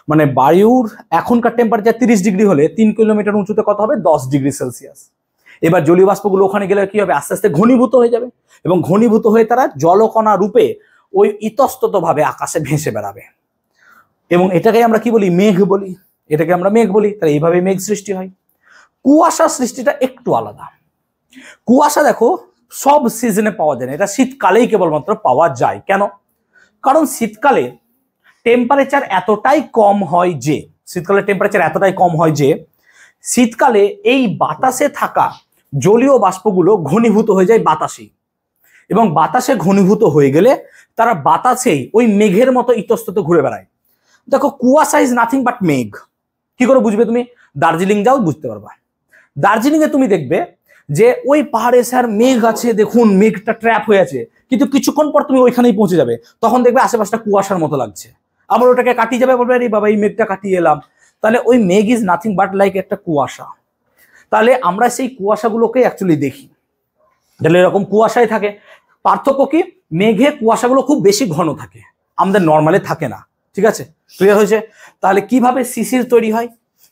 মানে বায়ুর এখনকার টেম্পারেচার 30 ডিগ্রি হলে 3 কিলোমিটার উঁচুতে কত হবে? 10 ডিগ্রি সেলসিয়াস। এবার জলীয় বাষ্পগুলো ওখানে গেলে কি হবে? আস্তে আস্তে ঘনীভূত হয়ে যাবে এবং ঘনীভূত হয়ে তারা জলকণা রূপে ওই ইতস্তত ভাবে আকাশে ভেসে বেড়াবে এবং এটাকে আমরা কি বলি? মেঘ বলি। এটাকে আমরা মেঘ বলি। তাহলে এইভাবে মেঘ সৃষ্টি হয়। কুয়াশা সৃষ্টিটা একটু আলাদা। কুয়াশা দেখো সব সিজনে পাওয়া যায় না, এটা শীতকালেই কেবলমাত্র পাওয়া যায়। কেন? কারণ শীতকালে টেম্পারেচার এতটাই কম হয় যে শীতকালে এই বাতাসে থাকা জলীয় বাষ্পগুলো ঘনীভূত হয়ে যায় বাতাসে, এবং বাতাসে ঘনীভূত হয়ে গেলে তারা বাতাসেই ওই মেঘের মতো ইতস্তত ঘুরে বেড়ায়। দেখো কুয়াশা ইজ নাথিং বাট মেঘ। কি করে বুঝবে তুমি? দার্জিলিং যাও, বুঝতে পারবা। দার্জিলিং এ তুমি দেখবে যে ওই পাহাড়ে স্যার মেঘ আছে, দেখুন মেঘটা ট্র্যাপ হয়ে আছে, কিন্তু কিছুক্ষণ পর তুমি ওইখানেই পৌঁছে যাবে, তখন দেখবে আশেপাশটা কুয়াশার মতো লাগছে। আবার ওটাকে কাটিয়ে যাবে, বলবে আরে বাবা এই মেঘটা কাটিয়ে এলাম। তাহলে ওই মেঘ ইজ নাথিং বাট লাইক একটা কুয়াশা। তাহলে আমরা সেই কুয়াশাগুলোকে অ্যাকচুয়ালি দেখি, তাহলে এরকম কুয়াশায় থাকে। পার্থক্য কি? মেঘে কুয়াশাগুলো খুব বেশি ঘন থাকে, আমাদের নর্মালে থাকে না। ঠিক আছে, ক্লিয়ার হয়েছে? তাহলে কিভাবে শিশির তৈরি হয়,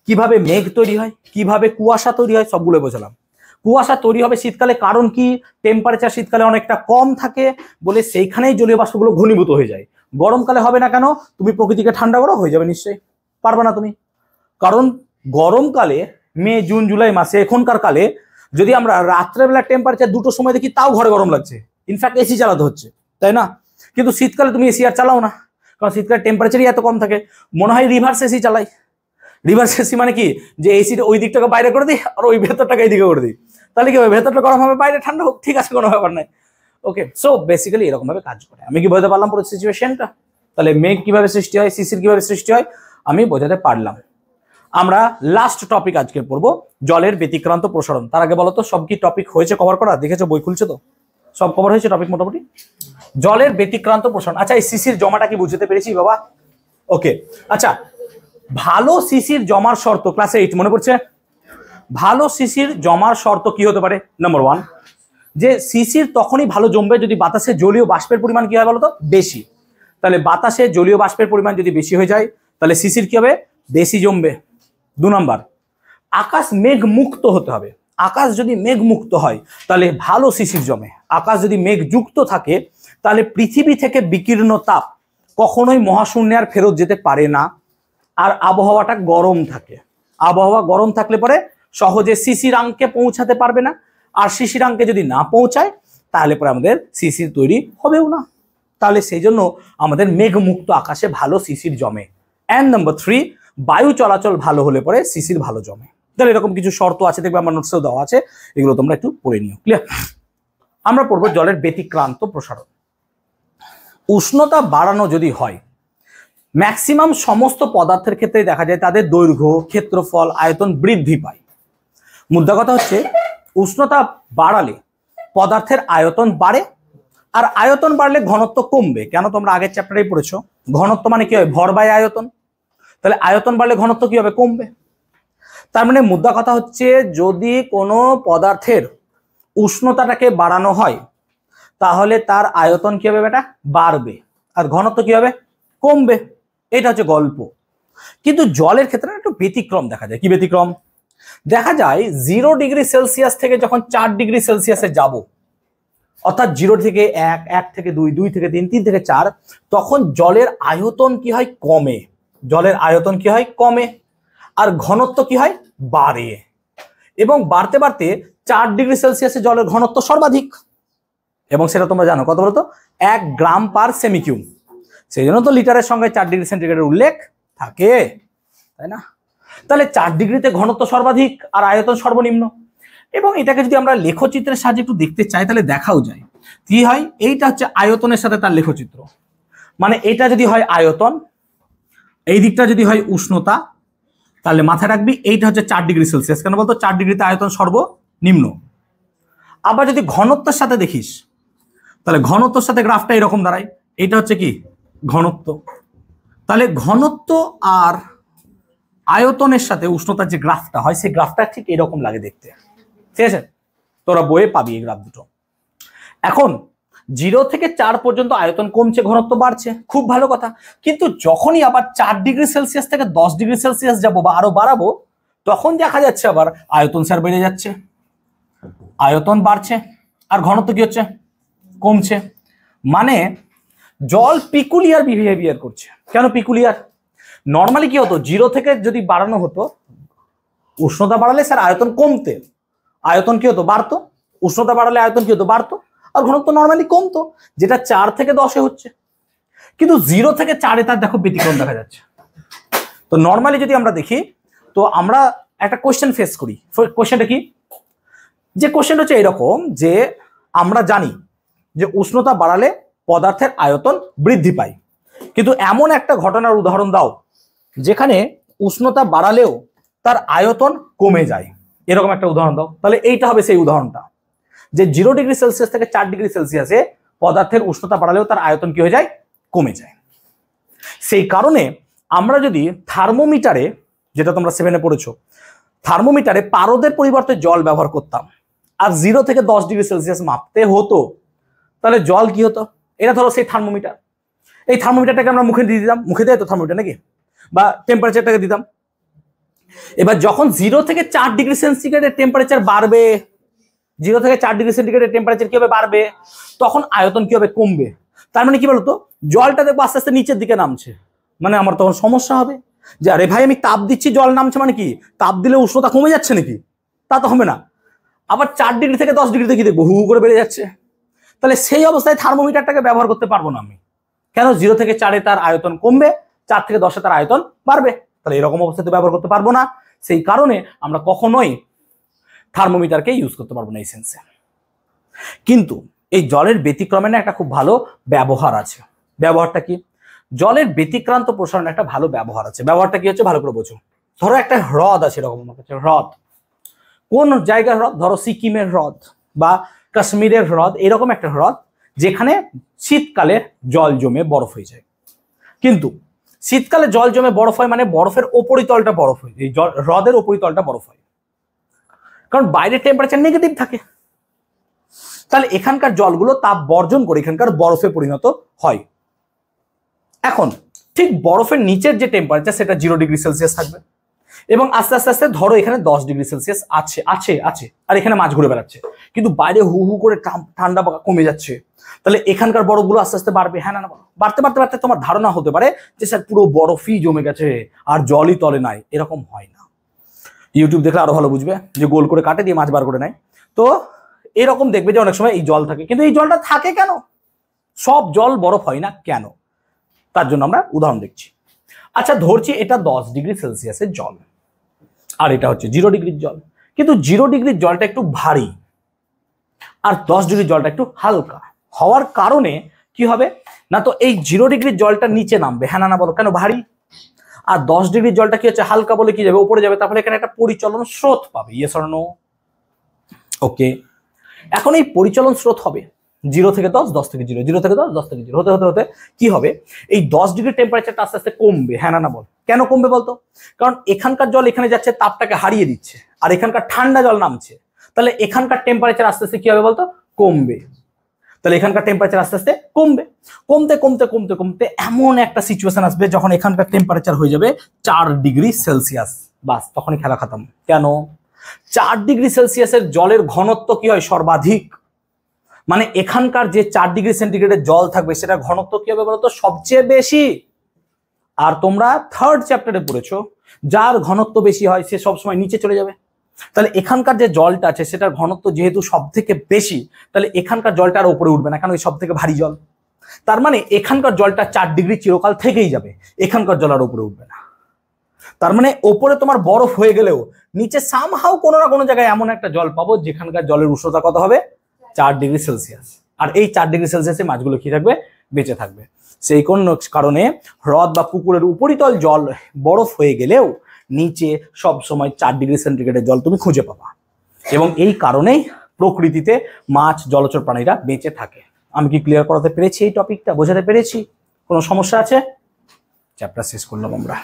কিভাবে মেঘ তৈরি হয়, কিভাবে কুয়াশা তৈরি হয়, সবগুলো বোঝালাম। কুয়াশা তৈরি হবে শীতকালে, কারণ কি? টেম্পারেচার শীতকালে অনেকটা কম থাকে বলে সেইখানেই জলীয় বাষ্পগুলো ঘনীভূত হয়ে যায়। গরমকালে হবে না কেন? তুমি প্রকৃতিকে ঠান্ডা করো, হয়ে যাবে নিশ্চয়ই? পারবে না তুমি, কারণ গরমকালে মে জুন জুলাই মাসে এখনকার কালে যদি আমরা রাত্রেবেলা টেম্পারেচার 2টোর সময় দেখি তাও ঘরে গরম লাগছে, ইনফ্যাক্ট এসি চালাতে হচ্ছে, তাই না? কিন্তু শীতকালে তুমি এসি আর চালাও না, কারণ শীতকালে টেম্পারেচারই এত কম থাকে। মনে হয় রিভার্স এসি চালাই। রিভার্স এসি মানে কি? যে এসিটা ওই দিকটাকে বাইরে করে দিই আর ওই ভেতরটাকে এইদিকে করে দিই, তাহলে কি হবে? ভেতরটা গরম হবে, বাইরে ঠান্ডা হোক, ঠিক আছে, কোনো ব্যাপার নাই। ওকে, সো বেসিক্যালি এরকম ভাবে কাজ করে। আমি কি বোঝাতে পারলাম পুরো সিচুয়েশনটা? তাহলে মেঘ কিভাবে সৃষ্টি হয়, শিশির কিভাবে সৃষ্টি হয়, আমি বোঝাতে পারলাম। আমরা লাস্ট টপিক আজকে পড়বো, জলের ব্যতিক্রান্ত প্রসারণ। তার আগে বলো তো সব কি টপিক হয়েছে কভার করা? দেখেছো বই খুলছে তো? সব কভার হয়েছে টপিক মোটামুটি? জলের ব্যতিক্রান্ত প্রসারণ। আচ্ছা, এই শিশির জমাটা কি বুঝতে পেরেছি বাবা? ওকে, আচ্ছা, ভালো শিশির জমার শর্ত ক্লাস 8 মনে পড়ছে? ভালো শিশির জমার শর্ত কি হতে পারে? নাম্বার 1, যে শিশির তখনই ভালো জমবে যদি বাতাসে জলীয় বাষ্পের পরিমাণ কি হয় বলতো? বেশি। তাহলে বাতাসে জলীয় বাষ্পের পরিমাণ যদি বেশি হয়ে যায় তাহলে শিশির কি হবে? বেশি জমবে। 2 নম্বর, আকাশ মেঘ মুক্ত হতে হবে। আকাশ যদি মেঘ মুক্ত হয় তাহলে ভালো শিশির জমে। আকাশ যদি মেঘ যুক্ত থাকে তাহলে পৃথিবী থেকে বিকীর্ণ তাপ কখনোই মহাশূন্যে আর ফেরত যেতে পারে না, আর আবহাওয়াটা গরম থাকে। আবহাওয়া গরম থাকলে পরে সহজে শিশিরাঙ্কে পৌঁছাতে পারবে না, আর শিশিরাঙ্কে যদি না পৌঁছায় তাহলে পরে আমাদের শিশির তৈরি হবেও না। তাহলে সেই জন্য আমাদের মেঘমুক্ত আকাশে ভালো শিশির জমে। অ্যান্ড নাম্বার 3, বায়ু চলাচল ভালো হলে পরে শিশির ভালো জমে। তাহলে এরকম কিছু শর্ত আছে, দেখবে আমার নোটসেও দেওয়া আছে, এগুলো তোমরা একটু পড়ে নিও। ক্লিয়ার? আমরা পড়বো জলের ব্যতিক্রান্ত প্রসারণ। উষ্ণতা বাড়ানো যদি হয়, ম্যাক্সিমাম সমস্ত পদার্থের ক্ষেত্রে দেখা যায় তাদের দৈর্ঘ্য, ক্ষেত্রফল, আয়তন বৃদ্ধি পায়। মুদ্রা কথা হচ্ছে উষ্ণতা বাড়ালে পদার্থের আয়তন বাড়ে, আর আয়তন বাড়লে ঘনত্ব কমবে। কেন? তোমরা আগের চ্যাপ্টারেই পড়েছো, ঘনত্ব মানে কি হয়? ভর বাই আয়তন। তাহলে আয়তন বাড়লে ঘনত্ব কি হবে? কমবে। তার মানে মুদ্রা কথা হচ্ছে যদি কোনো পদার্থের উষ্ণতাটাকে বাড়ানো হয় তাহলে তার আয়তন কি হবে বেটা? বাড়বে, আর ঘনত্ব কি হবে? কমবে। এটা হচ্ছে গল্প। কিন্তু জলের ক্ষেত্রে একটু ব্যতিক্রম দেখা যায়। কি ব্যতিক্রম? দেখা যায় 0 ডিগ্রি সেলসিয়াস থেকে যখন 4 ডিগ্রি সেলসিয়াসে যাব, অর্থাৎ 0 থেকে 1, 1 থেকে 2, 2 থেকে 3, 3 থেকে 4, তখন জলের আয়তন কি হয়? কমে। জলের আয়তন কি হয়? কমে। আর ঘনত্ব কি হয়? বাড়ে। এবং বাড়তে বাড়তে 4 ডিগ্রি সেলসিয়াসে জলের ঘনত্ব সর্বাধিক, এবং সেটা তোমরা জানো কত বলতো? 1 গ্রাম পার সেমিকিউব। সেই জন্য তো লিটারের সঙ্গে 4 ডিগ্রি সেন্টিগ্রেডের উল্লেখ থাকে, তাই না? তাহলে 4 ডিগ্রিতে ঘনত্ব সর্বাধিক আর আয়তন সর্বনিম্ন। এবং এটাকে যদি আমরা লেখচিত্রের সাহায্যে একটু দেখতে চাই তাহলে দেখাও যায়। কি হয়? এইটা হচ্ছে আয়তনের সাথে তার লেখচিত্র। মানে এটা যদি হয় আয়তন, এই দিকটা যদি হয় উষ্ণতা, তাহলে মাথায় রাখবি এইটা হচ্ছে 4 ডিগ্রি সেলসিয়াস। কেন বলতো? 4 ডিগ্রিতে আয়তন সর্বনিম্ন। আবার যদি ঘনত্বের সাথে দেখিস তাহলে ঘনত্বের সাথে গ্রাফটা এরকম দাঁড়ায়। এটা হচ্ছে কি? ঘনত্ব। তাহলে ঘনত্ব আর আয়তনের সাথে উষ্ণতার যে গ্রাফটা হয় সেই গ্রাফটা ঠিক এরকম লাগে দেখতে। ঠিক আছে? তোরা বইয়ে পাবি এই গ্রাফ দুটো। এখন 0 থেকে 4 পর্যন্ত আয়তন কমছে, ঘনত্ব বাড়ছে, খুব ভালো কথা। কিন্তু যখনই আবার 4 ডিগ্রি সেলসিয়াস থেকে 10 ডিগ্রি সেলসিয়াস যাবো বা আরো বাড়াবো, তখন দেখা যাচ্ছে আবার আয়তন স্যার বেড়ে যাচ্ছে, আয়তন বাড়ছে, আর ঘনত্ব কি হচ্ছে? কমছে। মানে জল পিকুলিয়ার বিহেভিয়ার করছে। কেন পিকুলিয়ার? নর্মালি কি হতো? 0 থেকে যদি বাড়ানো হতো, উষ্ণতা বাড়ালে স্যার আয়তন কমতে, আয়তন কি হতো? বাড়তো। উষ্ণতা বাড়ালে আয়তন কি হতো? বাড়তো। আর ঘনত্ব নর্মালি কমতো, যেটা 4 থেকে 10-এ হচ্ছে। কিন্তু 0 থেকে 4-এ তার দেখো ব্যতিক্রম দেখা যাচ্ছে। তো নর্মালি যদি আমরা দেখি, তো আমরা একটা কোশ্চেন ফেস করি। কোশ্চেনটা কি? যে কোশ্চেন হচ্ছে এরকম যে আমরা জানি যে উষ্ণতা বাড়ালে পদার্থের আয়তন বৃদ্ধি পায়, কিন্তু এমন একটা ঘটনার উদাহরণ দাও যেখানে উষ্ণতা বাড়ালেও তার আয়তন কমে যায়। এরকম একটা উদাহরণ দাও। তাহলে এইটা হবে সেই উদাহরণটা, যে 0 ডিগ্রি সেলসিয়াস থেকে 4 ডিগ্রি সেলসিয়াসে পদার্থের উষ্ণতা বাড়ালেও তার আয়তন কি হয়ে যায়? কমে যায়। সেই কারণে আমরা যদি থার্মোমিটারে, যেটা তোমরা 7-এ পড়েছো, থার্মোমিটারে পারদের পরিবর্তে জল ব্যবহার করতাম আর 0 থেকে 10 ডিগ্রি সেলসিয়াস মাপতে হতো, তাহলে জল কি হতো? এটা ধরো সেই থার্মোমিটার। এই থার্মোমিটারটাকে আমরা মুখে দিয়ে দিতাম, মুখে দেয় তো থার্মোমিটার নাকি, বা টেম্পারেচারটাকে দিতাম। এবার যখন 0 থেকে 4 ডিগ্রি সেন্টিগ্রেডের টেম্পারেচার বাড়বে, 0 থেকে 4 ডিগ্রি সেন্টিগ্রেডের টেম্পারেচার কি হবে? বাড়বে, তখন আয়তন কি হবে? কমবে। তার মানে কি বলতো? জলটা দেখবো আস্তে আস্তে নিচের দিকে নামছে, মানে আমার তখন সমস্যা হবে যে আরে ভাই আমি তাপ দিচ্ছি, জল নামছে, মানে কি তাপ দিলে উষ্ণতা কমে যাচ্ছে নাকি? তা তো হবে না। আবার 4 ডিগ্রি থেকে 10 ডিগ্রিতে কি দেখবো? হু হু করে বেড়ে যাচ্ছে। তাহলে সেই অবস্থায় থার্মোমিটারটাকে ব্যবহার করতে পারবো না আমি। কেন? 0 থেকে 4-এ তার আয়তন কমবে, 4 থেকে 10-এ তার আয়তন বাড়বে। তাহলে এরকম অবস্থায় তো ব্যবহার করতে পারবো না। সেই কারণে আমরা কখনোই থার্মোমিটারকে ইউজ করতে পারবো না এই সেন্সে। কিন্তু এই জলের ব্যতিক্রমে না একটা খুব ভালো ব্যবহার আছে। ব্যবহারটা কি? জলের ব্যতিক্রান্ত প্রসারণে একটা ভালো ব্যবহার আছে। ব্যবহারটা কি হচ্ছে? ভালো করে বোঝো। ধরো একটা হ্রদ আছে, এরকম আমার কাছে হ্রদ। কোন জায়গার হ্রদ? ধরো সিকিমের হ্রদ বা কাশ্মীরের হ্রদ, এরকম একটা হ্রদ যেখানে শীতকালে জল জমে বরফ হয়ে যায়। কিন্তু শীতকালে জল জমে বরফ হয় মানে বরফের উপরিতলটা বরফ হয়, এই হ্রদের উপরিতলটা বরফ হয়, কারণ বাইরের টেম্পারেচার নেগেটিভ থাকে। তাহলে এখানকার জলগুলো তাপ বর্জন করে এখানকার বরফে পরিণত হয়। এখন ঠিক বরফের নিচের যে টেম্পারেচার সেটা 0 ডিগ্রি সেলসিয়াস থাকবে, এবং আস্তে আস্তে আস্তে ধরো এখানে 10 ডিগ্রি সেলসিয়াস আছে আছে আছে আর এখানে মাছ ঘুরে বেড়াচ্ছে, কিন্তু বাইরে হু হু করে ঠান্ডা কমে যাচ্ছে। তাহলে এখানকার বরফগুলো আস্তে আস্তে বাড়বে। হ্যাঁ না, বাড়তে বাড়তে বাড়তে তোমার ধারণা হতে পারে যে স্যার পুরো বরফই জমে গেছে আর জলই তলে নাই। এরকম হয় না। ইউটিউব দেখলে আরো ভালো বুঝবে, যে গোল করে কাটে দিয়ে মাছ বার করে নেয়। তো এরকম দেখবে যে অনেক সময় এই জল থাকে, কিন্তু এই জলটা থাকে কেন? সব জল বরফ হয় না কেন? তার জন্য আমরা উদাহরণ দেখছি। আচ্ছা ধরছি এটা 10 ডিগ্রি সেলসিয়াসের জল, আর এটা হচ্ছে 0 ডিগ্রির জল, কিন্তু 0 ডিগ্রির জলটা একটু ভারী আর 10 ডিগ্রির জলটা একটু হালকা হওয়ার কারণে কি হবে না, তো এই 0 ডিগ্রির জলটা নিচে নামবে, হ্যাঁ না বলো, কেন? ভারী। আর 10 ডিগ্রির জলটা কি হচ্ছে, হালকা বলে কি যাবে, উপরে যাবে, তাহলে এখানে একটা পরিচলন স্রোত পাবে, ইয়েস অর নো? ওকে, এখন এই পরিচলন স্রোত হবে 0 থেকে 10, 10 থেকে 0, 0 থেকে 10, 10 থেকে 0 হতে হতে হতে কি হবে, এই 10 ডিগ্রি টেম্পারেচারটা আস্তে আস্তে কমবে, হ্যাঁ না বল? কেন কমবে বলতো? কারণ এখানকার জল এখানে যাচ্ছে, তাপটাকে হারিয়ে দিচ্ছে, আর এখানকার ঠান্ডা জল নামছে, তাহলে এখানকার টেম্পারেচার আস্তে আস্তে কি হবে বলতো, কমবে। তাহলে এখানকার টেম্পারেচার আস্তে আস্তে কমবে, কমতে কমতে কমতে কমতে এমন একটা সিচুয়েশন আসবে যখন এখানকার টেম্পারেচার হয়ে যাবে 4 ডিগ্রি সেলসিয়াস, বাস তখনই খেলা খতম। কেন? 4 ডিগ্রি সেলসিয়াসের জলের ঘনত্ব কি হয়, সর্বাধিক। মানে এখানকার যে 4 ডিগ্রি সেন্টিগ্রেডের জল থাকবে সেটা ঘনত্ব কি হবে বলতো, সবচেয়ে বেশি। আর তোমরা 3rd চ্যাপ্টারে পড়েছো, যার ঘনত্ব বেশি হয় সে সবসময় নিচে চলে যাবে। তাহলে এখানকার যে জলটা আছে সেটার ঘনত্ব যেহেতু সব থেকে বেশি, তাহলে এখানকার জলটা আর উপরে উঠবে না, কারণ সব থেকে ভারী জল। তার মানে এখানকার জলটা 4 ডিগ্রি চিরকাল থেকেই যাবে, এখানকার জল আর উপরে উঠবে না। তার মানে ওপরে তোমার বরফ হয়ে গেলেও নিচে সামহাও কোনো না কোনো জায়গায় এমন একটা জল পাবো যেখানকার জলের উষ্ণতা কত হবে, 4 ডিগ্রি সেলসিয়াস। আর এই 4 ডিগ্রি সেলসিয়াসে মাছগুলো কি থাকবে, বেঁচে থাকবে। সেই কোন কারণে হ্রদ বা পুকুরের উপরিতল জল বরফ হয়ে গেলেও নিচে সব সময় 4 ডিগ্রি সেন্টিগ্রেডের জল তুমি খুঁজে পাবা, এবং এই কারণেই প্রকৃতিতে মাছ, জলচর প্রাণীরা বেঁচে থাকে। আমি কি ক্লিয়ার করাতে পেরেছি? এই টপিকটা বোঝাতে পেরেছি? কোনো সমস্যা আছে? চ্যাপ্টার শেষ করলাম আমরা।